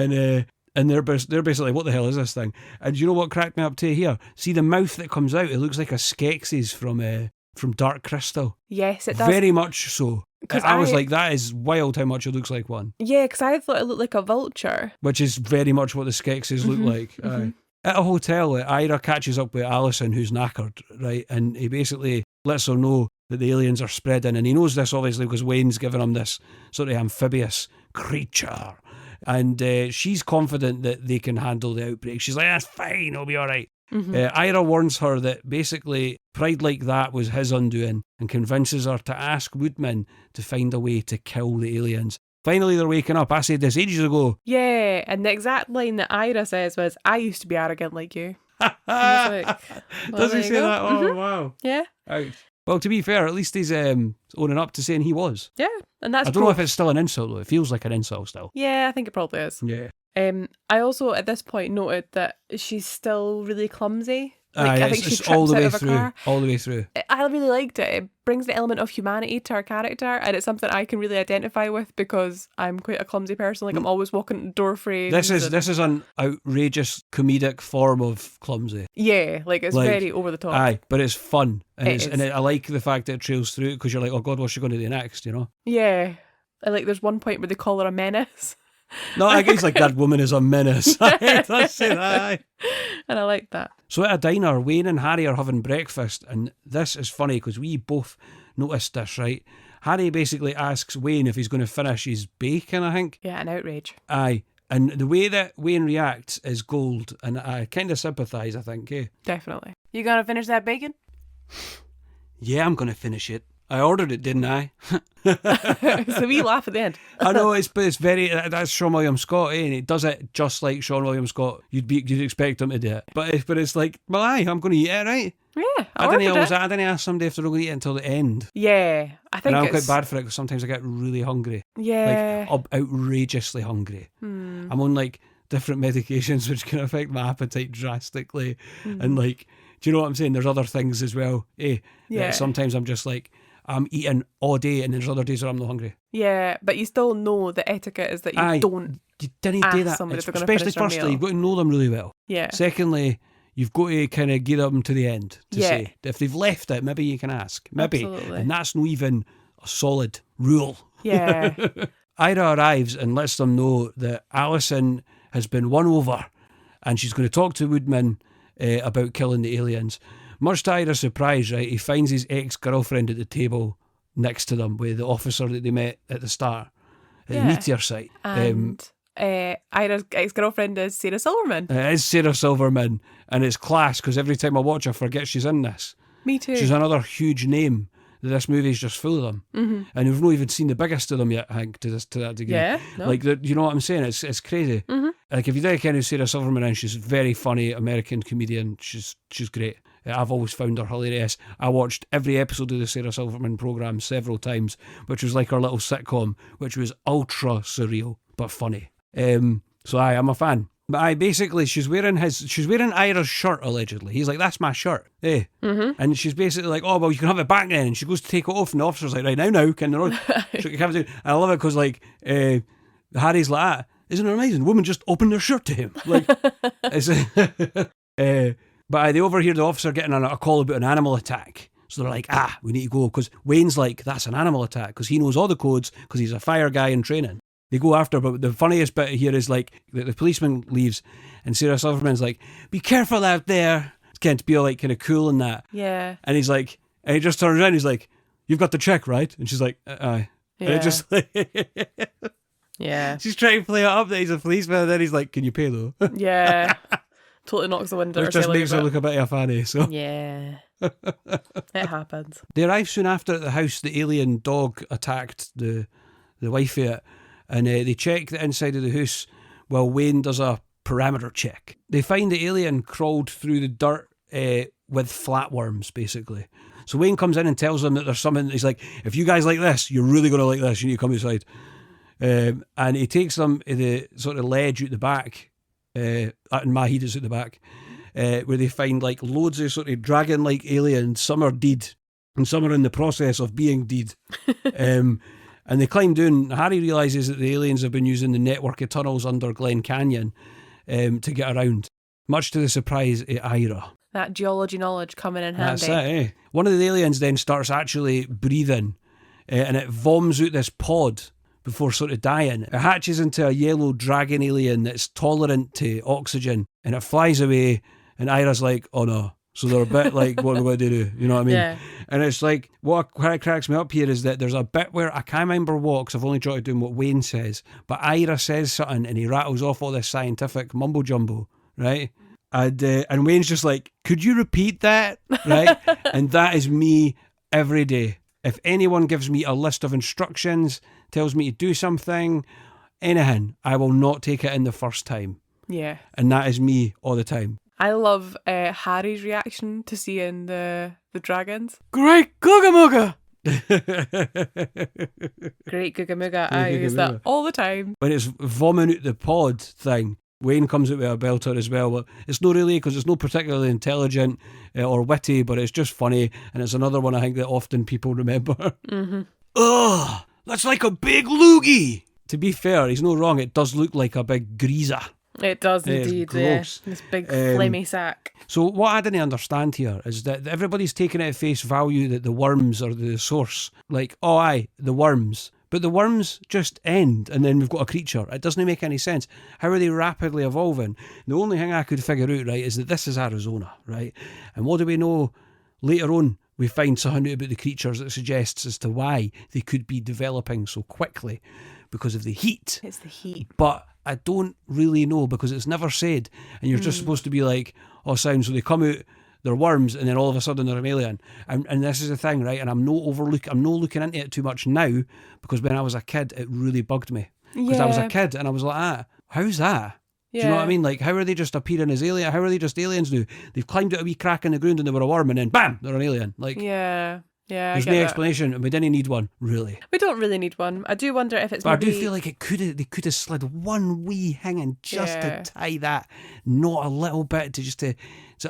And they're basically, what the hell is this thing? And you know what cracked me up to here? See the mouth that comes out? It looks like a Skeksis from Dark Crystal.
Yes, it does.
Very much so. I was like, that is wild how much it looks like one.
Yeah, because I thought it looked like a vulture.
Which is very much what the Skeksis look like. At a hotel, Ira catches up with Alison, who's knackered, right? And he basically lets her know that the aliens are spreading. And he knows this, obviously, because Wayne's given him this sort of amphibious creature. And she's confident that they can handle the outbreak. She's like, "That's fine, it'll be all right." Ira warns her that basically pride like that was his undoing and convinces her to ask Woodman to find a way to kill the aliens. Finally, they're waking up. I said this ages ago.
Yeah, and the exact line that Ira says was, "I used to be arrogant like you." Like, well,
does he say that? Oh, wow.
Yeah.
Ouch. Well, to be fair, at least he's owning up to saying he was.
Yeah, and that's
I don't know if it's still an insult, though. It feels like an insult still.
Yeah, I think it probably is.
Yeah.
I also, at this point, noted that she's still really clumsy. Like, I think she
it's
trips
all the way
out of a
through.
car.
All the way through.
I really liked it. It brings the element of humanity to her character, and it's something I can really identify with because I'm quite a clumsy person. Like, I'm always walking door frames.
This is an outrageous comedic form of clumsy.
Yeah, like it's very over the top.
Aye, but it's fun, and
It is.
I like the fact that it trails through because you're like, oh god, what's she going to do next? You know?
Yeah, and like there's one point where they call her a menace.
No, I guess like that woman is a menace. I hate to say that.
And I like that.
So at a diner, Wayne and Harry are having breakfast, and this is funny because we both noticed this, right? Harry basically asks Wayne if he's going to finish his bacon, I think.
Yeah, an outrage.
Aye. And the way that Wayne reacts is gold, and I kind of sympathise, I think, eh?
Definitely. You gonna finish that bacon?
Yeah, I'm going to finish it. I ordered it, didn't I?
So we laugh at the end.
I know, but it's very, that's Sean William Scott, eh? And he does it just like Sean William Scott. You'd expect him to do it. But it's like, well, aye, I'm going to eat it, right?
Yeah,
I didn't ask somebody if they're going to eat it until the end.
Yeah, I think
and I'm
it's
quite bad for it because sometimes I get really hungry.
Yeah.
Like, outrageously hungry. I'm on, like, different medications which can affect my appetite drastically. And, like, do you know what I'm saying? There's other things as well, eh?
Yeah.
That sometimes I'm just like, I'm eating all day, and there's other days where I'm not hungry.
Yeah, but you still know the etiquette is that you don't
You didn't
ask
do that.
somebody if they're going to
Especially
finish their
firstly,
meal.
you've got to know them really well.
Yeah.
Secondly, you've got to kind of get them to the end to
Yeah.
say. If they've left it, maybe you can ask. Maybe.
Absolutely.
And that's not even a solid rule.
Yeah.
Ira arrives and lets them know that Alison has been won over and she's going to talk to Woodman about killing the aliens. Much to Ira's surprise, right, he finds his ex-girlfriend at the table next to them with the officer that they met at the start at the meteor site.
And Ira's ex-girlfriend is Sarah Silverman.
It is Sarah Silverman, and it's class because every time I watch her, I forget she's in this.
Me too.
She's another huge name. This movie's just full of them, and we've not even seen the biggest of them yet. I think to that degree.
Yeah, no.
Like you know what I'm saying? It's crazy. Like if you don't kind of Sarah Silverman, and she's a very funny American comedian. She's great. I've always found her hilarious. I watched every episode of the Sarah Silverman programme several times, which was like her little sitcom, which was ultra surreal but funny. So I'm a fan. But basically she's wearing Ira's shirt allegedly. He's like, that's my shirt, eh? And she's basically like, oh well, you can have it back then. And she goes to take it off, and the officer's like, right now, can you have it? And I love it because like Harry's like, isn't it amazing? The woman just opened their shirt to him. Like, but they overhear the officer getting a call about an animal attack. So they're like, we need to go because Wayne's like, that's an animal attack because he knows all the codes because he's a fire guy in training. They go after, but the funniest bit here is like the policeman leaves and Sarah Silverman's like, be careful out there. Can't be all like kind of cool and that.
Yeah.
And he's like, and he just turns around and he's like, you've got the check, right? And she's like, aye.
Yeah.
And it just like,
Yeah.
she's trying to play it up that he's a policeman and then he's like, can you pay though?
Yeah. Totally knocks the wind out
Which
of her
just makes her look a bit of a fanny, so.
Yeah. It happens.
They arrive soon after at the house. The alien dog attacked the wife of it, and they check the inside of the house while Wayne does a parameter check. They find the alien crawled through the dirt with flatworms, basically. So Wayne comes in and tells them that there's something. He's like, if you guys like this, you're really going to like this. You need to come inside. And he takes them to the sort of ledge at the back, and Mahid is at the back, where they find like loads of sort of dragon-like aliens. Some are dead, and some are in the process of being dead. And they climb down. Harry realises that the aliens have been using the network of tunnels under Glen Canyon to get around, much to the surprise of Ira.
That geology knowledge coming in handy.
That's it, eh? One of the aliens then starts actually breathing, and it vomits out this pod before sort of dying. It hatches into a yellow dragon alien that's tolerant to oxygen, and it flies away, and Ira's like, oh no. So they're a bit like, what are we going to do? You know what I mean?
Yeah.
And it's like, what cracks me up here is that there's a bit where I can't remember what, because I've only jotted down what Wayne says, but Ira says something and he rattles off all this scientific mumbo jumbo, right? And Wayne's just like, could you repeat that? Right? And that is me every day. If anyone gives me a list of instructions, tells me to do something, anything, I will not take it in the first time.
Yeah.
And that is me all the time.
I love Harry's reaction to seeing the dragons.
Great GOOGA MOOGA!
Great GOOGA MOOGA. I use that all the time.
When it's vomiting out the pod thing, Wayne comes out with a belter as well. But it's not really, because it's not particularly intelligent or witty, but it's just funny. And it's another one I think that often people remember. Ugh, that's like a big loogie! To be fair, he's no wrong. It does look like a big greaser.
It does
It's
indeed,
gross.
yeah. This big flamey sack.
So what I didn't understand here is that everybody's taking it at face value that the worms are the source. Like, oh aye, the worms. But the worms just end and then we've got a creature. It doesn't make any sense. How are they rapidly evolving? The only thing I could figure out, right, is that this is Arizona, right? And what do we know later on? We find something out about the creatures that suggests as to why they could be developing so quickly because of the heat.
It's the heat.
But I don't really know because it's never said. And you're just supposed to be like, oh, sound. So they come out, they're worms, and then all of a sudden they're a mammalian. And this is the thing, right? And I'm not looking into it too much now because when I was a kid, it really bugged me. Because I was a kid and I was like, how's that? Do you know what I mean? Like, how are they just appearing as alien? How are they just aliens now? They've climbed out a wee crack in the ground and they were a worm and then bam, they're an alien. Like,
yeah,
there's no explanation and we didn't need one, really.
We don't really need one. I do wonder if it's
But I do feel like they could have slid one wee hang in just to tie that knot a little bit, to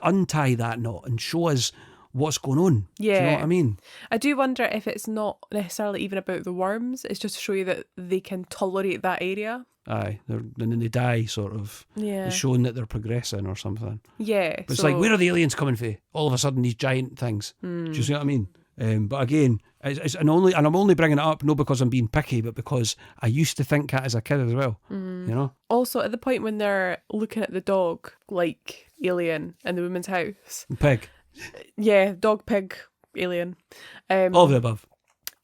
untie that knot and show us what's going on.
Yeah.
Do you know what I mean?
I do wonder if it's not necessarily even about the worms. It's just to show you that they can tolerate that area.
Aye, and then they die, sort of.
Yeah.
It's showing that they're progressing or something.
Yeah.
But it's like, where are the aliens coming from? All of a sudden, these giant things. Do you see what I mean? But again, I'm only bringing it up not because I'm being picky, but because I used to think that as a kid as well. You know. Also,
at the point when they're looking at the dog, like alien in the woman's house.
Pig.
Yeah, dog, pig, alien.
All of the above.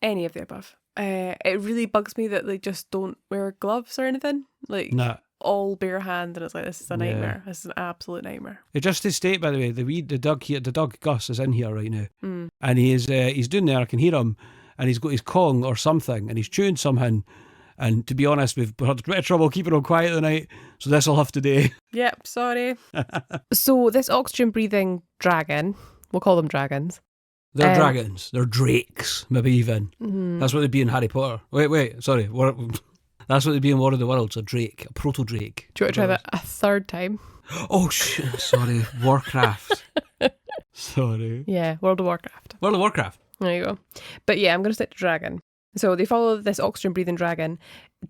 Any of the above. It really bugs me that they just don't wear gloves or anything. Like, all bare hand, and it's like, this is a nightmare. This is an absolute nightmare.
Just to state, by the way, the dog Gus is in here right now, and he's doing there. I can hear him, and he's got his Kong or something, and he's chewing something. And to be honest, we've had a bit of trouble keeping him quiet tonight, so this will have to do.
Yep, sorry. So this oxygen breathing dragon, we'll call them dragons.
They're dragons. They're drakes, maybe even. That's what they'd be in Harry Potter. Wait, sorry. That's what they'd be in War of the Worlds, a drake, a proto-drake.
Do you want to try that a third time?
Oh, shit. Sorry. Warcraft. Sorry.
Yeah, World of Warcraft.
World of Warcraft.
There you go. But yeah, I'm going to stick to dragon. So they follow this oxygen-breathing dragon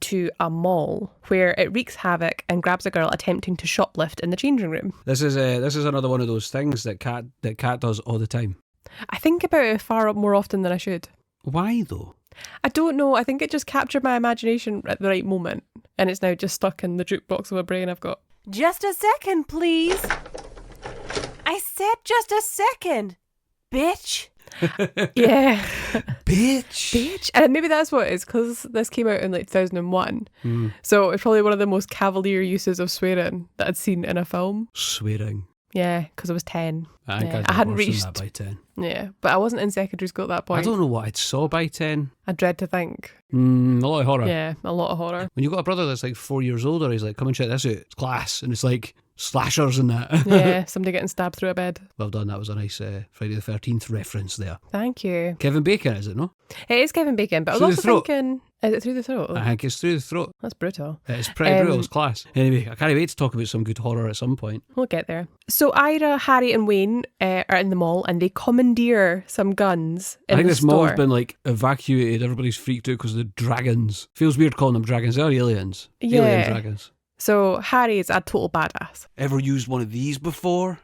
to a mall where it wreaks havoc and grabs a girl attempting to shoplift in the changing room.
This is another one of those things that Cat does all the time.
I think about it far more often than I should.
Why though?
I don't know. I think it just captured my imagination at the right moment, and it's now just stuck in the jukebox of my brain I've got.
Just a second, please. I said just a second, bitch.
Yeah.
Bitch.
And maybe that's what it is, because this came out in like 2001. So it's probably one of the most cavalier uses of swearing that I'd seen in a film.
Swearing.
Yeah, because I was 10.
I think
I hadn't reached
that by 10.
Yeah, but I wasn't in secondary school at that point.
I don't know what I'd saw by 10.
I dread to think.
A lot of horror.
Yeah, a lot of horror.
When you've got a brother that's like 4 years older, he's like, come and check this out. It's class. And it's like slashers and that.
Yeah, somebody getting stabbed through a bed.
Well done. That was a nice Friday the 13th reference there.
Thank you.
Kevin Bacon, is it, no?
It is Kevin Bacon, but I was also thinking... Is it through the throat?
I think it's through the throat.
That's brutal.
It's pretty brutal. It's class. Anyway, I can't wait to talk about some good horror at some point.
We'll get there. So Ira, Harry and Wayne are in the mall and they commandeer some guns in the store.
I think this mall's been like evacuated. Everybody's freaked out because of the dragons. Feels weird calling them dragons. They are aliens.
Yeah.
Alien dragons.
So Harry's a total badass.
Ever used one of these before?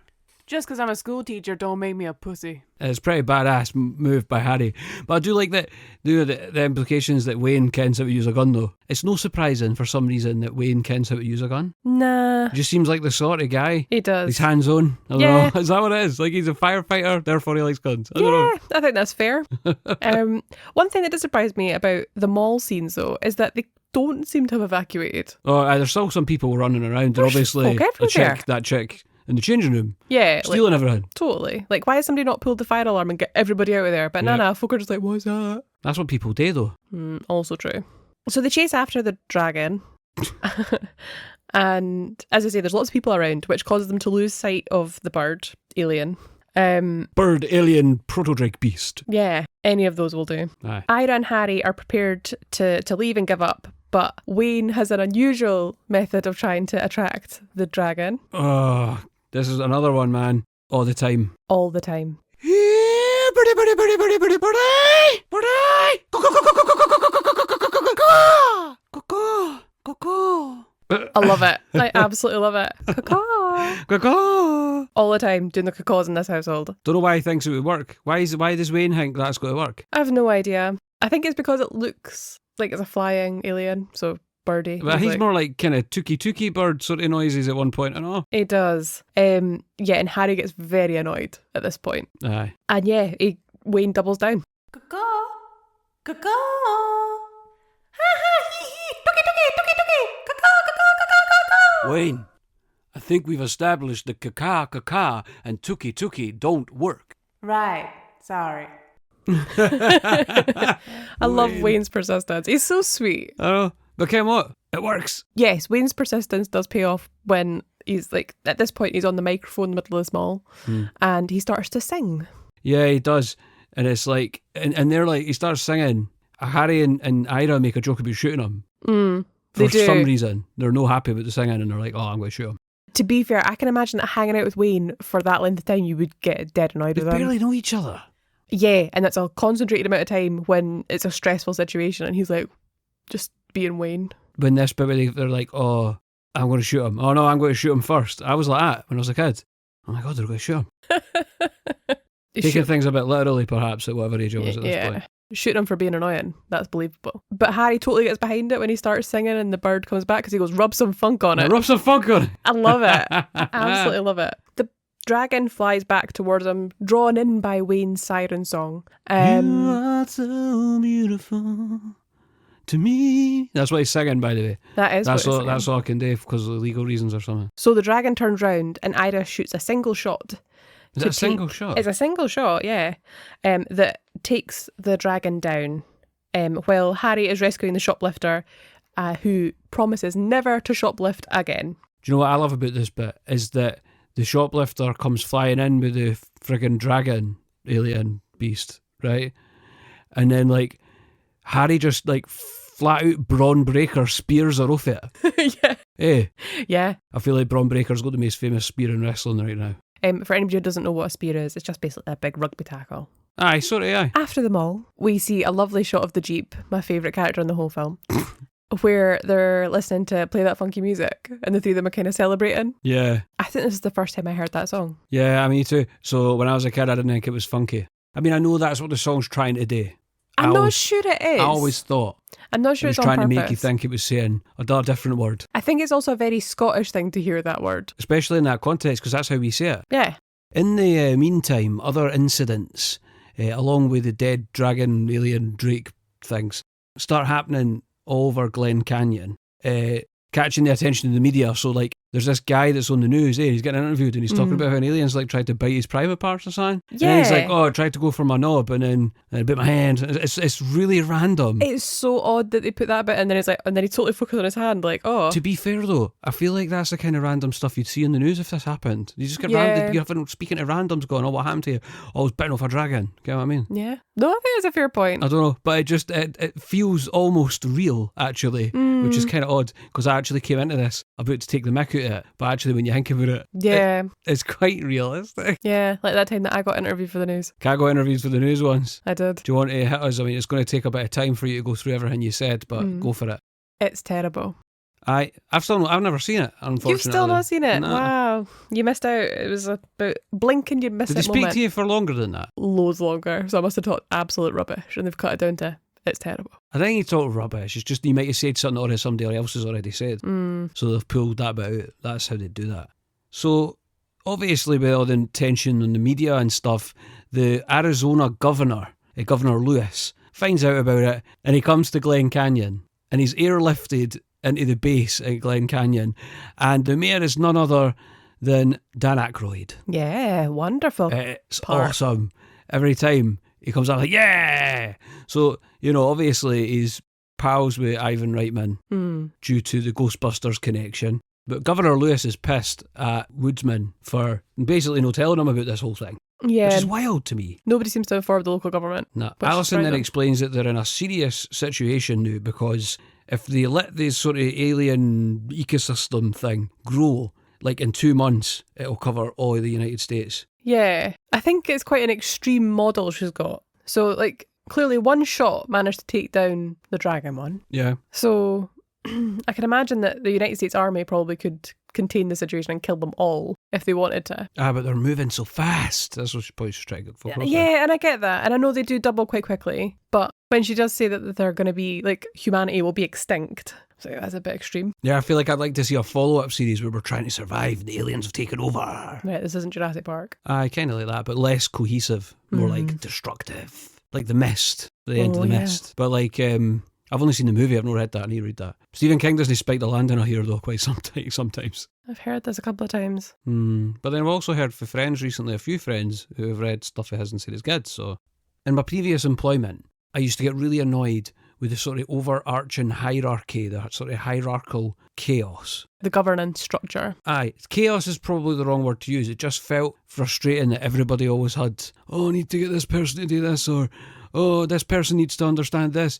Just because I'm a school teacher don't make me a pussy.
It's a pretty badass move by Harry. But I do like that the implications that Wayne kens how to use a gun, though. It's no surprising for some reason that Wayne kens how to use a gun.
Nah.
Just seems like the sort of guy.
He does.
He's hands-on. I don't know. Is that what it is? Like he's a firefighter, therefore he likes guns. I don't know.
I think that's fair. One thing that did surprise me about the mall scenes, though, is that they don't seem to have evacuated.
Oh, there's still some people running around. And obviously, that chick in the changing room.
Yeah.
Stealing everything.
Totally. Like, why has somebody not pulled the fire alarm and get everybody out of there? But nah, folk are just like, what's that?
That's what people do, though.
Also true. So they chase after the dragon. And as I say, there's lots of people around, which causes them to lose sight of the bird, alien.
Bird, alien, proto-drake beast.
Yeah, any of those will do.
Aye.
Ira and Harry are prepared to leave and give up. But Wayne has an unusual method of trying to attract the dragon.
Oh, this is another one, man. All the time.
All the time.
Birdie, birdie, birdie, birdie, birdie, birdie, birdie. Go, go, go, go, go, go, go, go, go, go, go, go, go, go, go, go.
I love it. I absolutely love it. Caw-caw.
Caw-caw.
All the time doing the caws in this household.
Don't know why he thinks it would work. Why does Wayne think that's going to work?
I have no idea. I think it's because it looks like it's a flying alien, so birdie.
But he's more like kind of tookie bird sort of noises at one point, I know.
He does. And Harry gets very annoyed at this point.
Aye.
And Wayne doubles down.
Caw-caw. Caw-caw. Ha-ha, hee-hee. Tuki-tuki. Caw-caw, caw-caw, caw-caw.
Wayne, I think we've established that caca and tuki don't work.
Right. Sorry.
I love Wayne's persistence. He's so sweet.
I know. But Ken, what? It works.
Yes, Wayne's persistence does pay off when he's like, at this point, he's on the microphone in the middle of this mall and he starts to sing.
Yeah, he does. And it's like, and they're like, he starts singing. Harry and Ira make a joke about shooting him.
They do.
For some reason. They're no happy with the singing and they're like, oh, I'm going to shoot him.
To be fair, I can imagine that hanging out with Wayne for that length of time, you would get dead annoyed
They
with him.
barely know each other.
Yeah, and that's a concentrated amount of time when it's a stressful situation and he's like, just being Wayne.
When this bit where they're like, oh, I'm going to shoot him. Oh no, I'm going to shoot him first. I was like that when I was a kid. Oh my God, they're going to shoot him. Taking things a bit literally, perhaps, at whatever age I was at this point.
Shooting him for being annoying. That's believable. But Harry totally gets behind it when he starts singing and the bird comes back because he goes, rub some funk on it.
Rub some funk on it.
I love it. I absolutely love it. The dragon flies back towards him, drawn in by Wayne's siren song.
You are so beautiful to me. That's what he's singing, by the way.
That's
all I can do because of legal reasons or something.
So the dragon turns round and Ira shoots a single shot.
Is it a single shot?
It's a single shot, yeah. That takes the dragon down while Harry is rescuing the shoplifter who promises never to shoplift again.
Do you know what I love about this bit? Is that the shoplifter comes flying in with the friggin' dragon alien beast, right? And then, like, Harry just, like, flat out Braun Breaker spears her off it.
Yeah.
Hey.
Yeah.
I feel like Braun Breaker's got the most famous spear in wrestling right now.
For anybody who doesn't know what a spear is, it's just basically a big rugby tackle.
Aye, sorry, aye.
After the mall, we see a lovely shot of the Jeep, my favourite character in the whole film, where they're listening to Play That Funky Music and the three of them are kind of celebrating.
Yeah.
I think this is the first time I heard that song.
Yeah, me too. So when I was a kid, I didn't think it was funky. I mean, I know that's what the song's trying to do.
I'm not sure it is.
I always thought
I'm not sure
it was
it's on
trying
purpose.
to make you think it was saying a different word.
I think it's also a very Scottish thing to hear that word.
Especially in that context, because that's how we say it.
Yeah.
In the meantime, other incidents, along with the dead dragon, alien, Drake things, start happening all over Glen Canyon, catching the attention of the media. So, like, there's this guy that's on the news, he's getting interviewed and he's talking about how an alien's, like, tried to bite his private parts or something.
Yeah.
And he's like, oh, I tried to go for my knob and then I bit my hand. It's really random.
It's so odd that they put that bit and then he totally focused on his hand, like, oh.
To be fair, though, I feel like that's the kind of random stuff you'd see in the news if this happened. You just get you're speaking to randoms going, oh, what happened to you? Oh, I was bitten off a dragon. Get what I mean?
Yeah. No, I think that's a fair point.
I don't know, but it feels almost real, actually, which is kind of odd, because I actually came into this about to take the mick out of it, but actually when you think about it,
yeah,
it's quite realistic.
Yeah, like that time that I got interviewed for the news.
I got interviews for the news once.
I did.
Do you want to hit us? I mean, it's going to take a bit of time for you to go through everything you said, but go for it.
It's terrible.
I've never seen it, unfortunately.
You've still not seen it?
No.
Wow. You missed out. It was about blinking you'd miss it.
Did they speak to you for longer than that?
Loads longer. So I must have talked absolute rubbish and they've cut it down to it's terrible.
I think you talk rubbish. It's just you might have said something already somebody else has already said. So they've pulled that bit out. That's how they do that. So obviously with all the tension on the media and stuff, the Arizona governor, Governor Lewis, finds out about it and he comes to Glen Canyon and he's airlifted into the base at Glen Canyon and the mayor is none other than Dan Aykroyd.
Yeah, wonderful.
It's awesome. Every time he comes out like, yeah! So, obviously he's pals with Ivan Reitman due to the Ghostbusters connection. But Governor Lewis is pissed at Woodsman for basically no telling him about this whole thing.
Yeah.
Which is wild to me.
Nobody seems to inform the local government.
No. Alison then explains that they're in a serious situation now because if they let this sort of alien ecosystem thing grow, like in 2 months, it'll cover all of the United States.
Yeah. I think it's quite an extreme model she's got. So, like, clearly one shot managed to take down the dragon one.
Yeah.
So I can imagine that the United States Army probably could contain the situation and kill them all if they wanted to.
But they're moving so fast. That's what she's probably trying to get focus on.
Yeah, and I get that. And I know they do double quite quickly. But when she does say that they're going to be, like, humanity will be extinct, so that's a bit extreme.
Yeah, I feel like I'd like to see a follow-up series where we're trying to survive and the aliens have taken over.
Right, this isn't Jurassic Park.
I kind of like that, but less cohesive, more like destructive. Like The Mist, the end of The Mist. But like, I've only seen the movie, I've not read that, I need to read that. Stephen King doesn't spike the landing, I hear, though, quite sometimes.
I've heard this a couple of times.
But then I've also heard from friends recently, a few friends who have read stuff of his and said it's good. So, in my previous employment, I used to get really annoyed with the sort of overarching hierarchy, the sort of hierarchical chaos.
The governance structure.
Aye, chaos is probably the wrong word to use. It just felt frustrating that everybody always had, I need to get this person to do this, or, this person needs to understand this.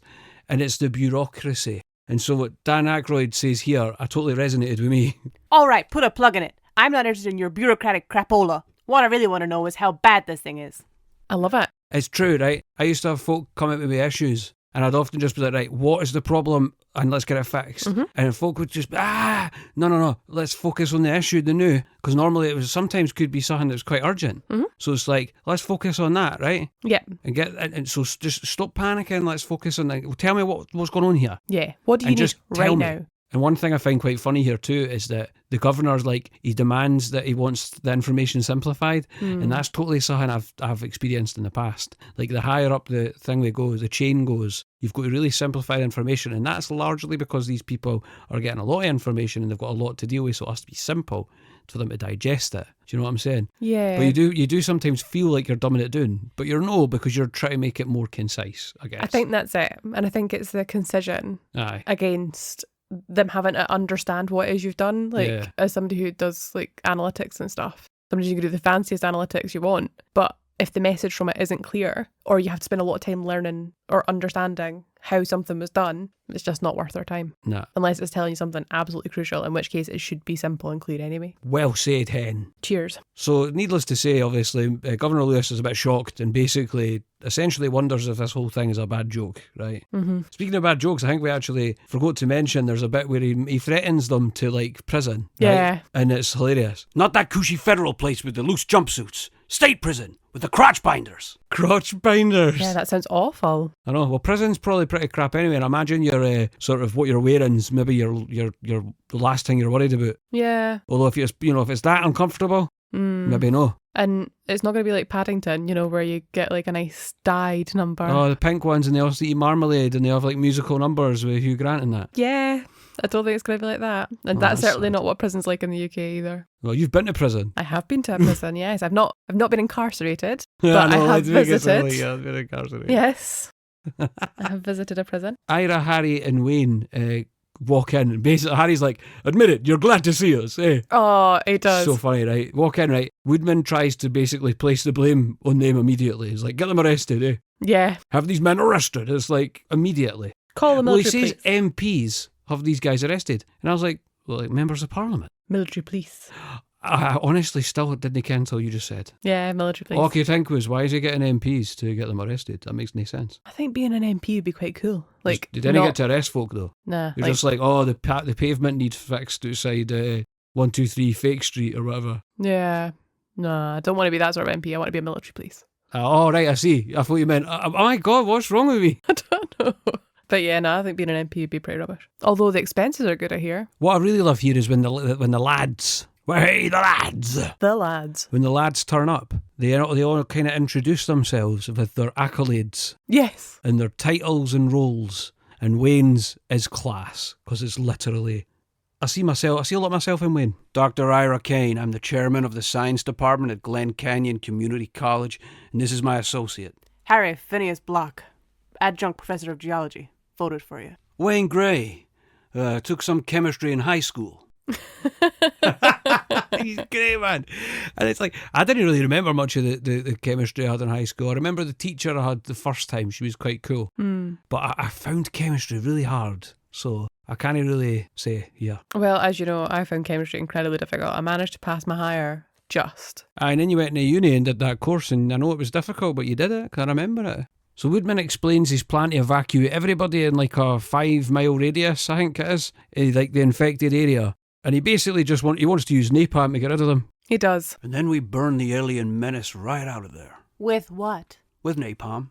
And it's the bureaucracy. And so what Dan Aykroyd says here, I totally resonated with me.
All right, put a plug in it. I'm not interested in your bureaucratic crapola. What I really want to know is how bad this thing is.
I love it.
It's true, right? I used to have folk come at me with issues, and I'd often just be like, right, what is the problem? And let's get it fixed. And folk would just, no, let's focus on the issue, the new. Because normally it was sometimes could be something that was quite urgent. So it's like, let's focus on that, right?
Yeah.
And so just stop panicking, let's focus on that. Tell me what's going on here.
Yeah. What do you
And
need
just
right
tell me.
now?
And one thing I find quite funny here too is that the governor's like, he demands that he wants the information simplified, and that's totally something I've experienced in the past. Like the higher up the thing the chain goes, you've got to really simplify the information, and that's largely because these people are getting a lot of information and they've got a lot to deal with, so it has to be simple for them to digest it. Do you know what I'm saying?
Yeah.
But you do sometimes feel like you're dumbing it down, but you're no, because you're trying to make it more concise, I guess.
I think that's it. And I think it's the concision against them having to understand what it is you've done. Like, as somebody who does like analytics and stuff, sometimes you can do the fanciest analytics you want, but if the message from it isn't clear, or you have to spend a lot of time learning or understanding how something was done, it's just not worth their time.
No.
Unless it's telling you something absolutely crucial, in which case it should be simple and clear anyway.
Well said, Hen.
Cheers.
So, needless to say, obviously, Governor Lewis is a bit shocked and basically, essentially wonders if this whole thing is a bad joke, right? Speaking of bad jokes, I think we actually forgot to mention there's a bit where he threatens them to, like, prison.
Yeah.
Right? And it's hilarious. Not that cushy federal place with the loose jumpsuits. State prison with the crotch binders. Crotch binders.
Yeah, that sounds awful.
I know. Well, prison's probably pretty crap anyway. And I imagine your sort of what you're wearing's maybe your the last thing you're worried about.
Yeah.
Although if it's that uncomfortable, maybe no.
And it's not going to be like Paddington, where you get like a nice dyed number.
Oh, the pink ones, and they also eat marmalade, and they have like musical numbers with Hugh Grant in that.
Yeah. I don't think it's going to be like that. And that's certainly not what prison's like in the UK either.
Well, you've been to prison.
I have been to a prison, yes. I've not been incarcerated, but I have visited.
I've been incarcerated.
Yes. I have visited a prison.
Ira, Harry and Wayne walk in, and basically Harry's like, admit it, you're glad to see us, eh?
Oh, he does.
So funny, right? Walk in, right? Woodman tries to basically place the blame on them immediately. He's like, get them arrested, eh?
Yeah.
Have these men arrested. It's like, immediately.
Call the military
police. Well, he says
police.
MPs have these guys arrested. And I was like, well, like members of parliament.
Military police.
I honestly still didn't care until you just said.
Yeah, military police.
All I could think was, why is he getting MPs to get them arrested? That makes no sense.
I think being an MP would be quite cool. Like,
you didn't get to arrest folk though.
Nah.
You're just like, the pavement needs fixed outside 123 Fake Street or whatever.
Yeah. Nah, I don't want to be that sort of MP. I want to be a military police.
Oh, right, I see. I thought you meant, oh my God, what's wrong with me?
I don't know. But yeah, no, I think being an MP would be pretty rubbish. Although the expenses are good, I hear.
What I really love here is when the lads, hey, the lads.
The lads.
When the lads turn up, they all kind of introduce themselves with their accolades.
Yes.
And their titles and roles. And Wayne's is class, because it's literally, I see a lot of myself in Wayne. Dr. Ira Kane, I'm the chairman of the science department at Glen Canyon Community College, and this is my associate.
Harry Phineas Block, adjunct professor of geology. Voted for you.
Wayne Gray, took some chemistry in high school. He's great, man. And it's like, I didn't really remember much of the chemistry I had in high school. I remember the teacher I had the first time. She was quite cool. But I found chemistry really hard. So I can't really say, yeah.
Well, as you know, I found chemistry incredibly difficult. I managed to pass my higher just.
And then you went into uni and did that course, and I know it was difficult, but you did it. Can I remember it? So Woodman explains his plan to evacuate everybody in like a 5-mile radius, I think it is, like the infected area. And he basically he wants to use napalm to get rid of them.
He does.
And then we burn the alien menace right out of there.
With what?
With napalm.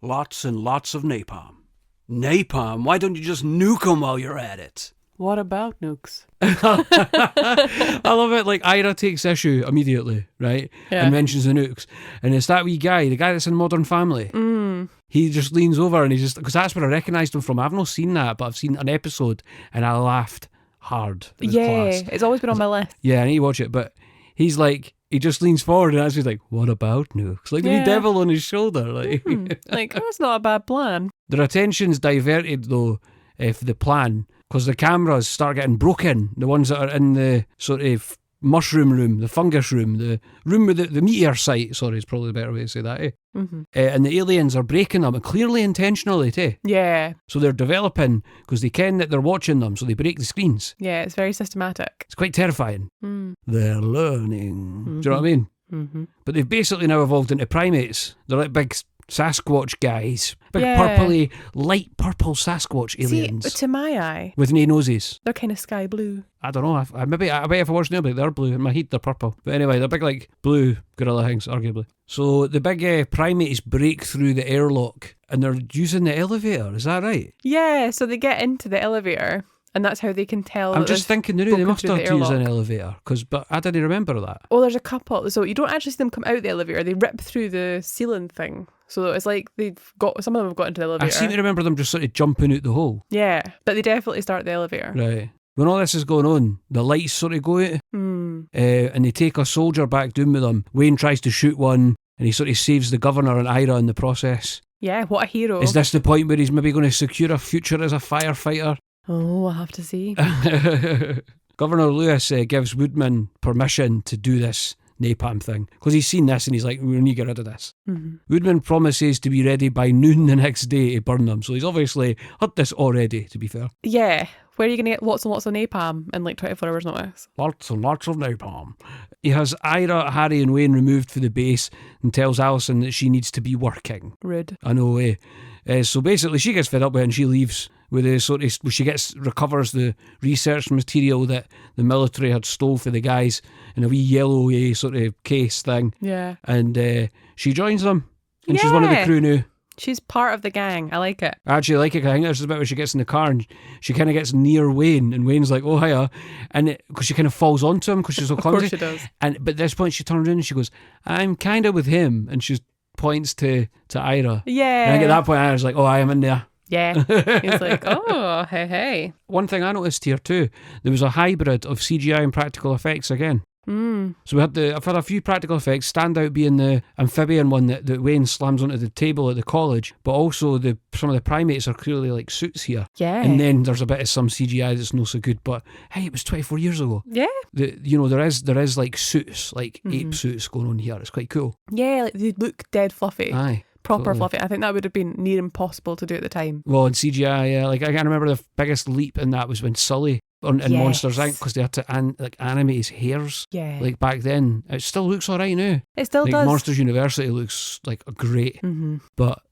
Lots and lots of napalm. Napalm? Why don't you just nuke them while you're at it?
What about nukes?
I love it. Like, Ira takes issue immediately, right?
Yeah.
And mentions the nukes. And it's that wee guy, the guy that's in Modern Family. He just leans over and he's just, because that's where I recognised him from. I've not seen that, but I've seen an episode and I laughed hard. It was class.
It's always been on my list.
Yeah, I need to watch it. But he's like, he just leans forward and actually like, what about nukes? Like the wee devil on his shoulder. Like,
Like, that's not a bad plan.
Their attention's diverted though, for the plan, because the cameras start getting broken. The ones that are in the sort of mushroom room, the fungus room, the room with the meteor site, sorry, is probably the better way to say that, eh? And the aliens are breaking them, and clearly intentionally, too.
Yeah.
So they're developing, because they ken that they're watching them, so they break the screens.
Yeah, it's very systematic.
It's quite terrifying. They're learning. Do you know what I mean? But they've basically now evolved into primates. They're like big Sasquatch guys. Big purpley, light purple Sasquatch aliens.
See, to my eye,
with no noses.
they're kind of sky blue.
I don't know. I bet if I watched them, they're blue. In my head, they're purple. But anyway, they're big, like, blue gorilla things, arguably. So the big primates break through the airlock and they're using the elevator. Is that right?
Yeah, so they get into the elevator and that's how they can tell.
I'm just thinking they must have to use an
airlock.
elevator. But I didn't remember that.
Well, there's a couple. So you don't actually see them come out the elevator. They rip through the ceiling thing. So it's like some of them have got into the elevator.
I seem to remember them just sort of jumping out the hole.
Yeah, but they definitely start the elevator.
Right. When all this is going on, the lights sort of go out, and they take a soldier back down with them. Wayne tries to shoot one, and he sort of saves the governor and Ira in the process.
Yeah, what a hero.
Is this the point where he's maybe going to secure a future as a firefighter?
Oh, I'll have to see.
Governor Lewis gives Woodman permission to do this napalm thing, because he's seen this and he's like, we need to get rid of this. Woodman promises to be ready by noon the next day to burn them, so he's obviously had this already, to be fair.
Yeah, where are you going to get lots and lots of napalm in like 24 hours notice?
Lots and lots of napalm. He has Ira, Harry and Wayne removed from the base and tells Alison that she needs to be working.
Rude.
I know, so basically she gets fed up with it and she leaves with a sort of, recovers the research material that the military had stole for the guys in a wee yellow sort of case thing.
Yeah.
And she joins them. And she's one of the crew now.
She's part of the gang. I like it.
I actually like it. I think there's a bit where she gets in the car and she kind of gets near Wayne, and Wayne's like, "Oh, hiya," and because she kind of falls onto him because she's so clumsy.
Of course she does.
But at this point, she turns around and she goes, "I'm kind of with him," and she points to Ira.
Yeah.
And I get that point, I was like, "Oh, I am in there."
Yeah. He's like, "Oh, hey."
One thing I noticed here too, there was a hybrid of CGI and practical effects again. So I've had a few practical effects, stand out being the amphibian one that Wayne slams onto the table at the college, but also some of the primates are clearly like suits here.
Yeah.
And then there's a bit of some CGI that's not so good, but hey, it was 24 years ago.
Yeah.
There is like suits, like ape suits going on here. It's quite cool.
Yeah, like they look dead fluffy.
Aye.
Proper
Totally.
Fluffy. I think that would have been near impossible to do at the time.
Well, in CGI, yeah, like I can remember the biggest leap in that was when Sully in Monsters Inc. because they had to animate his hairs.
Yeah.
Like back then, it still looks alright now.
It still
like
does.
Monsters University looks like great, but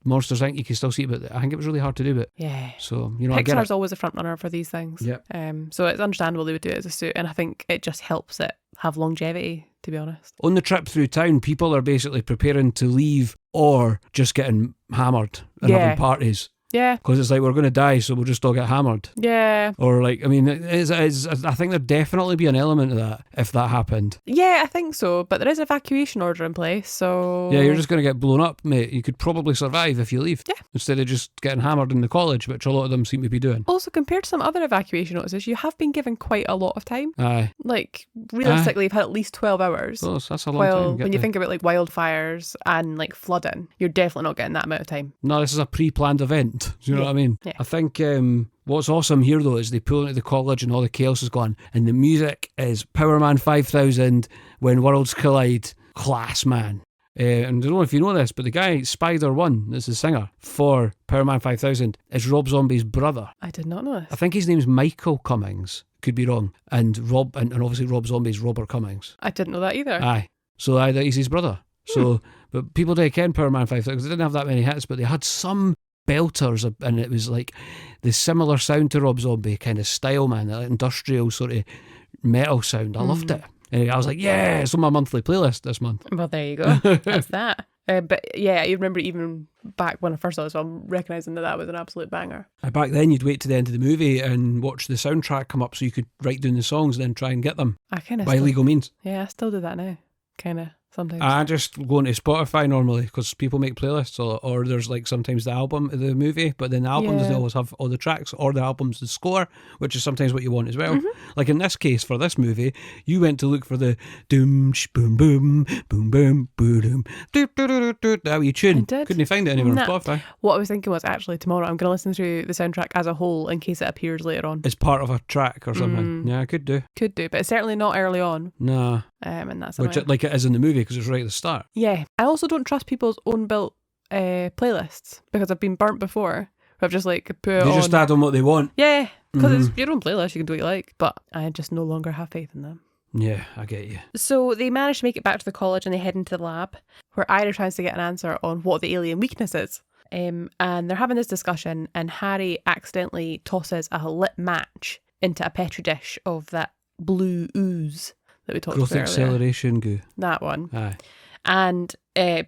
Monsters Inc. you can still see it, but I think it was really hard to do it.
Yeah.
So I get
Pixar's
it.
always a front runner for these things.
Yep.
So it's understandable they would do it as a suit, and I think it just helps it have longevity, to be honest.
On the trip through town, people are basically preparing to leave or just getting hammered and having parties.
Yeah.
Because it's like, we're going to die, so we'll just all get hammered.
Yeah.
Or like, I mean, I think there'd definitely be an element of that if that happened.
Yeah, I think so. But there is an evacuation order in place, so...
Yeah, you're just going to get blown up, mate. You could probably survive if you leave.
Yeah.
Instead of just getting hammered in the college, which a lot of them seem to be doing.
Also, compared to some other evacuation notices, you have been given quite a lot of time.
Aye.
Like, realistically, you've had at least 12 hours.
So that's a long time.
When you think about like wildfires and like flooding, you're definitely not getting that amount of time.
No, this is a pre-planned event. Do you know what I mean?
Yeah.
I think what's awesome here though is they pull into the college and all the chaos is gone, and the music is Power Man 5000, When Worlds Collide, class, man. And I don't know if you know this, but the guy Spider-1, that's the singer for Power Man 5000, is Rob Zombie's brother.
I did not know this.
I think his name's Michael Cummings. Could be wrong. And obviously Rob Zombie's Robert Cummings.
I didn't know that either.
Aye. So he's his brother. So, but people didn't ken Power Man 5000 because they didn't have that many hits, but they had some belters, and it was like the similar sound to Rob Zombie kind of style, man, that industrial sort of metal sound. I loved it. And I was like, yeah, it's on my monthly playlist this month.
Well, there you go. That's that. But yeah, I remember even back when I first saw it, so I'm recognising that was an absolute banger.
Back then, you'd wait to the end of the movie and watch the soundtrack come up so you could write down the songs and then try and get them
I kind of
by legal means.
Yeah, I still do that now. Kind of sometimes.
I just go into Spotify normally because people make playlists, or there's like sometimes the album of the movie, but then the album doesn't always have all the tracks, or the album's the score, which is sometimes what you want as well. Like in this case, for this movie, you went to look for the doom sh boom boom boom boom boom that wee tune.
I did.
Couldn't you find it anywhere on Spotify?
What I was thinking was actually tomorrow I'm going to listen through the soundtrack as a whole in case it appears later on.
It's part of a track or something. Yeah, I could do.
Could do, but it's certainly not early on.
Nah.
And that's
Which like it is in the movie because it's right at the start.
Yeah. I also don't trust people's own built playlists because I've been burnt before. I've just like put it
They
on.
just add on what they want.
Yeah, because it's your own playlist, you can do what you like. But I just no longer have faith in them.
Yeah, I get you.
So they manage to make it back to the college and they head into the lab where Ira tries to get an answer on what the alien weakness is. And they're having this discussion and Harry accidentally tosses a lit match into a petri dish of that blue ooze that we talked
Growth
about earlier.
acceleration goo.
That one.
Aye.
And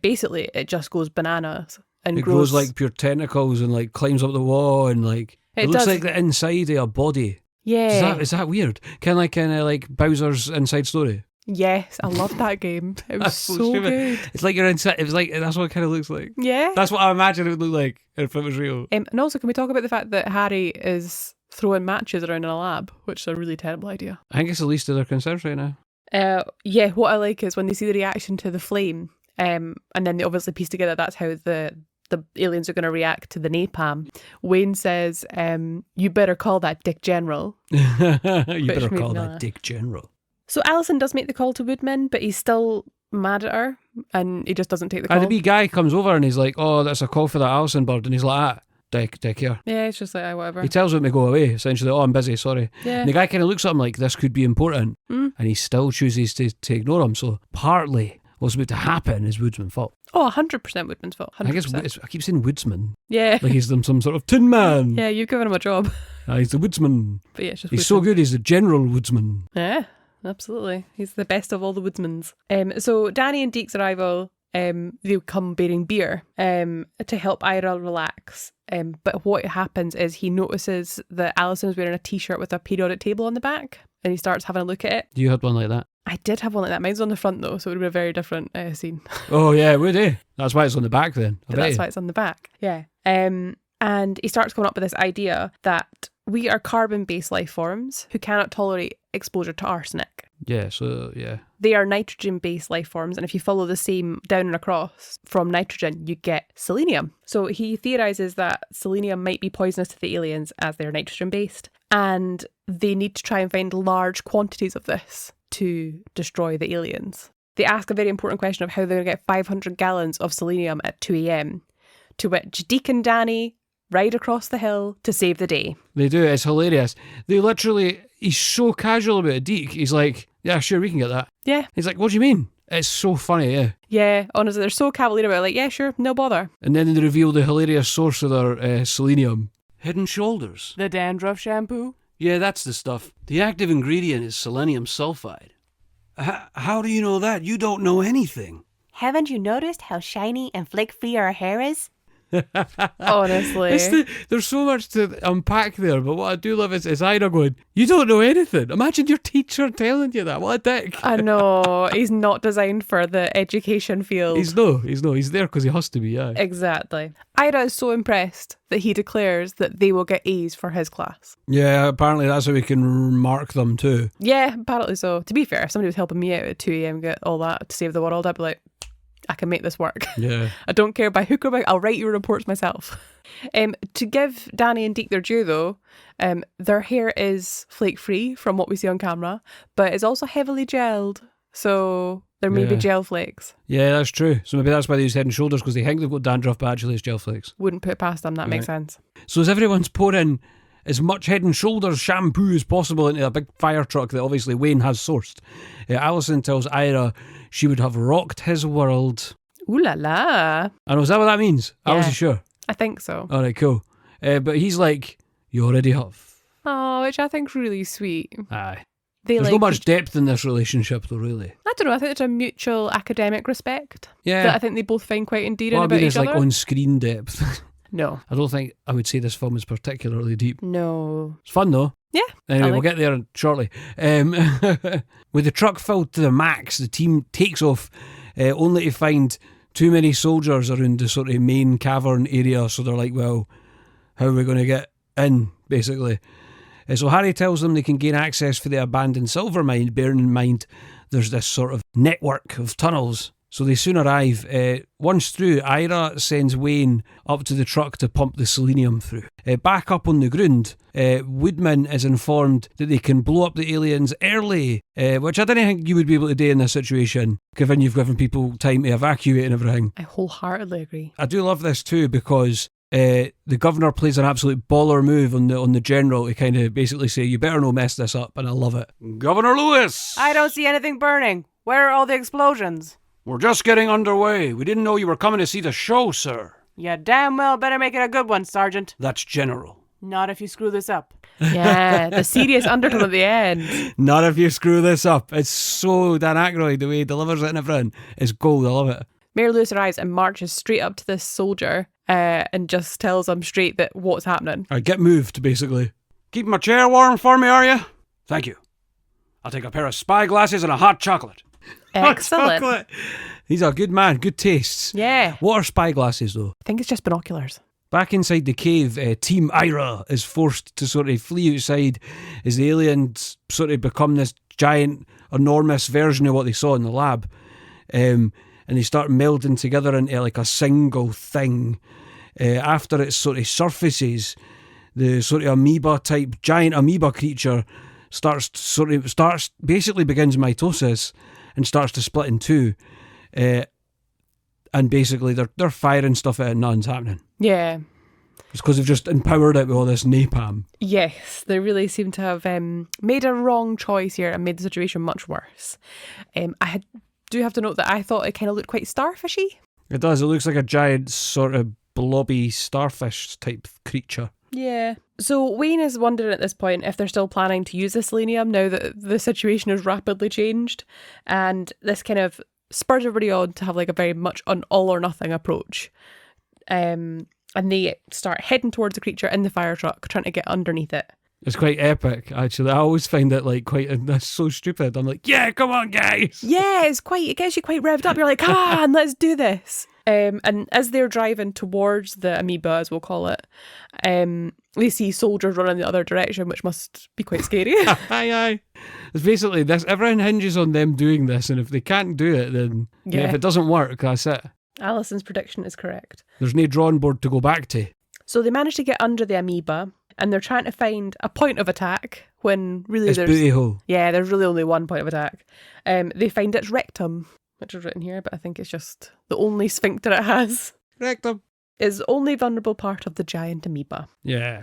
basically it just goes bananas and
It
grows
grows like pure tentacles and like climbs up the wall and like it looks
does.
like the inside of a body.
Yeah.
Is that weird? Kind of like Bowser's Inside Story.
Yes, I loved that game. It was
That's
so
stupid.
good.
It's like you're inside. It was like that's what it kind of looks like.
Yeah.
That's what I imagine it would look like if it was real.
And also, can we talk about the fact that Harry is throwing matches around in a lab, which is a really terrible idea.
I think it's the least of their concerns right now.
Yeah, what I like is when they see the reaction to the flame, and then they obviously piece together that's how the aliens are going to react to the napalm. Wayne says, you better call that Dick General.
You better
made
call
me
that
laugh.
Dick General.
So Alison does make the call to Woodman, but he's still mad at her, and he just doesn't take the call.
And the wee guy comes over and he's like, "Oh, that's a call for that Alison bird," and he's like, Dick here.
Yeah, it's just like, whatever.
He tells him to go away, essentially. "Oh, I'm busy, sorry."
Yeah.
And the guy kind of looks at him like, this could be important. And he still chooses to ignore him. So partly what's about to happen is Woodsman's fault.
Oh, 100% Woodman's fault. 100%.
I guess I keep saying Woodsman.
Yeah.
Like he's some sort of tin man.
Yeah, you've given him a job.
He's the Woodsman.
But yeah, it's just
He's so
Woodman.
good, he's the General Woodsman.
Yeah, absolutely. He's the best of all the woodsmans. So Danny and Deke's arrival, they come bearing beer to help Ira relax. But what happens is he notices that Alison's wearing a t-shirt with a periodic table on the back, and he starts having a look at it.
You had one like that?
I did have one like that. Mine's on the front though, so it would be a very different scene.
Oh yeah, would he? That's why it's on the back then.
That's why it's on the back. Yeah. And he starts coming up with this idea that we are carbon-based life forms who cannot tolerate exposure to arsenic.
Yeah, so yeah.
They are nitrogen-based life forms, and if you follow the same down and across from nitrogen, you get selenium. So he theorises that selenium might be poisonous to the aliens as they're nitrogen-based, and they need to try and find large quantities of this to destroy the aliens. They ask a very important question of how they're going to get 500 gallons of selenium at 2 a.m, to which Deke and Danny ride across the hill to save the day.
They do, it's hilarious. They literally, he's so casual about it, Deke. He's like, yeah, sure, we can get that.
Yeah.
He's like, what do you mean? It's so funny, yeah.
Yeah, honestly, they're so cavalier about it, like, yeah, sure, no bother.
And then they reveal the hilarious source of their selenium. Head and Shoulders.
The dandruff shampoo?
Yeah, that's the stuff. The active ingredient is selenium sulfide. How do you know that? You don't know anything.
Haven't you noticed how shiny and flake-free our hair is?
Honestly.
There's so much to unpack there, but what I do love is Ida going, you don't know anything. Imagine your teacher telling you that. What a dick.
I know, he's not designed for the education field.
He's there because he has to be, yeah.
Exactly. Ira is so impressed that he declares that they will get A's for his class.
Yeah, apparently that's how we can mark them too.
Yeah, apparently so. To be fair, if somebody was helping me out at 2 a.m. get all that to save the world, I'd be like, I can make this work.
Yeah.
I don't care by hook or by I'll write your reports myself. To give Danny and Deke their due though, their hair is flake free from what we see on camera, but it's also heavily gelled. So there may be gel flakes.
Yeah, that's true. So maybe that's why they use Head and Shoulders, because they think they've got dandruff, but actually it's gel flakes.
Wouldn't put it past them, that makes sense.
So as everyone's pouring as much Head and Shoulders shampoo as possible into a big fire truck that obviously Wayne has sourced, Alison tells Ira she would have rocked his world.
Ooh la la.
I know, is that what that means? I
Yeah.
wasn't sure.
I think so.
All right, cool. But he's like, you already have.
Oh, which I think's really sweet.
Aye. There's not much depth in this relationship, though, really.
I don't know. I think there's a mutual academic respect
Yeah.
that I think they both find quite endearing
Well, I
about
mean,
each
it's
other.
like on-screen depth.
No.
I don't think I would say this film is particularly deep.
No.
It's fun, though.
Yeah.
Anyway, we'll get there shortly. With the truck filled to the max, the team takes off, only to find too many soldiers around the sort of main cavern area. So they're like, well, how are we going to get in, basically? So Harry tells them they can gain access for the abandoned silver mine, bearing in mind there's this sort of network of tunnels. So they soon arrive. Once through, Ira sends Wayne up to the truck to pump the selenium through. Back up on the ground, Woodman is informed that they can blow up the aliens early, which I didn't think you would be able to do in this situation, given you've given people time to evacuate and everything.
I wholeheartedly agree.
I do love this too, because the governor plays an absolute baller move on the general to kind of basically say, you better not mess this up, and I love it. Governor Lewis!
I don't see anything burning. Where are all the explosions?
We're just getting underway. We didn't know you were coming to see the show, sir.
You damn well better make it a good one, Sergeant.
That's general.
Not if you screw this up.
Yeah, the serious undertone at the end.
Not if you screw this up. It's so Dan Aykroyd, the way he delivers it and everything. It's gold, I love it.
Mayor Lewis arrives and marches straight up to this soldier and just tells him straight that what's happening.
Alright, get moved, basically. Keep my chair warm for me, are you? Thank you. I'll take a pair of spy glasses and a hot chocolate.
Excellent.
Chocolate. He's a good man, good tastes.
Yeah.
What are spy glasses, though?
I think it's just binoculars.
Back inside the cave, Team Ira is forced to sort of flee outside as the aliens sort of become this giant, enormous version of what they saw in the lab. And they start melding together into like a single thing. After it sort of surfaces, the sort of amoeba type, giant amoeba creature basically begins mitosis and starts to split in two. And basically they're firing stuff at it and nothing's happening.
Yeah.
It's because they've just empowered it with all this napalm.
Yes, they really seem to have made a wrong choice here and made the situation much worse. Do have to note that I thought it kind of looked quite starfishy.
It does. It looks like a giant sort of blobby starfish type creature.
Yeah. So Wayne is wondering at this point if they're still planning to use the selenium now that the situation has rapidly changed. And this kind of spurs everybody on to have like a very much an all or nothing approach. And they start heading towards the creature in the fire truck, trying to get underneath it.
It's quite epic, actually. I always find it like that's so stupid. I'm like, yeah, come on, guys.
Yeah, it gets you quite revved up. You're like, come on, let's do this. And as they're driving towards the amoeba, as we'll call it, they see soldiers running the other direction, which must be quite scary.
Aye. It's basically this. Everything hinges on them doing this, and if they can't do it, then
Yeah.
if it doesn't work, that's it.
Alison's prediction is correct.
There's no drawing board to go back to.
So they manage to get under the amoeba, and they're trying to find a point of attack when really
It's booty hole.
there's really only one point of attack. They find its rectum, which is written here, but I think it's just the only sphincter it has.
Rectum.
Is only vulnerable part of the giant amoeba.
Yeah.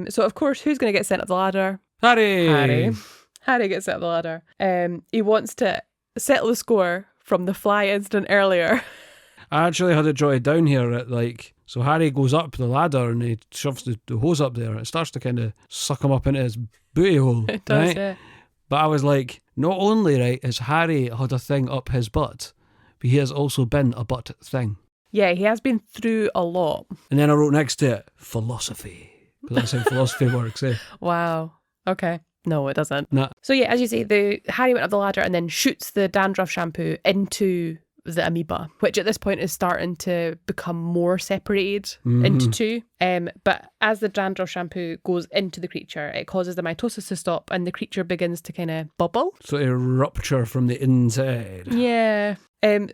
So of course, who's going to get sent up the ladder?
Harry.
Harry gets sent up the ladder. He wants to settle the score from the fly incident earlier.
I actually had it jotted down here at so Harry goes up the ladder and he shoves the hose up there. It starts to kind of suck him up into his booty hole.
It does,
right?
yeah.
But I was like, not only, right, has Harry had a thing up his butt, but he has also been a butt thing.
Yeah, he has been through a lot.
And then I wrote next to it, philosophy. Because that's how philosophy works, eh?
Wow. Okay. No, it doesn't.
Nah.
So yeah, as you say, Harry went up the ladder and then shoots the dandruff shampoo into the amoeba, which at this point is starting to become more separated into two. But as the dandruff shampoo goes into the creature, it causes the mitosis to stop and the creature begins to kind of bubble.
So a rupture from the inside.
Yeah.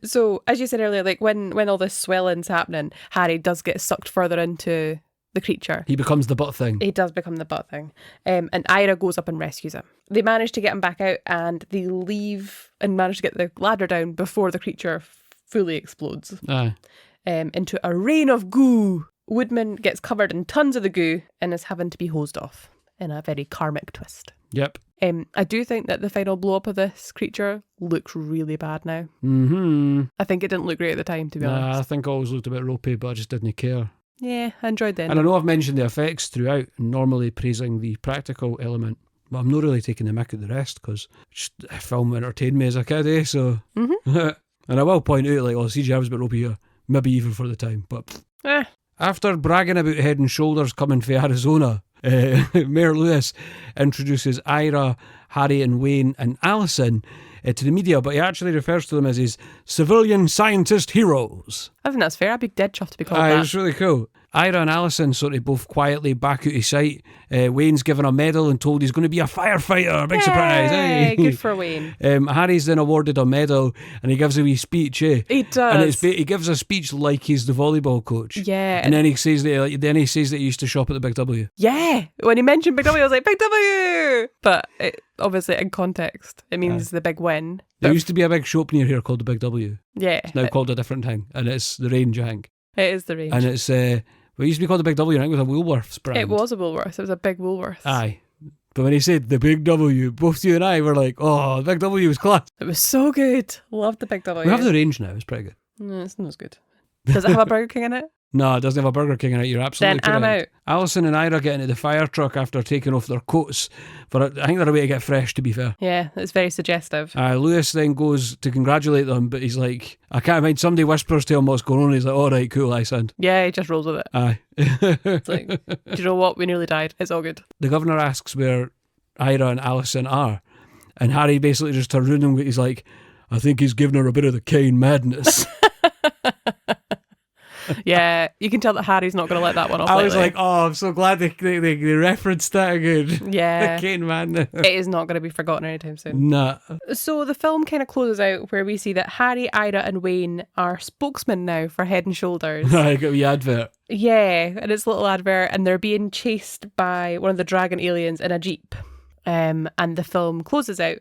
So as you said earlier, like when all this swelling's happening, Harry does get sucked further into the creature.
He becomes the butt thing.
He does become the butt thing. And Ira goes up and rescues him. They manage to get him back out and they leave and manage to get the ladder down before the creature fully explodes.
Aye.
Into a rain of goo. Woodman gets covered in tons of the goo and is having to be hosed off in a very karmic twist.
Yep.
I do think that the final blow up of this creature looks really bad now.
Mm-hmm.
I think it didn't look great at the time, to be honest.
I think it always looked a bit ropey, but I just didn't care.
Yeah, I enjoyed that.
And I know I've mentioned the effects throughout, normally praising the practical element. But I'm not really taking the mick at the rest because film entertained me as a kid, so.
Mm-hmm.
And I will point out, like, CGI was a bit ropey here, maybe even for the time, but. After bragging about Head and Shoulders coming from Arizona, Mayor Lewis introduces Ira, Harry and Wayne and Alison to the media, but he actually refers to them as his civilian scientist heroes.
I think that's fair. I'd be dead chuffed to be called that.
It's really cool. Ira and Alison sort of both quietly back out of sight. Wayne's given a medal and told he's going to be a firefighter. Big surprise.
Hey, good for Wayne.
Harry's then awarded a medal and he gives a wee speech.
He does.
And he gives a speech like he's the volleyball coach.
Yeah.
And then he says that he used to shop at the Big W.
Yeah. When he mentioned Big W, I was like, Big W! But obviously in context, it means the big win.
There used to be a big shop near here called the Big W.
Yeah.
It's now called a different thing. And it's the Range, I think.
It is the Range.
And it's... Well, it used to be called the Big W, I think, with a Woolworths brand.
It was a Woolworths. It was a big Woolworths.
Aye. But when he said the Big W, both you and I were like, oh, the Big W was class.
It was so good. Loved the Big W.
We have the Range now. It's pretty good.
No, it's not as good. Does it have a Burger King in it?
No, it doesn't have a Burger King in it. You're absolutely
Then I'm
correct.
out.
Alison and Ira get into the fire truck after taking off their coats. I think they're a way to get fresh, to be fair.
Yeah, it's very suggestive.
Lewis then goes to congratulate them, but he's like, I can't mind. Somebody whispers to him what's going on. He's like, all right, cool, I sound.
Yeah, he just rolls with it.
Aye.
It's like, do you know what? We nearly died. It's all good.
The governor asks where Ira and Alison are, and Harry basically just turns around and he's like, I think he's giving her a bit of the Kane madness.
Yeah, you can tell that Harry's not going to let that one off.
I was
lightly.
like, oh, I'm so glad they referenced that again.
Yeah.
The Kane madness.
It is not going to be forgotten anytime soon.
Nah.
So the film kind of closes out where we see that Harry, Ira and Wayne are spokesmen now for Head and Shoulders.
I got the advert.
Yeah, and it's a little advert and they're being chased by one of the dragon aliens in a jeep. And the film closes out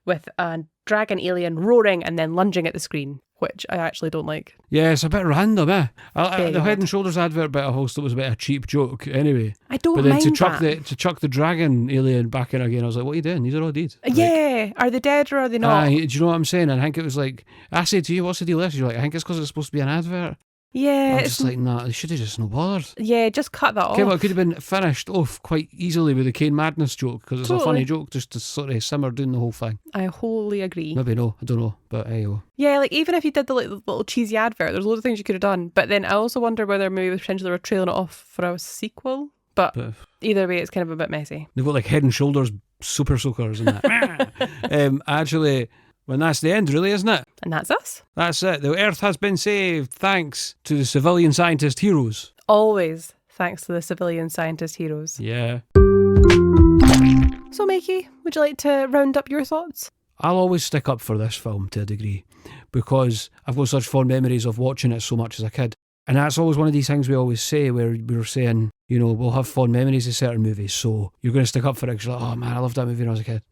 with a dragon alien roaring and then lunging at the screen, which I actually don't like.
Yeah, it's a bit random, eh?
Very
The
odd.
Head and Shoulders advert bit I hosted was a bit of a cheap joke anyway.
I don't
But then
mind
to chuck the dragon alien back in again, I was like, what are you doing? These are all dead.
Yeah, are they dead or are they not?
Do you know what I'm saying? And I think it was like, I said to you, what's the deal with this? You're like, I think it's because it's supposed to be an advert.
Yeah,
I'm just like, nah, they should have just no bothered.
yeah, just cut that
Okay,
off.
well, it could have been finished off quite easily with the Kane Madness joke because it's a funny
Totally.
joke just to sort of simmer down the whole thing.
I wholly agree.
Maybe no, I don't know, but hey, oh.
Yeah, like even if you did the little cheesy advert, there's loads of things you could have done. But then I also wonder whether maybe potentially they were trailing it off for a sequel. But either way, it's kind of a bit messy.
They've got like Head and Shoulders super soakers and that. Actually, when that's the end, really, isn't it?
And that's us.
That's it. The Earth has been saved thanks to the civilian scientist heroes.
Always thanks to the civilian scientist heroes.
Yeah.
So, Mikey, would you like to round up your thoughts?
I'll always stick up for this film to a degree because I've got such fond memories of watching it so much as a kid. And that's always one of these things we always say where we were saying, you know, we'll have fond memories of certain movies, so you're going to stick up for it because you're like, oh man, I loved that movie when I was a kid.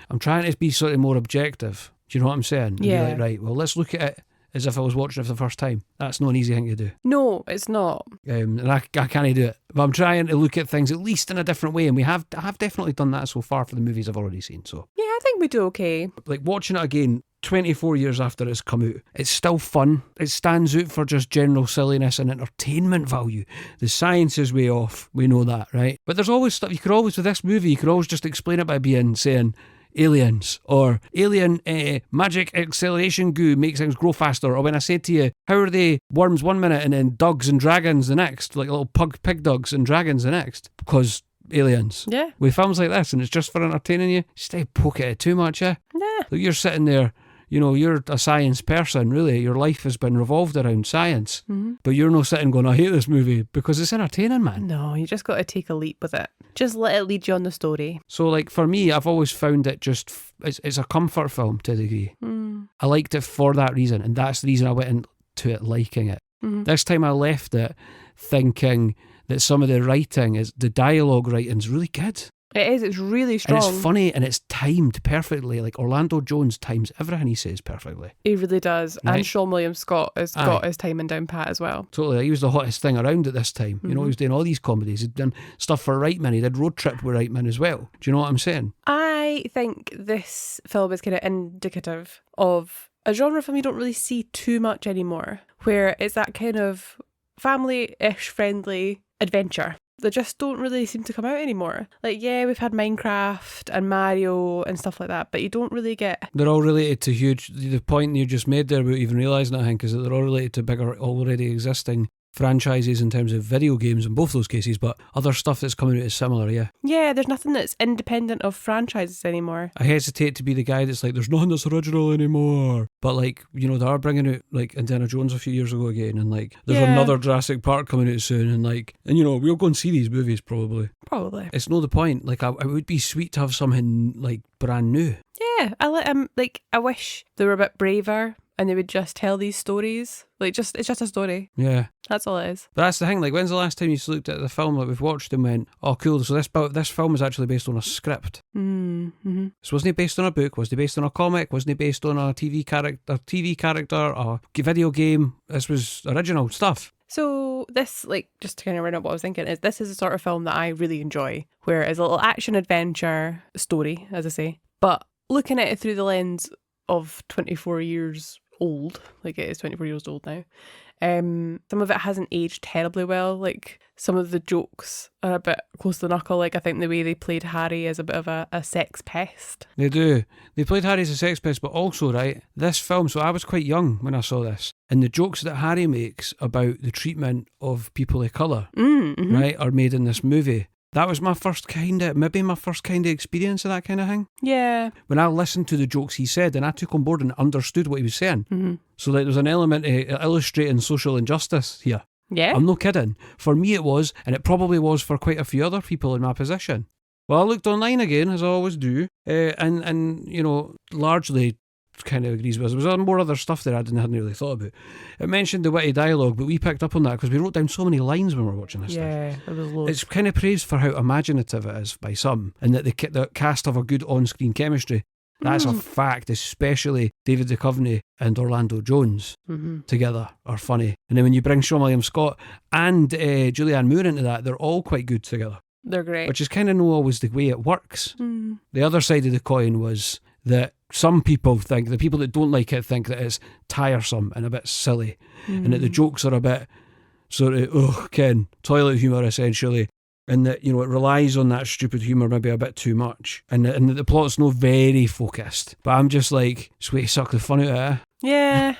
I'm trying to be sort of more objective. Do you know what I'm saying? And
Yeah.
be like, right, well, let's look at it as if I was watching it for the first time. That's not an easy thing to do.
No, it's not.
And I can't do it. But I'm trying to look at things at least in a different way. And I have definitely done that so far for the movies I've already seen. So,
Yeah, I think we do okay.
like watching it again 24 years after it's come out, it's still fun. It stands out for just general silliness and entertainment value. The science is way off. We know that, right? But there's always stuff. With this movie, you could always just explain it by saying, aliens or alien magic acceleration goo makes things grow faster. Or when I said to you, how are they worms one minute and then dogs and dragons the next, like little pig dogs and dragons the next? Because aliens.
Yeah.
With films like this and it's just for entertaining you, stay poke at it too much, eh?
Yeah.
Like you're sitting there, you know, you're a science person, really. Your life has been revolved around science.
Mm-hmm.
But you're not sitting going, I hate this movie, because it's entertaining, man.
No, you just got to take a leap with it. Just let it lead you on the story.
So, like, for me, I've always found it just, it's a comfort film to a degree.
Mm.
I liked it for that reason, and that's the reason I went into it liking it.
Mm-hmm.
This time I left it thinking that some of the the dialogue writing's really good.
It is, it's really strong.
And it's funny and it's timed perfectly. Like Orlando Jones times everything he says perfectly.
He really does.
Right.
And Sean William Scott has got his timing down pat as well.
Totally. He was the hottest thing around at this time. You know, he was doing all these comedies. He'd done stuff for Reitman. He did Road Trip with Reitman as well. Do you know what I'm saying?
I think this film is kind of indicative of a genre film you don't really see too much anymore, where it's that kind of family-ish friendly adventure. that just don't really seem to come out anymore. Like, yeah, we've had Minecraft and Mario and stuff like that, but you don't really get...
They're all related to huge... The point you just made there without even realising it, I think, is that they're all related to bigger, already existing franchises in terms of video games in both those cases, but other stuff that's coming out is similar, yeah.
Yeah, there's nothing that's independent of franchises anymore.
I hesitate to be the guy that's like, there's nothing that's original anymore. But like, you know, they are bringing out like Indiana Jones a few years ago again, and like there's another Jurassic Park coming out soon, and you know, we'll go and see these movies probably.
Probably.
It's no the point. Like, it would be sweet to have something like brand new.
Yeah, I wish they were a bit braver and they would just tell these stories. Like, it's just a story.
Yeah.
That's all it is.
But that's the thing, like, when's the last time you looked at the film that we've watched and went, oh, cool, so this film is actually based on a script?
Mm-hmm.
So wasn't it based on a book? Was it based on a comic? Wasn't it based on a TV character, a video game? This was original stuff.
So this, like, just to kind of round up what I was thinking, is this is the sort of film that I really enjoy, where it's a little action-adventure story, as I say, but looking at it through the lens of 24 years old, like it is 24 years old now, some of it hasn't aged terribly well. Like, some of the jokes are a bit close to the knuckle. Like, I think the way they played Harry is a bit of a sex pest.
They do. They played Harry as a sex pest, but also, right, this film, so I was quite young when I saw this, and the jokes that Harry makes about the treatment of people of colour, right, are made in this movie. That was my first kind of experience of that kind of thing.
Yeah.
When I listened to the jokes he said and I took on board and understood what he was saying.
Mm-hmm.
So like, there's an element of illustrating social injustice here.
Yeah.
I'm no kidding. For me it was, and it probably was for quite a few other people in my position. Well, I looked online again, as I always do, and you know, largely kind of agrees with us. There was more other stuff there I hadn't really thought about. It mentioned the witty dialogue, but we picked up on that because we wrote down so many lines when we were watching this thing.
Yeah, there was loads.
It's kind of praised for how imaginative it is by some, and that the cast have a good on-screen chemistry. That's a fact, especially David Duchovny and Orlando Jones together are funny. And then when you bring Sean William Scott and Julianne Moore into that, they're all quite good together.
They're great.
Which is kind of not always the way it works. The other side of the coin was that some people think, the people that don't like it think that it's tiresome and a bit silly, and that the jokes are a bit sort of, toilet humour essentially, and that, you know, it relies on that stupid humour maybe a bit too much, and that the plot's not very focused. But I'm just like, just way to suck the fun out of it.
Yeah.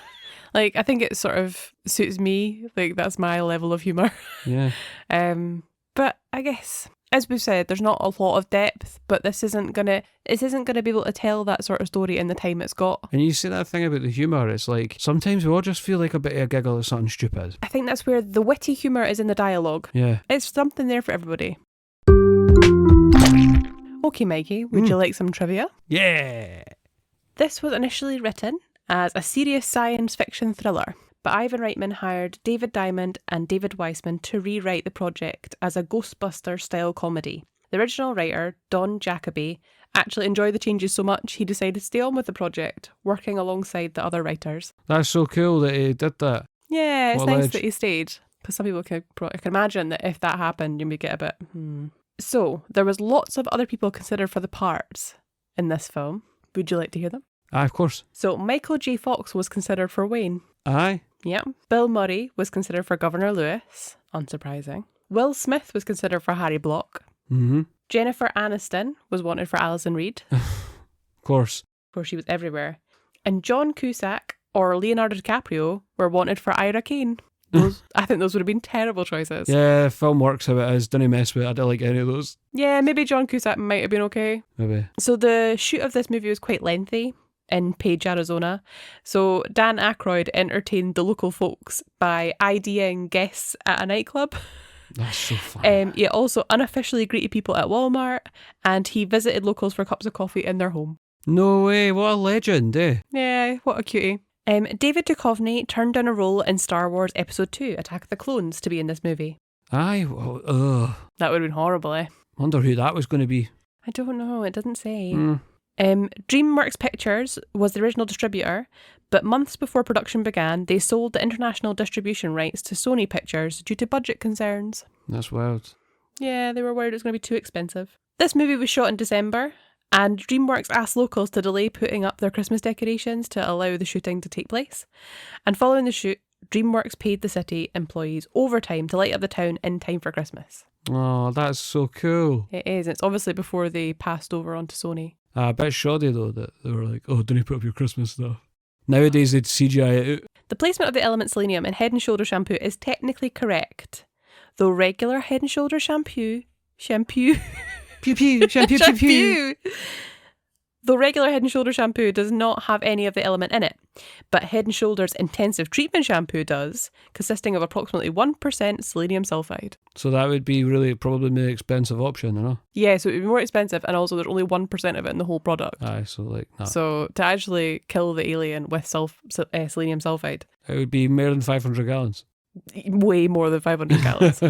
Like, I think it sort of suits me. Like, that's my level of humour.
Yeah.
But I guess, as we've said, there's not a lot of depth, but this isn't gonna be able to tell that sort of story in the time it's got.
And you say that thing about the humour, it's like, sometimes we all just feel like a bit of a giggle at something stupid.
I think that's where the witty humour is in the dialogue.
Yeah.
It's something there for everybody. Okay, Mikey, would you like some trivia?
Yeah.
This was initially written as a serious science fiction thriller, but Ivan Reitman hired David Diamond and David Weissman to rewrite the project as a Ghostbusters-style comedy. The original writer, Don Jacoby, actually enjoyed the changes so much he decided to stay on with the project, working alongside the other writers.
That's so cool that he did that.
Yeah, it's
What a
nice
ledge.
that he stayed, because some people can imagine that if that happened, you may get a bit, So, there was lots of other people considered for the parts in this film. Would you like to hear them?
Aye, of course.
So, Michael J. Fox was considered for Wayne.
Aye.
Yeah. Bill Murray was considered for Governor Lewis. Unsurprising. Will Smith was considered for Harry Block.
Mm-hmm.
Jennifer Aniston was wanted for Alison Reed.
Of course.
Of course, she was everywhere. And John Cusack or Leonardo DiCaprio were wanted for Ira Kane. I think those would have been terrible choices.
Yeah, film works how it is. Don't mess with it. I don't like any of those.
Yeah, maybe John Cusack might have been okay.
Maybe.
So the shoot of this movie was quite lengthy in Page, Arizona. So Dan Aykroyd entertained the local folks by IDing guests at a nightclub.
That's so funny.
He also unofficially greeted people at Walmart, and he visited locals for cups of coffee in their home.
No way. What a legend, eh?
Yeah, what a cutie. David Duchovny turned down a role in Star Wars Episode 2, Attack of the Clones, to be in this movie.
Aye. Well, ugh.
That would have been horrible, eh?
Wonder who that was going to be.
I don't know, it doesn't say. DreamWorks Pictures was the original distributor, but months before production began, they sold the international distribution rights to Sony Pictures due to budget concerns.
That's wild.
Yeah, they were worried it was going to be too expensive. This movie was shot in December, and DreamWorks asked locals to delay putting up their Christmas decorations to allow the shooting to take place. And following the shoot, DreamWorks paid the city employees overtime to light up the town in time for Christmas.
Oh, that's so cool.
It is. It's obviously before they passed over onto Sony.
A bit shoddy though that they were like, oh, don't you put up your Christmas stuff. Nowadays they'd CGI it out.
The placement of the element selenium in Head and Shoulder shampoo is technically correct, though regular Head and Shoulder shampoo,
Pew pew, shampoo pew pew.
Though regular Head and Shoulder shampoo does not have any of the element in it, but Head and Shoulders intensive treatment shampoo does, consisting of approximately 1% selenium sulfide.
So that would be really probably the expensive option, you know?
Yeah, so it would be more expensive, and also there's only 1% of it in the whole product.
Aye, so like, nah.
So to actually kill the alien with selenium sulfide,
It would be more than 500 gallons.
way more than 500 gallons.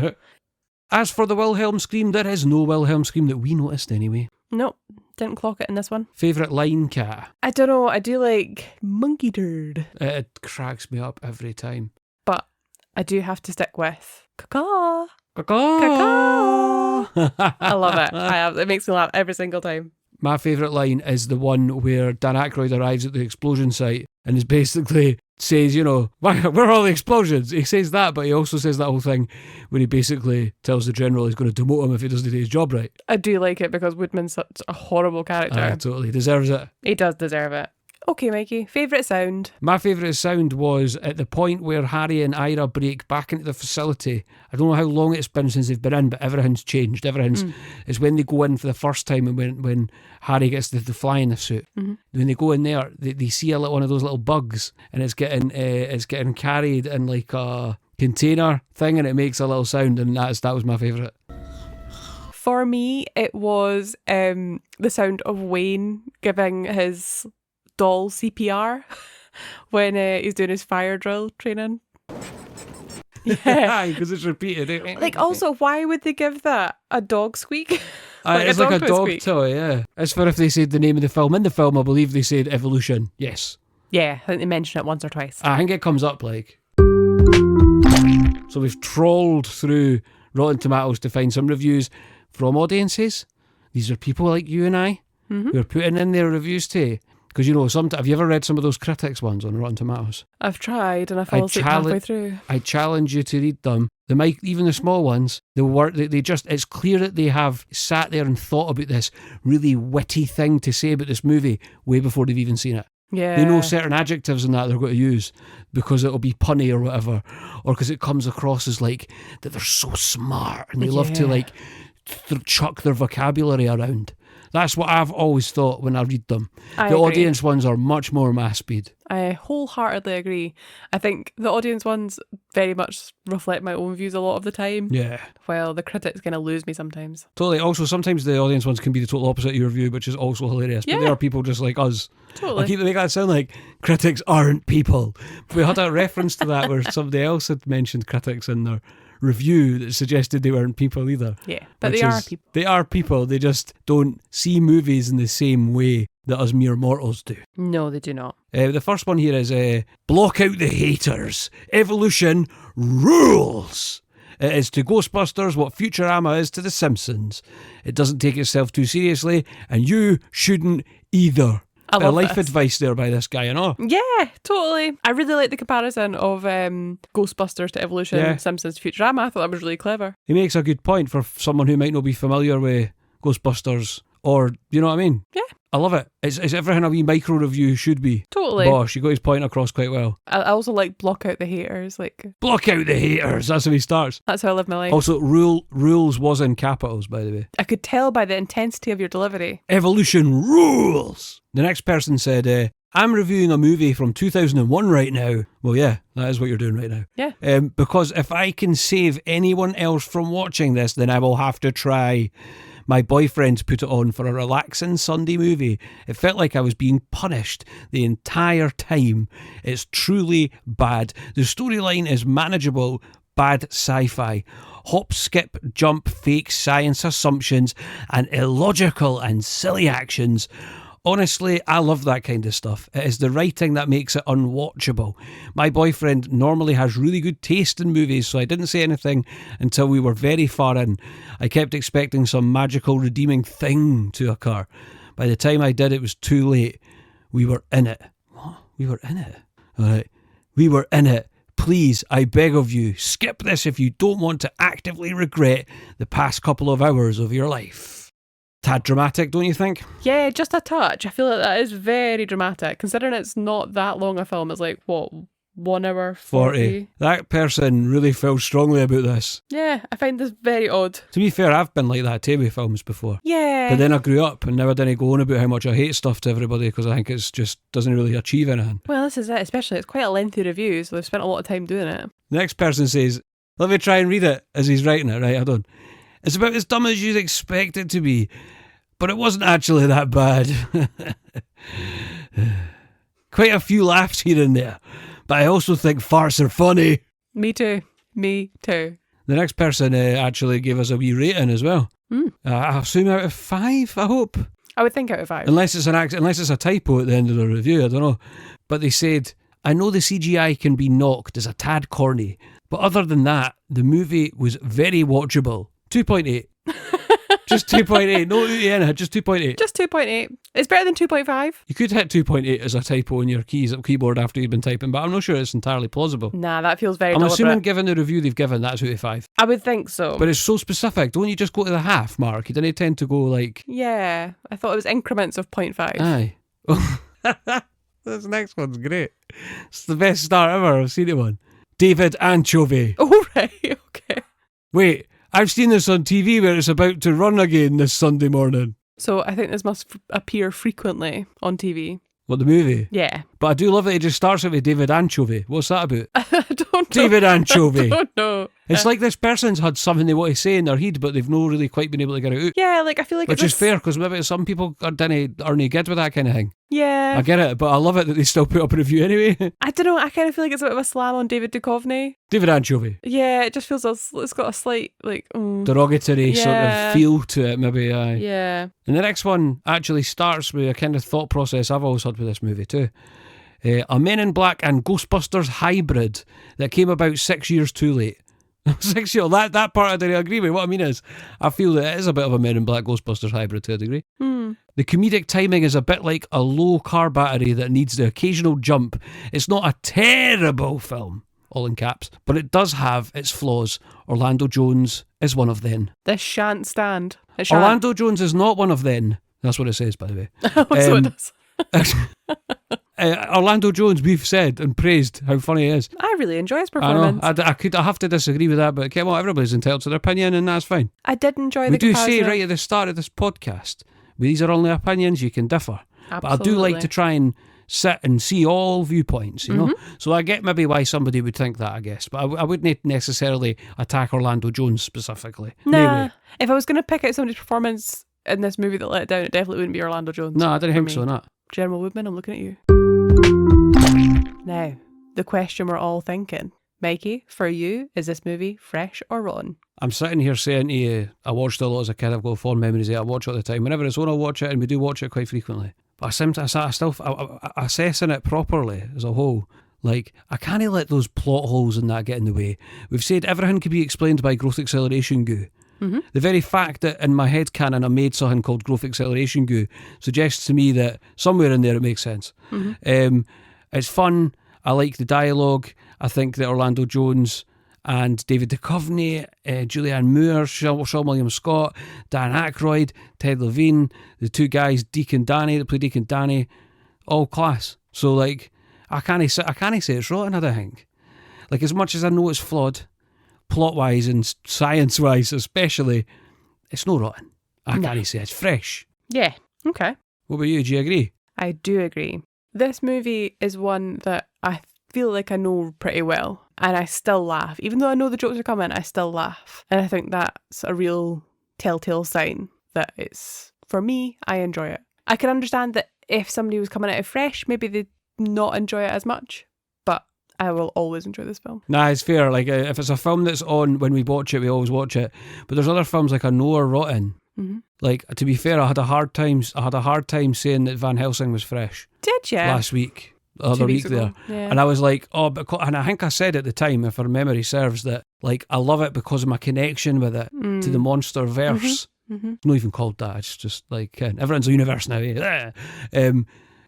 As for the Wilhelm scream, there is no Wilhelm scream that we noticed anyway.
Nope, didn't clock it in this one.
Favourite line, Kat?
I don't know, I do like monkey turd.
It cracks me up every time.
But I do have to stick with caca.
Caca!
I love it. It makes me laugh every single time.
My favourite line is the one where Dan Aykroyd arrives at the explosion site and is basically says, you know, where are all the explosions? He says that, but he also says that whole thing where he basically tells the general he's going to demote him if he doesn't do his job right.
I do like it because Woodman's such a horrible character.
Totally deserves it.
He does deserve it. Okay, Mikey, favourite sound?
My favourite sound was at the point where Harry and Ira break back into the facility. I don't know how long it's been since they've been in, but everything's changed. It's when they go in for the first time and when Harry gets the fly in the suit. Mm-hmm. When they go in there, they see one of those little bugs, and it's getting carried in like a container thing, and it makes a little sound, and that was my favourite.
For me, it was the sound of Wayne giving his doll CPR when he's doing his fire drill training. Yeah,
because it's repeated.
Like, also, why would they give that a dog squeak?
It's like a dog toy, yeah. It's for if they said the name of the film. In the film, I believe they said Evolution. Yes.
Yeah, I think they mention it once or twice.
I think it comes up like. So we've trawled through Rotten Tomatoes to find some reviews from audiences. These are people like you and I who are putting in their reviews too. Because, you know, have you ever read some of those critics ones on Rotten Tomatoes?
I've tried and I fell asleep halfway through.
I challenge you to read them. Even the small ones, it's clear that they have sat there and thought about this really witty thing to say about this movie way before they've even seen it.
Yeah.
They know certain adjectives and that they're going to use because it'll be punny or whatever, or because it comes across as like that they're so smart and they love to like chuck their vocabulary around. That's what I've always thought when I read them.
I
agree.
Audience
ones are much more mass speed.
I wholeheartedly agree. I think the audience ones very much reflect my own views a lot of the time.
Yeah.
While the critics kind of lose me sometimes.
Totally. Also, sometimes the audience ones can be the total opposite of your view, which is also hilarious.
Yeah.
But there are people just like us.
Totally.
I keep making that sound like critics aren't people. We had a reference to that where somebody else had mentioned critics in their review that suggested they weren't people either.
Yeah, but they are people.
They are people. They just don't see movies in the same way that us mere mortals do.
No, they do not.
The first one here is block out the haters. Evolution rules. It is to Ghostbusters what Futurama is to The Simpsons. It doesn't take itself too seriously, and you shouldn't either.
I love
life
this.
Advice there by this guy, you know?
Yeah, totally. I really like the comparison of Ghostbusters to Evolution, Simpsons to Futurama. I thought that was really clever.
He makes a good point for someone who might not be familiar with Ghostbusters, or, you know what I mean?
Yeah.
I love it. It's everything a wee micro review should be.
Totally.
Bosh, you got his point across quite well.
I also like block out the haters.
Block out the haters. That's how he starts.
That's how I live my life.
Also, rules was in capitals, by the way.
I could tell by the intensity of your delivery.
Evolution rules. The next person said, I'm reviewing a movie from 2001 right now. Well, yeah, that is what you're doing right now.
Yeah.
Because if I can save anyone else from watching this, then I will have to try. My boyfriend put it on for a relaxing Sunday movie. It felt like I was being punished the entire time. It's truly bad. The storyline is manageable, bad sci-fi. Hop, skip, jump, fake science assumptions, and illogical and silly actions. Honestly, I love that kind of stuff. It is the writing that makes it unwatchable. My boyfriend normally has really good taste in movies, so I didn't say anything until we were very far in. I kept expecting some magical redeeming thing to occur. By the time I did, it was too late. We were in it. What? We were in it? All right. We were in it. Please, I beg of you, skip this if you don't want to actively regret the past couple of hours of your life. Tad dramatic, don't you think?
Yeah, just a touch. I feel like that is very dramatic, considering it's not that long a film. It's like, what, 1 hour 40?
That person really felt strongly about this.
Yeah, I find this very odd.
To be fair, I've been like that too with films before.
Yeah.
But then I grew up and now I didn't go on about how much I hate stuff to everybody because I think it's just doesn't really achieve anything.
Well, this is it, especially. It's quite a lengthy review, so they've spent a lot of time doing it.
The next person says, let me try and read it as he's writing it, right? Hold on. It's about as dumb as you'd expect it to be, but it wasn't actually that bad. Quite a few laughs here and there, but I also think farts are funny.
Me too. Me too.
The next person actually gave us a wee rating as well. I assume out of 5, I hope.
I would think out of 5.
Unless it's a typo at the end of the review, I don't know. But they said, I know the CGI can be knocked as a tad corny, but other than that, the movie was very watchable. 2.8. Just 2.8. No, yeah, just 2.8.
Just 2.8. It's better than 2.5.
You could hit 2.8 as a typo in your keyboard after you've been typing, but I'm not sure it's entirely plausible.
Nah, that feels very
I'm
deliberate.
assuming given the review they've given, that's out of 5.
I would think so.
But it's so specific. Don't you just go to the half mark? You didn't tend to go like...
Yeah, I thought it was increments of 0.5.
Aye. This next one's great. It's the best start ever. I've seen it one. David Anchovy.
Oh, right, okay.
Wait, I've seen this on TV where it's about to run again this Sunday morning.
So I think this must appear frequently on TV.
What, the movie?
Yeah.
But I do love that it just starts out with David Anchovy. What's that about?
I don't know.
David Anchovy.
I don't know.
It's like this person's had something they want to say in their head, but they've not really quite been able to get it out.
Yeah, like I feel like
Which is fair, because maybe some people aren't any good with that kind of thing.
Yeah.
I get it, but I love it that they still put up a review anyway.
I don't know, I kind of feel like it's a bit of a slam on David Duchovny.
David Anchovy.
Yeah, it just feels it's got a slight, like...
derogatory sort of feel to it, maybe.
Yeah.
And the next one actually starts with a kind of thought process I've always had with this movie too. A Men in Black and Ghostbusters hybrid that came about 6 years too late. 6 years, that part I didn't agree with. What I mean is, I feel that it is a bit of a Men in Black Ghostbusters hybrid to a degree. The comedic timing is a bit like a low car battery that needs the occasional jump. It's not a terrible film, all in caps, but it does have its flaws. Orlando Jones is one of them.
This shan't stand. It shan't.
Orlando Jones is not one of them. That's what it says, by the way.
So it does.
Orlando Jones, we've said and praised how funny he is.
I really enjoy his performance.
I know. I have to disagree with that, but okay, well, everybody's entitled to their opinion, and that's fine.
I did enjoy
We
the
do
comparison.
say right at the start of this podcast, these are only opinions, you can differ.
Absolutely.
But I do like to try and sit and see all viewpoints, you know? So I get maybe why somebody would think that, I guess. But I wouldn't necessarily attack Orlando Jones specifically.
Nah.
Anyway.
If I was going to pick out somebody's performance in this movie that let it down, it definitely wouldn't be Orlando Jones.
No, I didn't think
me.
so, not.
General Woodman, I'm looking at you. Now, the question we're all thinking. Mikey, for you, is this movie fresh or rotten?
I'm sitting here saying to you, I watched a lot as a kid. I've got fond memories of it. I watch it all the time. Whenever it's on, I'll watch it, and we do watch it quite frequently. But I still assessing it properly as a whole. Like, I can't let those plot holes and that get in the way. We've said everything can be explained by growth acceleration goo. The very fact that in my head canon I made something called growth acceleration goo suggests to me that somewhere in there it makes sense. It's fun. I like the dialogue. I think that Orlando Jones and David Duchovny, Julianne Moore, Sean William Scott, Dan Aykroyd, Ted Levine, the two guys, Deacon Danny, that play Deacon Danny, all class. So like, I can't say it's rotten, I don't think. Like, as much as I know it's flawed, plot-wise and science-wise especially, it's no rotten. I can't say it's fresh.
Yeah, okay.
What about you? Do you agree?
I do agree. This movie is one that I feel like I know pretty well, and I still laugh. Even though I know the jokes are coming, I still laugh. And I think that's a real telltale sign that it's, for me, I enjoy it. I can understand that if somebody was coming at it fresh, maybe they'd not enjoy it as much, but I will always enjoy this film.
Nah, it's fair. Like, if it's a film that's on when we watch it, we always watch it. But there's other films like I know are rotten. Like, to be fair, I had a hard time saying that Van Helsing was fresh.
Did you?
Last week, the other week there.
Yeah.
And I was like, and I think I said at the time, if our memory serves, that like I love it because of my connection with it to the monster verse. It's not even called that. It's just like everyone's a universe now.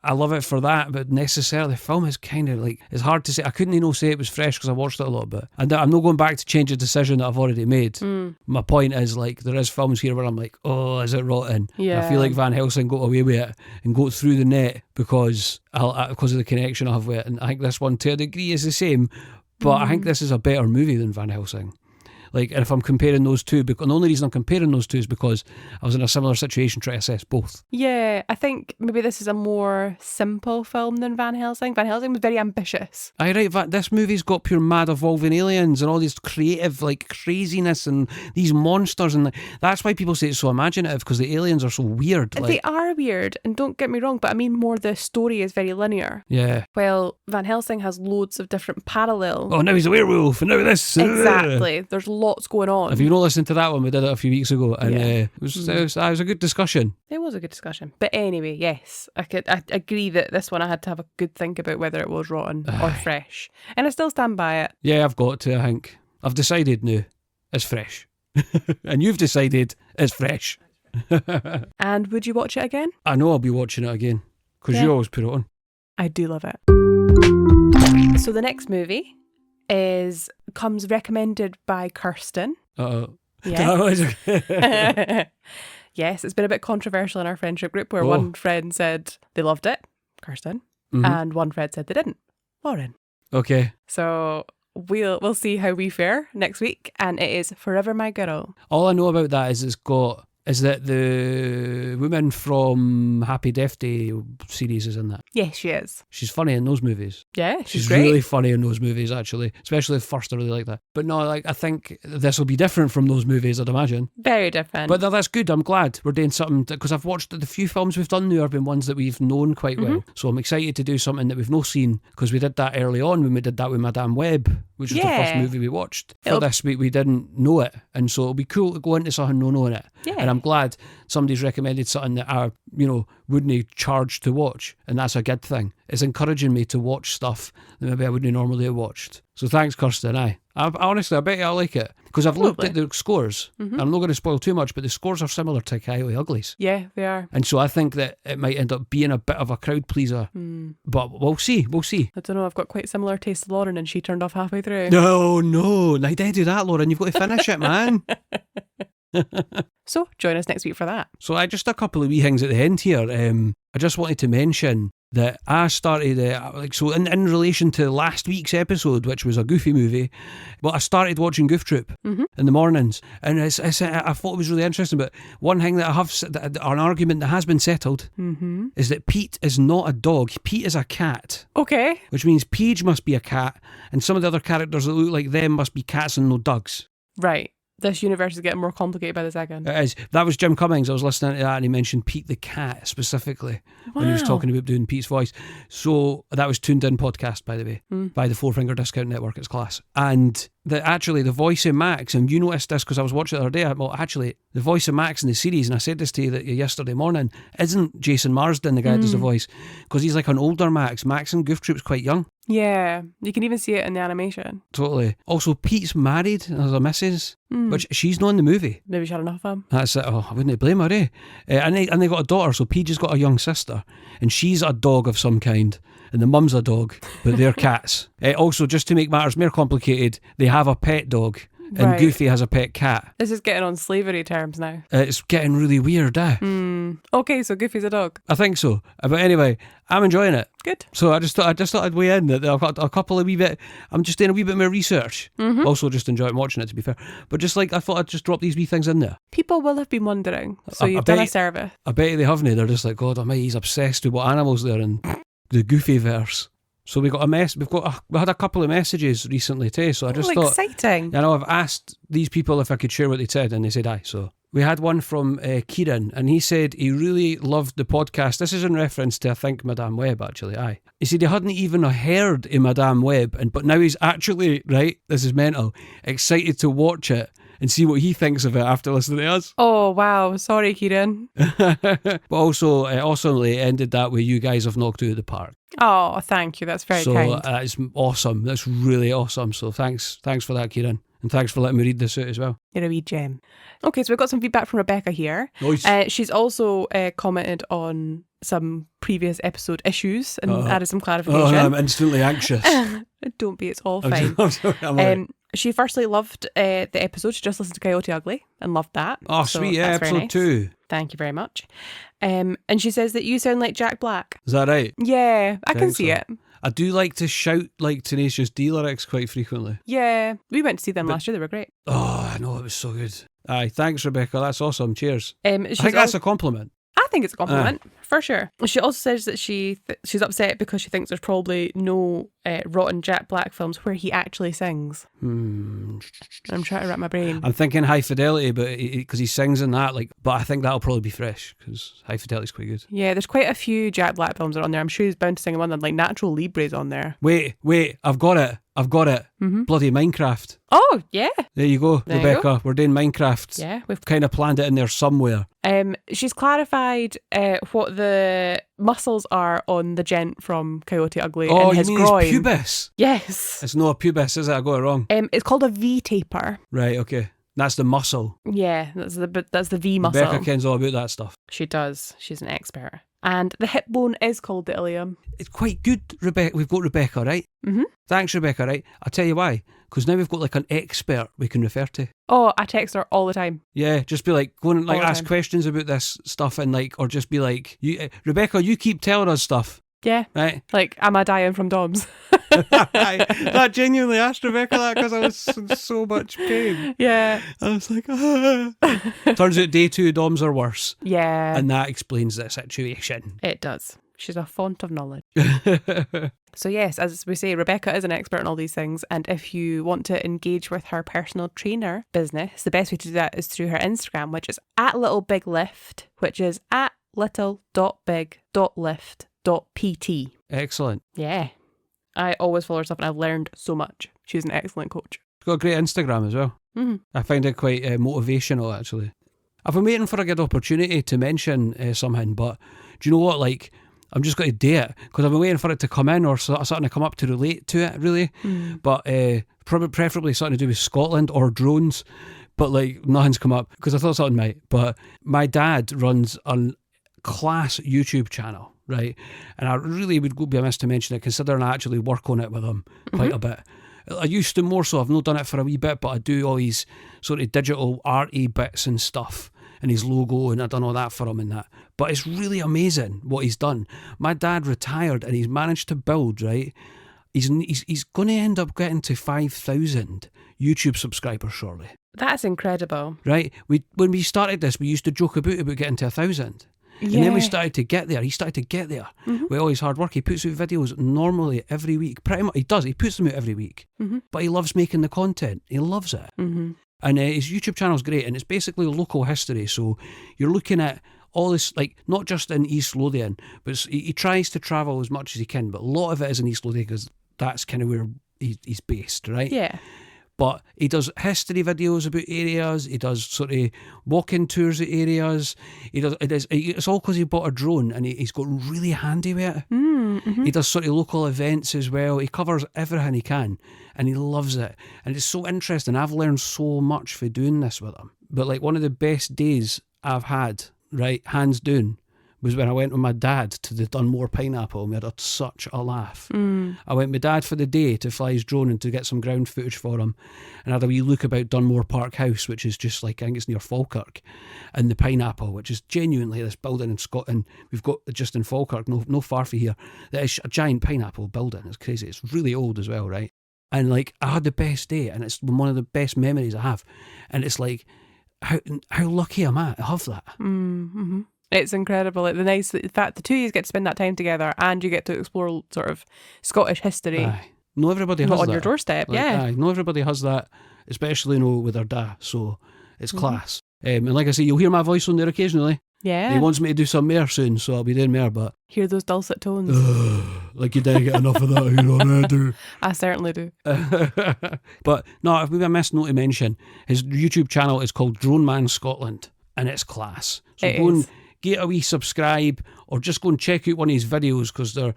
I I love it for that, but necessarily the film is kind of like, it's hard to say. I couldn't say it was fresh because I watched it a lot, but I'm not going back to change a decision that I've already made. My point is, like, there is films here where I'm like, oh, is it rotten?
Yeah.
I feel like Van Helsing got away with it and got through the net because of the connection I have with it, and I think this one to a degree is the same, but I think this is a better movie than Van Helsing. Like, and if I'm comparing those two, because the only reason I'm comparing those two is because I was in a similar situation trying to assess both.
Yeah, I think maybe this is a more simple film than Van Helsing. Van Helsing was very ambitious.
Aye, right, this movie's got pure mad evolving aliens and all this creative, like, craziness and these monsters, and that's why people say it's so imaginative, because the aliens are so weird. Like,
They are weird, and don't get me wrong, but I mean more the story is very linear.
yeah.
Well, Van Helsing has loads of different parallel.
Oh, now he's a werewolf, and now this.
Exactly. There's lots going on.
If you've not listened to that one, we did it a few weeks ago, and
Yeah.
it was a good discussion.
It was a good discussion. But anyway, yes, I agree that this one I had to have a good think about whether it was rotten or fresh. And I still stand by it.
Yeah, I've got to, I think. I've decided now, it's fresh. And you've decided it's fresh.
And would you watch it again?
I know I'll be watching it again, because
Yeah.
you always put it on.
I do love it. So the next movie comes recommended by Kirsten.
Yes.
Yes, it's been a bit controversial in our friendship group where
Oh.
one friend said they loved it, Kirsten, and one friend said they didn't, Lauren.
Okay.
So we'll see how we fare next week, and it is Forever My Girl.
All I know about that is that the woman from Happy Death Day series is in that.
Yes, she is.
She's funny in those movies.
Yeah, she's
She's
great.
really funny in those movies, actually. Especially the first, I really like that. But no, like, I think this will be different from those movies, I'd imagine.
Very different.
But that's good. I'm glad we're doing something, because I've watched the few films we've done now have been ones that we've known quite well. So I'm excited to do something that we've not seen, because we did that early on when we did that with Madame Web, which was the first
Yeah.
movie we watched. For this week, we didn't know it. And so it'll be cool to go into something not knowing it.
Yeah.
And I'm glad somebody's recommended something that I, wouldn't charge to watch. And that's a good thing. It's encouraging me to watch stuff that maybe I wouldn't normally have watched. So thanks, Kirsten. I honestly, I bet you I like it. Because I've looked at the scores. I'm not going to spoil too much, but the scores are similar to Coyote Uglies.
Yeah, they are.
And so I think that it might end up being a bit of a crowd pleaser. But we'll see.
I don't know, I've got quite similar taste to Lauren, and she turned off halfway through.
No. Now, don't do that, Lauren. You've got to finish it, man.
So join us next week for that.
So I just a couple of wee things at the end here. I just wanted to mention that I started, in relation to last week's episode, which was a Goofy movie, I started watching Goof Troop in the mornings, and I thought it was really interesting. But one thing that I have, an argument that has been settled, is that Pete is not a dog. Pete is a cat.
Okay.
Which means Paige must be a cat, and some of the other characters that look like them must be cats and no dogs.
Right. This universe is getting more complicated by the second.
It is. That was Jim Cummings. I was listening to that, and he mentioned Pete the cat specifically when he was talking about doing Pete's voice. So that was Tuned In Podcast, by the way, by the Four Finger Discount Network. It's class. And the voice of Max, and you noticed this because I was watching it the other day. Well, actually, the voice of Max in the series, and I said this to you yesterday morning, isn't Jason Marsden, the guy that does the voice, because he's like an older Max. Max in Goof Troop's quite young.
Yeah, you can even see it in the animation.
Totally. Also, Pete's married and has a missus, which she's not in the movie.
Maybe she had enough of him.
That's it. Oh, I wouldn't blame her, eh? And they got a daughter, so Paige has got a young sister, and she's a dog of some kind, and the mum's a dog, but they're cats. Also, just to make matters more complicated, they have a pet dog, and
Right.
Goofy has a pet cat.
This is getting on slavery terms now.
It's getting really weird, eh?
Okay, so Goofy's a dog.
I think so. But anyway, I'm enjoying it.
Good.
So I just thought I'd weigh in that I've got a couple of wee bit. I'm just doing a wee bit more research. Also, just enjoying watching it, to be fair. But just like I thought, I'd just drop these wee things in there.
People will have been wondering, so
I
you've done a
bet-
service.
I bet they haven't. They're just like, God, he's obsessed with what animals they're in the Goofy verse. So we had a couple of messages recently too. So I just thought,
Exciting.
I know I've asked these people if I could share what they said, and they said aye. So we had one from Kieran, and he said he really loved the podcast. This is in reference to, I think, Madame Web, actually. Aye. He said he hadn't even heard of Madame Web, but now he's actually, right, this is mental, excited to watch it and see what he thinks of it after listening to us.
Oh, wow. Sorry, Kieran.
But also, awesomely ended that with you guys have knocked out of the park.
Oh, thank you. That's very
So
kind.
that's awesome. That's really awesome. So thanks for that, Kieran. And thanks for letting me read this out as well.
You're a wee gem. Okay, so we've got some feedback from Rebecca here.
Nice.
She's also commented on some previous episode issues and added some clarification.
Oh, no, I'm instantly anxious.
Don't be, it's all fine.
I'm sorry, I'm right.
She firstly loved the episode. She just listened to Coyote Ugly and loved that.
Oh,
So
sweet, yeah,
that's very
episode
nice.
2.
Thank you very much. And she says that you sound like Jack Black.
Is that right?
Yeah, I can
Think
see
so.
it.
I do like to shout like Tenacious D lyrics quite frequently.
Yeah, we went to see them last year. They were great.
Oh, I know, it was so good. Aye, thanks, Rebecca. That's awesome. Cheers.
She's
I think that's a compliment.
I think it's a compliment, for sure. She also says that she's upset because she thinks there's probably no rotten Jack Black films where he actually sings. I'm trying to wrap my brain.
I'm thinking High Fidelity, but because he sings in that, but I think that'll probably be fresh because High Fidelity's quite good.
Yeah, there's quite a few Jack Black films that are on there. I'm sure he's bound to sing in one of them, like Natural Libre's on there.
Wait, I've got it.
Mm-hmm.
Bloody Minecraft.
Oh, yeah.
There you go,
There you
Rebecca.
go.
We're doing Minecraft.
Yeah, we've
Kind of planned it in there somewhere.
she's clarified what the muscles are on the gent from Coyote Ugly
Oh,
in
you
his
mean
groin.
his pubis?
Yes.
It's not a pubis, is it? I got it wrong.
It's called a V taper.
Right, okay. That's the muscle.
Yeah, that's the V muscle.
Rebecca kens all about that stuff.
She does. She's an expert. And the hip bone is called the ilium.
It's quite good, Rebecca. We've got Rebecca, right?
Mm-hmm.
Thanks, Rebecca, right? I'll tell you why. Because now we've got like an expert we can refer to.
Oh, I text her all the time.
Yeah, just be like, go and like
All the
ask
time.
questions about this stuff and like, or just be like, Rebecca, you keep telling us stuff,
Yeah.
right?
Like, am I dying from DOMS?
I genuinely asked Rebecca that because I was in so much pain.
Yeah.
I was like, Turns out day 2 DOMs are worse.
Yeah.
And that explains the situation.
It does. She's a font of knowledge. So yes, as we say, Rebecca is an expert in all these things, and if you want to engage with her personal trainer business, the best way to do that is through her Instagram, which is @littlebiglift, which is @little.big.lift.pt.
Excellent.
Yeah. I always follow her stuff and I've learned so much. She's an excellent coach.
She's got a great Instagram as well.
Mm-hmm.
I find it quite motivational, actually. I've been waiting for a good opportunity to mention something, but do you know what? Like, I'm just going to do it because I've been waiting for it to come in or something to come up to relate to it, really. But probably preferably something to do with Scotland or drones. But like, nothing's come up because I thought something might. But my dad runs a class YouTube channel, right? And I really would be amiss to mention it, considering I actually work on it with him quite a bit. I used to more so. I've not done it for a wee bit, but I do all these sort of digital arty bits and stuff, and his logo, and I've done all that for him and that. But it's really amazing what he's done. My dad retired, and he's managed to build, right? He's going to end up getting to 5,000 YouTube subscribers shortly.
That's incredible.
Right? When we started this, we used to joke about getting to 1,000. And then we started to get there. He started to get there with all his hard work. He puts out videos normally every week. Pretty much, he does. He puts them out every week. But he loves making the content. He loves it. And his YouTube channel's great. And it's basically local history. So you're looking at all this, like, not just in East Lothian, but he tries to travel as much as he can. But a lot of it is in East Lothian because that's kind of where he's based, right?
Yeah.
But he does history videos about areas. He does sort of walking tours of areas. It's all because he bought a drone and he's got really handy with it. He does sort of local events as well. He covers everything he can and he loves it. And it's so interesting. I've learned so much for doing this with him. But like one of the best days I've had, right, hands down, was when I went with my dad to the Dunmore Pineapple and we had such a laugh. I went with Dad for the day to fly his drone and to get some ground footage for him and had a wee look about Dunmore Park House, which is just like, I think it's near Falkirk, and the Pineapple, which is genuinely this building in Scotland. We've got just in Falkirk, no far from here, that is a giant pineapple building. It's crazy. It's really old as well, right? And like, I had the best day and it's one of the best memories I have. And it's like, how lucky am I to have that?
It's incredible. Like the fact the two of you get to spend that time together and you get to explore sort of Scottish history.
Aye. No, everybody has
Not
that.
on your doorstep,
Like,
yeah.
Aye, no, everybody has that, especially with their dad. So it's class. And like I say, you'll hear my voice on there occasionally.
Yeah.
He wants me to do some more soon, so I'll be doing more. But
Hear those dulcet tones.
like you didn't get enough of that here already.
I certainly do.
But no, if we missed note to mention, his YouTube channel is called Droneman Scotland, and it's class. So
It
go
is.
and get a wee subscribe, or just go and check out one of his videos because they're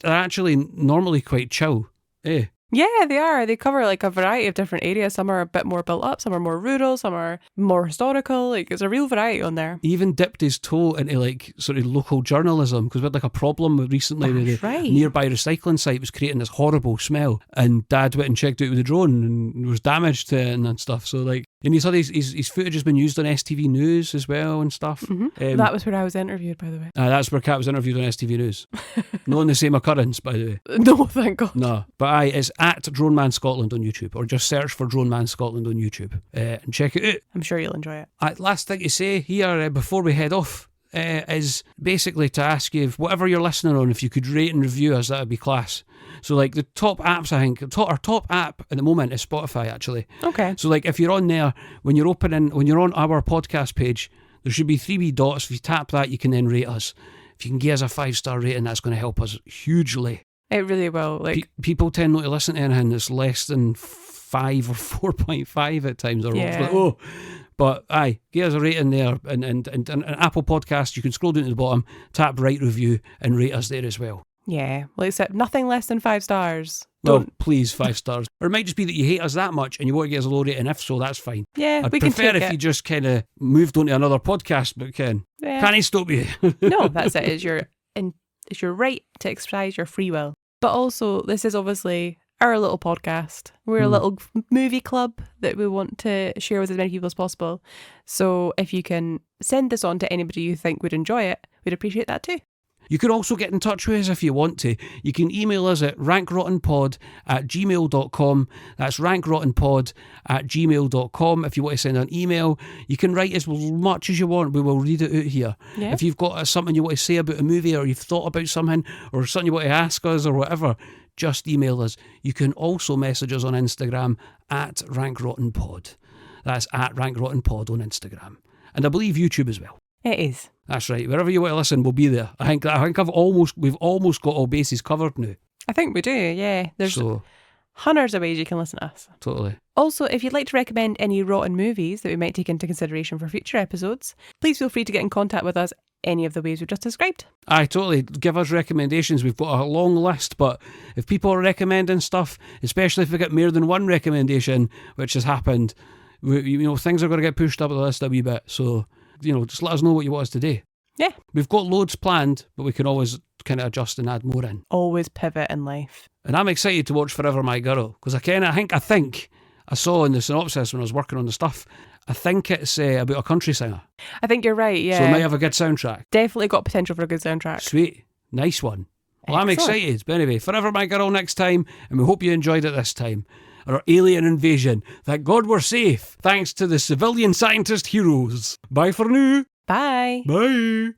actually normally quite chill.
Yeah, they are. They cover like a variety of different areas. Some are a bit more built up, some are more rural, some are more historical. Like, there's a real variety on there.
Even dipped his toe into like sort of local journalism, because we had like a problem recently with
That's
the
right.
nearby recycling site was creating this horrible smell, and Dad went and checked it out with the drone and there was damage to it and stuff. So like, and he's had his footage has been used on STV News as well and stuff.
That was where I was interviewed, by the way.
That's where Kat was interviewed on STV News. Not on the same occurrence, by the way.
No, thank God.
No, but it's at Droneman Scotland on YouTube, or just search for Droneman Scotland on YouTube and check it out.
I'm sure you'll enjoy it.
Last thing to say here before we head off is basically to ask you, if whatever you're listening on, if you could rate and review us, that would be class. So like the top apps, I think our top app at the moment is Spotify, actually.
Okay.
So like if you're on there, when you're on our podcast page, there should be 3 wee dots. If you tap that, you can then rate us. If you can give us a 5-star rating, that's going to help us hugely.
It really will. Like,
people tend not to listen to anything that's less than 5 or 4.5 at times. Or
Yeah.
But aye, give us a rating there, and an Apple Podcast, you can scroll down to the bottom, tap write review, and rate us there as well.
yeah. Well, except nothing less than 5 stars.
Well,
Don't.
please, 5 stars. Or it might just be that you hate us that much and you want to get us a low rating. If so, that's fine.
Yeah,
I'd
we can
prefer
take
if
it.
you just kind of moved on to another podcast, but Ken,
Yeah.
can I stop you?
No, that's it. It's your right to exercise your free will. But also, this is obviously our little podcast. We're a little movie club that we want to share with as many people as possible. So if you can send this on to anybody you think would enjoy it, we'd appreciate that too.
You can also get in touch with us if you want to. You can email us at rankrottenpod@gmail.com. That's rankrottenpod@gmail.com. If you want to send an email, you can write as much as you want. We will read it out here.
Yeah.
If you've got something you want to say about a movie, or you've thought about something, or something you want to ask us, or whatever, just email us. You can also message us on Instagram at rankrottenpod. That's at rankrottenpod on Instagram. And I believe YouTube as well.
It is.
That's right. Wherever you want to listen, we'll be there. I think we've almost got all bases covered now.
I think we do, yeah. There's
So
hundreds of ways you can listen to us.
totally.
Also, if you'd like to recommend any rotten movies that we might take into consideration for future episodes, please feel free to get in contact with us any of the ways we've just described.
Aye, totally. Give us recommendations. We've got a long list, but if people are recommending stuff, especially if we get more than one recommendation, which has happened, things are going to get pushed up the list a wee bit. So, just let us know what you want us to do.
Yeah.
We've got loads planned, but we can always kind of adjust and add more in.
Always pivot in life.
And I'm excited to watch Forever My Girl, because I think I saw in the synopsis when I was working on the stuff, I think it's about a country singer.
I think you're right, yeah.
So it might have a good soundtrack.
Definitely got potential for a good soundtrack.
Sweet. Nice one. Well, I'm
Excellent.
excited. But anyway, Forever My Girl next time, and we hope you enjoyed it this time. Our alien invasion. Thank God we're safe. Thanks to the civilian scientist heroes. Bye for now.
Bye.
Bye.